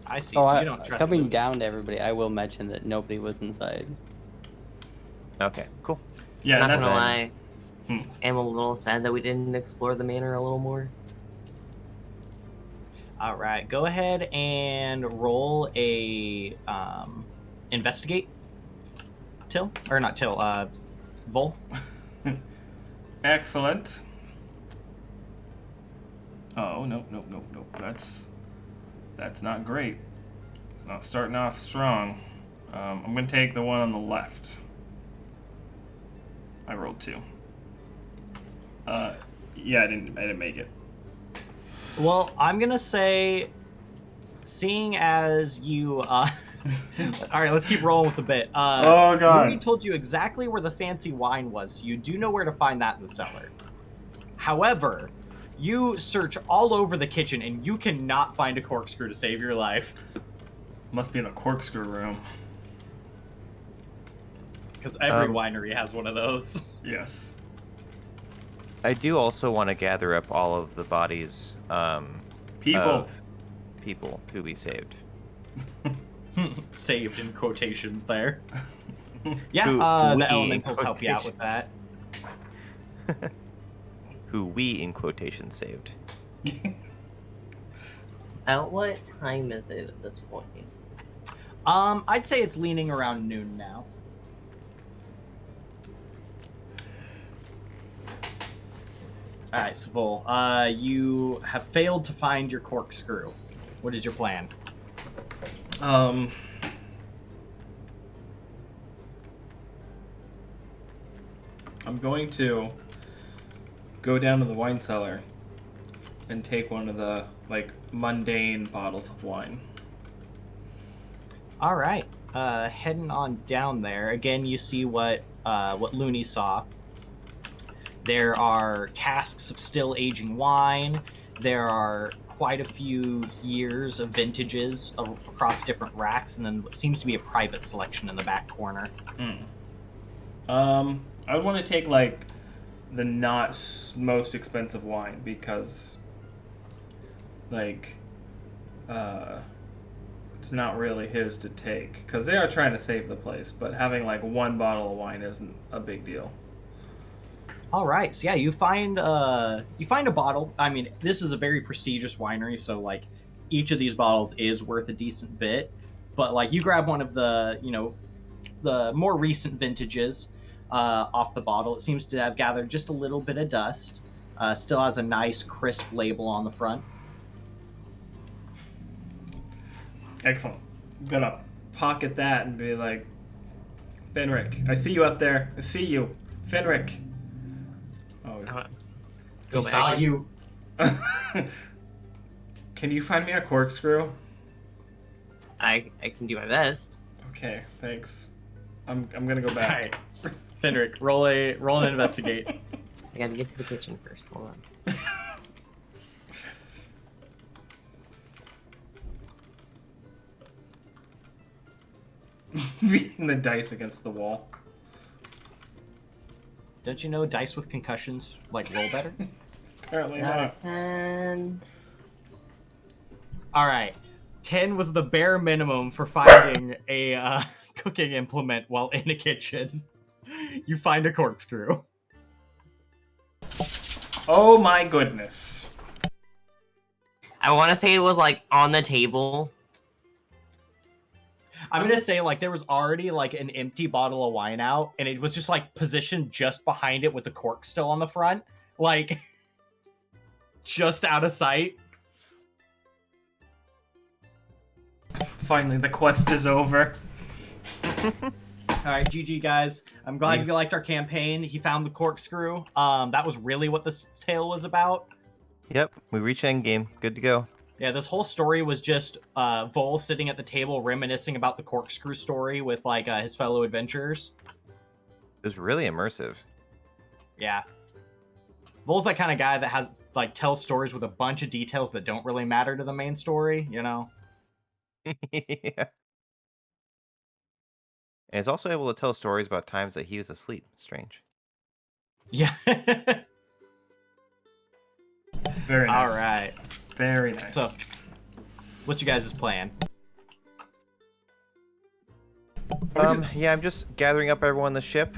I see. So you don't trust coming them. down to everybody, I will mention that nobody was inside. okay, cool. Yeah, Not that's gonna lie, Hmm. I'm a little sad that we didn't explore the manor a little more. All right. Go ahead and roll a investigate. Till or not Till? Vol. excellent. Oh no. That's not great. It's not starting off strong. I'm gonna take the one on the left. I rolled 2. Yeah, I didn't make it. Well, I'm gonna say, seeing as you, all right, let's keep rolling with the bit. Oh, God. Luny told you exactly where the fancy wine was, so you do know where to find that in the cellar. However, you search all over the kitchen and you cannot find a corkscrew to save your life. Must be in a corkscrew room. Because every winery has one of those. Yes. I do also want to gather up all of the bodies People. of people who we saved. Saved in quotations there. Yeah, Who the we, elementals in help you out with that. Who we, in quotation, saved. At what time is it at this point? I'd say it's leaning around noon now. Alright, so Vol, you have failed to find your corkscrew. What is your plan? I'm going to go down to the wine cellar and take one of the mundane bottles of wine. Alright, heading on down there. Again, you see what Luny saw. There are casks of still aging wine. There are quite a few years of vintages across different racks, and then what seems to be a private selection in the back corner. I would want to take the not most expensive wine because it's not really his to take because they are trying to save the place, but having one bottle of wine isn't a big deal. All right, so yeah, you find a bottle. I mean, this is a very prestigious winery, so each of these bottles is worth a decent bit. But you grab one of the the more recent vintages off the bottle. It seems to have gathered just a little bit of dust. Still has a nice crisp label on the front. Excellent. I'm gonna pocket that and be like, Fenrick, I see you up there. I see you, Fenrick. Oh, it's... Go saw you. Can you find me a corkscrew? I can do my best. Okay, thanks. I'm gonna go back. All right, Fenrick, roll an investigate. I gotta get to the kitchen first. Hold on. Beating the dice against the wall. Don't you know dice with concussions like roll better? Apparently Out not. of 10. All right, 10 was the bare minimum for finding a cooking implement while in a kitchen. You find a corkscrew. Oh my goodness. I want to say it was like on the table. I'm gonna say like there was already like an empty bottle of wine out, and it was just like positioned just behind it with the cork still on the front, like just out of sight. Finally, the quest is over. All right, GG guys. I'm glad you liked our campaign. He found the corkscrew. That was really what this tale was about. Yep, we reached endgame. Good to go. Yeah, this whole story was just Vol sitting at the table reminiscing about the corkscrew story with like his fellow adventurers. It was really immersive. Yeah. Vol's that kind of guy that has like tells stories with a bunch of details that don't really matter to the main story, you know? Yeah. And he's also able to tell stories about times that he was asleep. Strange. Yeah. Very nice. All right. Very nice. So, what's you guys' plan? Yeah, I'm just gathering up everyone on the ship.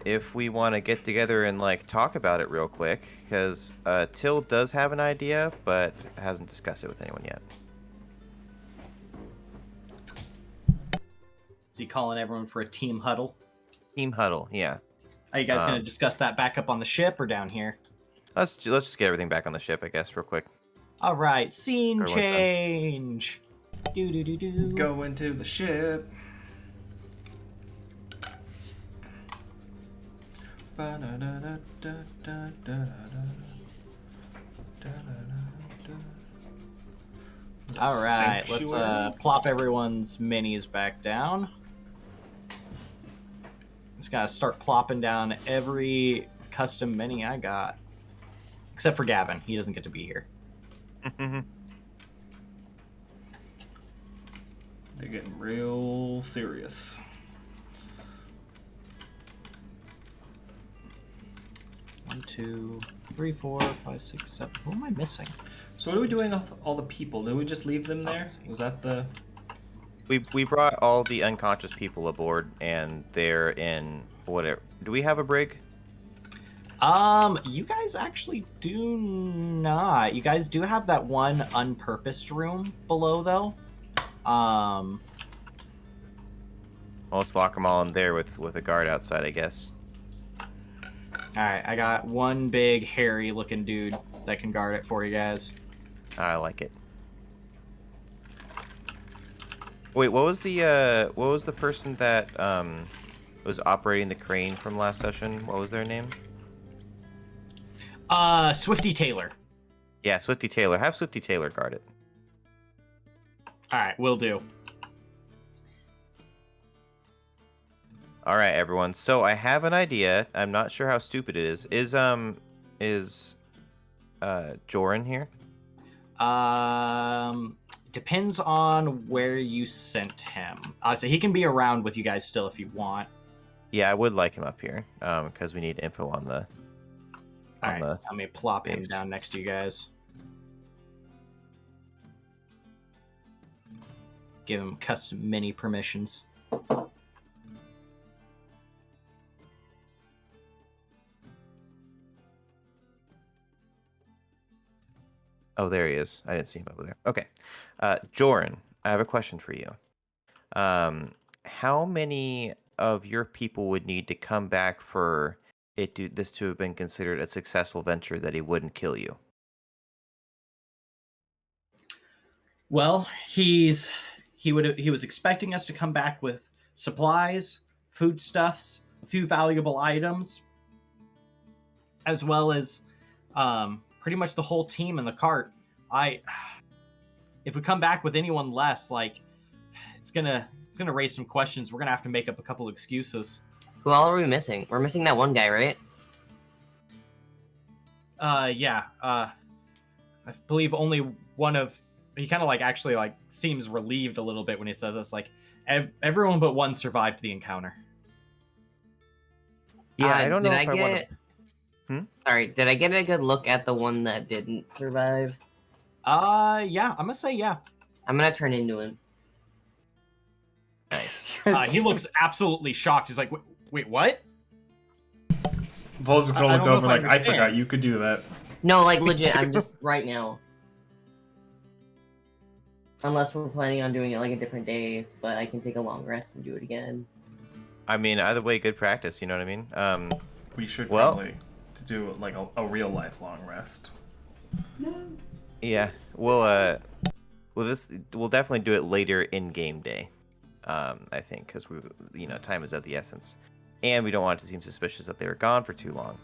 If we want to get together and like talk about it real quick, because Till does have an idea, but hasn't discussed it with anyone yet. So you calling everyone for a team huddle? Team huddle, yeah. Are you guys going to discuss that back up on the ship or down here? Let's just get everything back on the ship, I guess, real quick. All right, scene Everyone's done. change. Do do do do. Go into the ship. All right, let's Sanctuary. plop everyone's minis back down. Just gotta start plopping down every custom mini I got, except for Gavin. He doesn't get to be here. They're getting real serious. One, two, three, 4, 5, 6, 7. Who am I missing? So what are we doing with all the people? Did we just leave them there? Was that the... We brought all the unconscious people aboard, and they're in whatever. Do we have a brig? You guys actually do not. You guys do have that one unpurposed room below, though. Well, let's lock them all in there with a guard outside, I guess. Alright, I got one big hairy looking dude that can guard it for you guys. I like it. Wait, what was the person that was operating the crane from last session? What was their name? Swifty Taylor. Yeah, Swifty Taylor. Have Swifty Taylor guard it. Alright, will do. All right, everyone. So I have an idea. I'm not sure how stupid it is. Is Joran here? Depends on where you sent him. So he can be around with you guys still if you want. Yeah, I would like him up here, because we need info on the. Alright, let me plop him base. down next to you guys. Give him custom mini permissions. Oh, there he is. I didn't see him over there. Okay, Joran, I have a question for you. How many of your people would need to come back for this to have been considered a successful venture that he wouldn't kill you? Well, he was expecting us to come back with supplies, foodstuffs, a few valuable items, as well as pretty much the whole team in the cart. If we come back with anyone less, like it's gonna raise some questions. We're gonna have to make up a couple excuses. Who all are we missing? We're missing that one guy, right? Yeah. I believe only one of. He kind of like actually like seems relieved a little bit when he says this. Like everyone but one survived the encounter. Yeah, I don't know did if I want to. Sorry, did I get a good look at the one that didn't survive? Yeah, I'm gonna say yeah. I'm gonna turn into him. Nice. He looks absolutely shocked. He's like, wait, what? Vol's gonna I look don't know over if I like, I understand. forgot you could do that. No, like legit, I'm just right now. Unless we're planning on doing it like a different day, but I can take a long rest and do it again. I mean, either way, good practice. You know what I mean? We should Well- probably do like a real life long rest. Yeah. We'll definitely do it later in game day. I think because time is of the essence, and we don't want it to seem suspicious that they were gone for too long.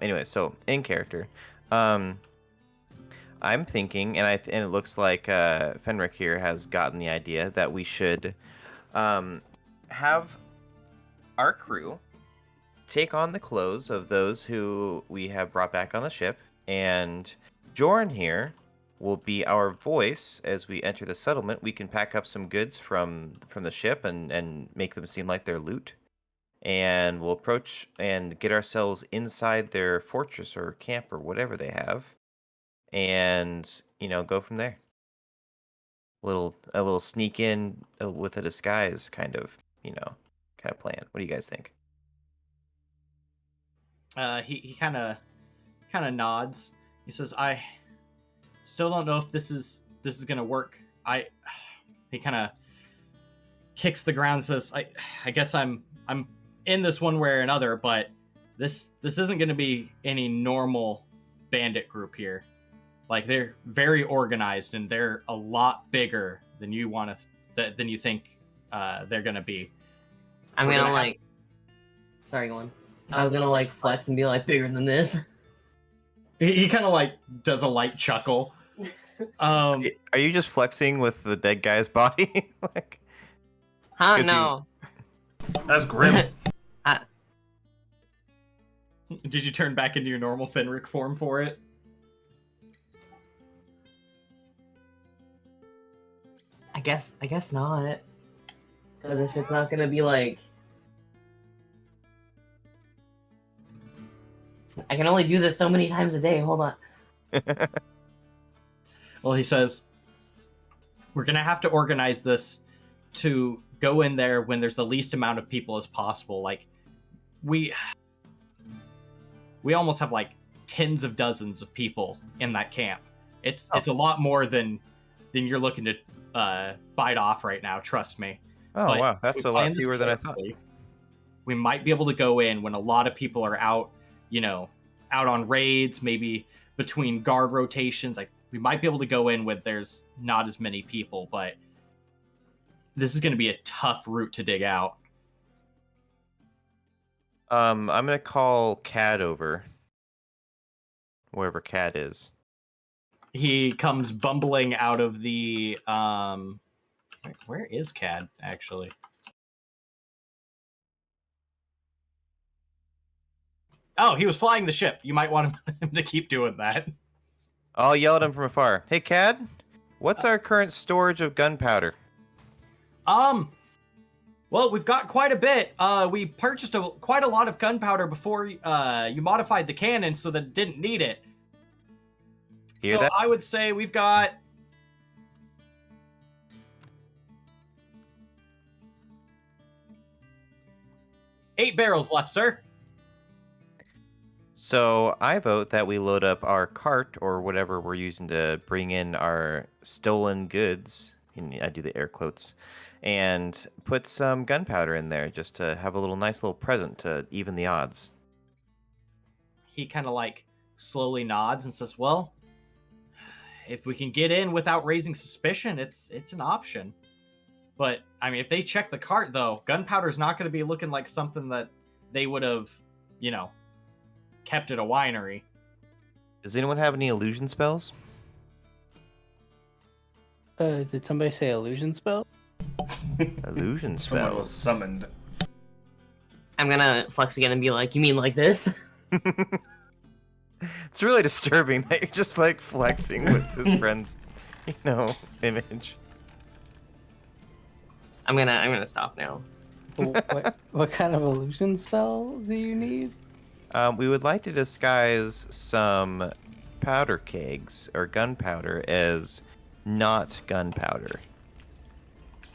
Anyway, so in character, I'm thinking, and it looks like Fenrick here has gotten the idea that we should have our crew take on the clothes of those who we have brought back on the ship, and Jorn here will be our voice as we enter the settlement. We can pack up some goods from the ship and make them seem like they're loot, and we'll approach and get ourselves inside their fortress or camp or whatever they have, and go from there. A little sneak in with a disguise kind of plan. What do you guys think? He kind of nods. He says, "I still don't know if this is gonna work." He kind of kicks the ground. Says, "I guess I'm in this one way or another, but this isn't gonna be any normal bandit group here. Like they're very organized and they're a lot bigger than you than you think they're gonna be." I'm gonna Sorry, go on. I was gonna flex and be bigger than this. He kind of does a light chuckle. Are you just flexing with the dead guy's body? Huh? 'cause No. That's grim. Did you turn back into your normal Fenrick form for it? I guess not. Because if it's not gonna be I can only do this so many times a day. Hold on. Well, he says, we're going to have to organize this to go in there when there's the least amount of people as possible. We almost have tens of dozens of people in that camp. It's a lot more than you're looking to bite off right now, trust me. Oh, But wow. That's we a lot plan this fewer than I thought. carefully. We might be able to go in when a lot of people are out, out on raids, maybe between guard rotations. We might be able to go in when there's not as many people, but this is going to be a tough route to dig out. I'm going to call Cad over. Wherever Cad is. He comes bumbling out of the... Where is Cad, actually? Oh, he was flying the ship. You might want him to keep doing that. I'll yell at him from afar. Hey, Cad, what's our current storage of gunpowder? Well, we've got quite a bit. We purchased quite a lot of gunpowder before you modified the cannon so that it didn't need it. Hear that? I would say we've got... eight barrels left, sir. So I vote that we load up our cart or whatever we're using to bring in our stolen goods. I do the air quotes. And put some gunpowder in there just to have a nice little present to even the odds. He kind of slowly nods and says, well, if we can get in without raising suspicion, it's an option. But, if they check the cart, though, gunpowder's not going to be looking like something that they would have, kept at a winery. Does anyone have any illusion spells? Did somebody say illusion spell? Illusion Someone was spells. summoned. I'm gonna flex again and be like, you mean like this? It's really disturbing that you're just flexing with his friend's, image. I'm gonna stop now. What kind of illusion spell do you need? We would like to disguise some powder kegs or gunpowder as not gunpowder.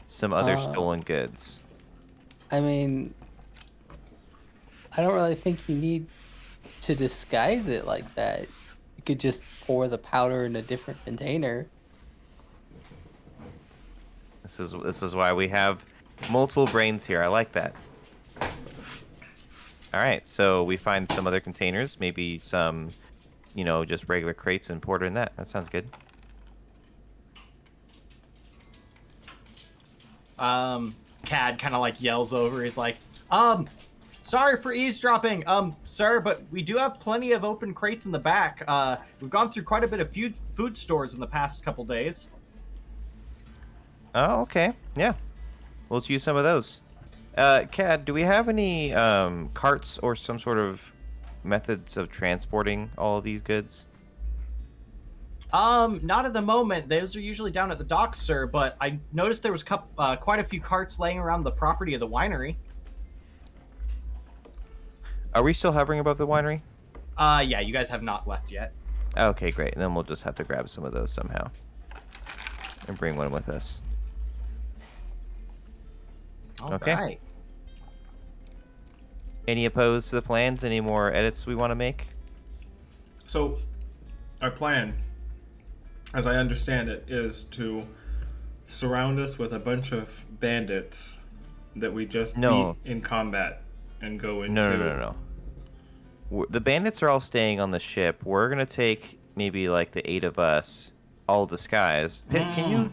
Some other stolen goods. I mean, I don't really think you need to disguise it like that. You could just pour the powder in a different container. This is why we have multiple brains here. I like that. All right, so we find some other containers, maybe some, just regular crates and pour it in that. That sounds good. Cad kind of like yells over. He's like, sorry for eavesdropping, sir, but we do have plenty of open crates in the back. We've gone through quite a bit of food stores in the past couple days. Oh, okay. Yeah. We'll use some of those. Cad, do we have any carts or some sort of methods of transporting all of these goods? Not at the moment. Those are usually down at the docks, sir, but I noticed there was quite a few carts laying around the property of the winery. Are we still hovering above the winery? Yeah, you guys have not left yet. Okay, great. And then we'll just have to grab some of those somehow. And bring one with us. Okay. Okay. Any opposed to the plans? Any more edits we want to make? So, our plan, as I understand it, is to surround us with a bunch of bandits that we just beat in combat and go into... No. The bandits are all staying on the ship. We're going to take maybe like the 8 of us, all disguised. Pit, can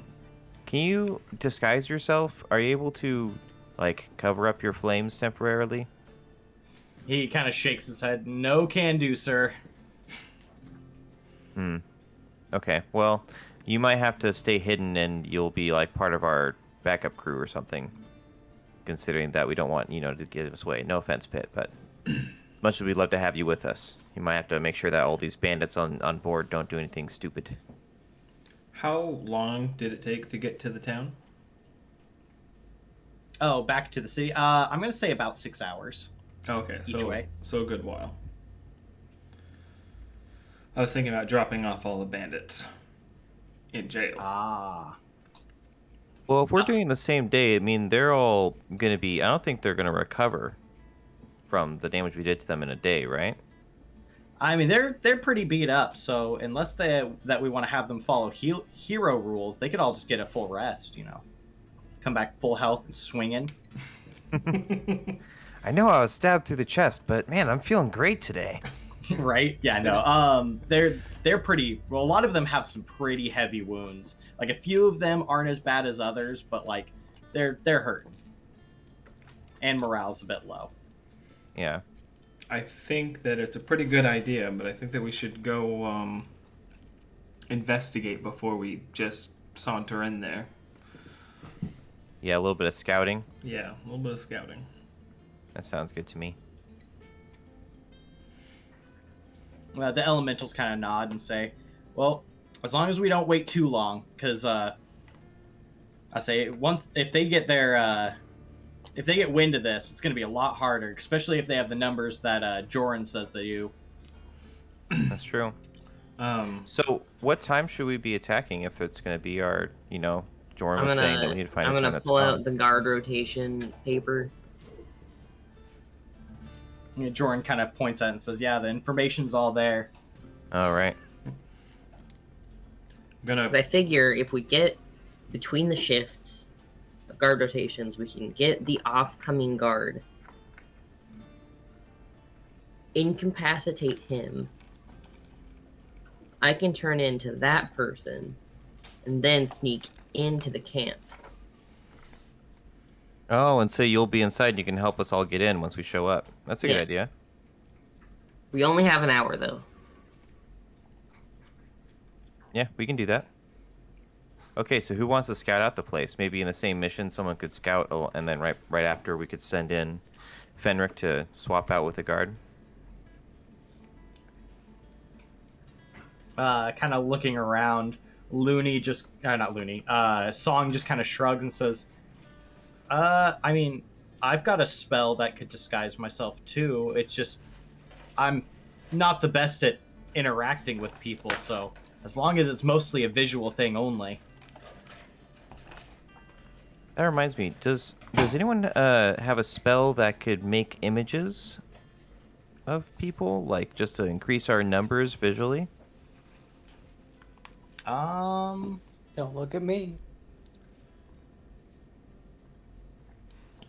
you disguise yourself? Are you able to like cover up your flames temporarily? He kind of shakes his head. No can do, sir. Okay, well, you might have to stay hidden and you'll be like part of our backup crew or something. Considering that we don't want, to give us away. No offense, Pit, but much as we'd love to have you with us, you might have to make sure that all these bandits on board don't do anything stupid. How long did it take to get to the town? Oh, back to the city. I'm gonna say about 6 hours. Okay, Each way. So a good while. I was thinking about dropping off all the bandits in jail. Ah. Well, if we're doing the same day, I mean, they're all going to be... I don't think they're going to recover from the damage we did to them in a day, right? I mean, they're pretty beat up, so unless that we want to have them follow hero rules, they could all just get a full rest, Come back full health and swinging. I know I was stabbed through the chest, but man, I'm feeling great today. Right? Yeah, no. They're pretty... Well, a lot of them have some pretty heavy wounds. Like, a few of them aren't as bad as others, but, like, they're hurting. And morale's a bit low. Yeah. I think that it's a pretty good idea, but I think that we should go investigate before we just saunter in there. Yeah, a little bit of scouting. Yeah, a little bit of scouting. That sounds good to me. The elementals kind of nod and say, well, as long as we don't wait too long, because I say if they get wind of this, it's going to be a lot harder, especially if they have the numbers that Joran says they do. That's true. So what time should we be attacking if it's going to be our, Joran was saying that we need to find a time that's pull out the guard rotation paper. Joran kind of points at it and says, yeah, the information's all there. All right. I figure if we get between the shifts of guard rotations, we can get the off-coming guard, incapacitate him, I can turn into that person, and then sneak into the camp. Oh, and so you'll be inside and you can help us all get in once we show up. That's a good idea. We only have an hour, though. Yeah, we can do that. Okay, so who wants to scout out the place? Maybe in the same mission, someone could scout, and then right after we could send in Fenrick to swap out with the guard. Kind of looking around, Luny Song just kind of shrugs and says, I mean, I've got a spell that could disguise myself too. It's just I'm not the best at interacting with people, so as long as it's mostly a visual thing only. That reminds me, does anyone have a spell that could make images of people, like just to increase our numbers visually? Don't look at me.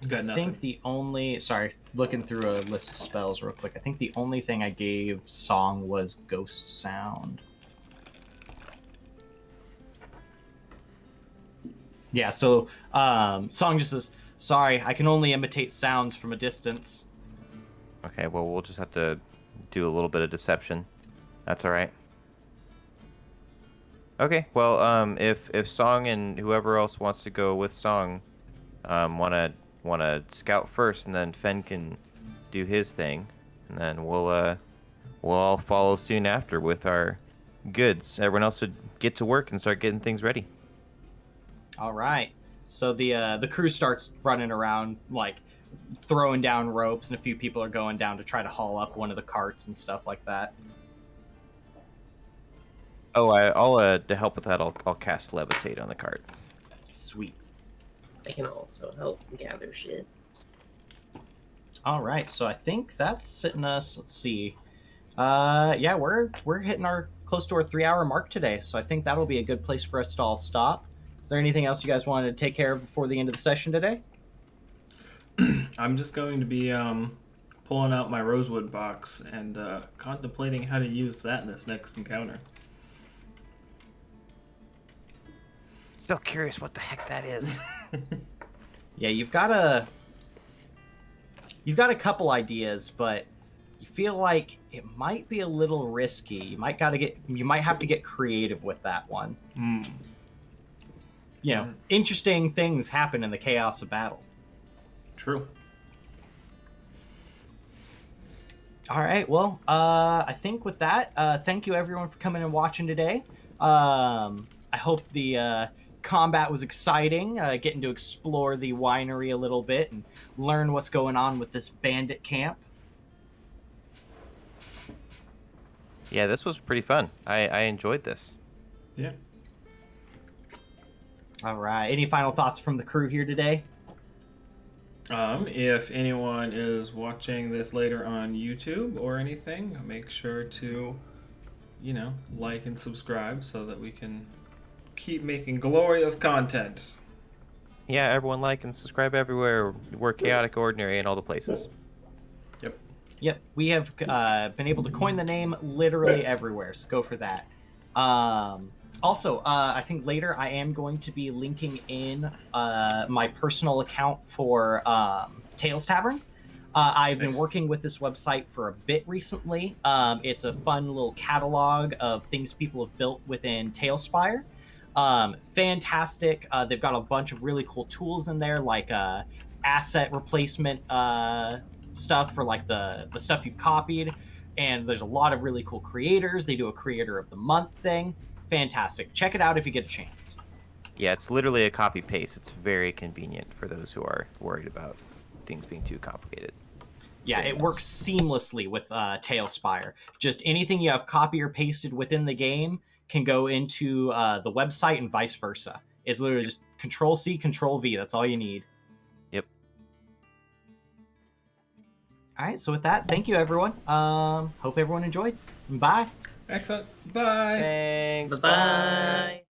Got I nothing. think the only looking through a list of spells real quick. I think the only thing I gave Song was Ghost Sound. Yeah, so Song just says, "Sorry, I can only imitate sounds from a distance." Okay, well, we'll just have to do a little bit of deception. That's all right. Okay, well, if Song and whoever else wants to go with Song, wanna scout first, and then Fen can do his thing, and then we'll all follow soon after with our goods. Everyone else should get to work and start getting things ready. All right. So the crew starts running around, like throwing down ropes, and a few people are going down to try to haul up one of the carts and stuff like that. Oh, I'll to help with that, I'll cast Levitate on the cart. Sweet. I can also help gather shit. All right. So I think that's sitting us. Let's see. Yeah, we're hitting our close to our 3-hour mark today. So I think that'll be a good place for us to all stop. Is there anything else you guys wanted to take care of before the end of the session today? I'm just going to be pulling out my rosewood box and contemplating how to use that in this next encounter. Still curious what the heck that is. Yeah, you've got a couple ideas, but you feel like it might be a little risky. You might have to get creative with that one. You know, interesting things happen in the chaos of battle. True. All right, well, I think with that, thank you everyone for coming and watching today. I hope the combat was exciting, getting to explore the winery a little bit and learn what's going on with this bandit camp. Yeah, this was pretty fun. I enjoyed this. Yeah. All right, any final thoughts from the crew here today? If anyone is watching this later on YouTube or anything, make sure to, like and subscribe so that we can keep making glorious content. Yeah, everyone like and subscribe everywhere. We're Chaotic Ordinary in all the places. Yep, we have been able to coin the name literally everywhere, so go for that. Also, I think later I am going to be linking in my personal account for Tales Tavern. I've been working with this website for a bit recently. It's a fun little catalog of things people have built within Talespire. Fantastic. They've got a bunch of really cool tools in there, like asset replacement stuff for like the stuff you've copied. And there's a lot of really cool creators. They do a Creator of the Month thing. Fantastic. Check it out if you get a chance. Yeah, it's literally a copy paste. It's very convenient for those who are worried about things being too complicated. Yeah, it works seamlessly with Talespire. Just anything you have copy or pasted within the game can go into the website and vice versa. It's literally just Control-C, Control-V. That's all you need. Yep. All right, so with that, thank you, everyone. Hope everyone enjoyed. Bye. Excellent. Bye. Thanks. Bye-bye.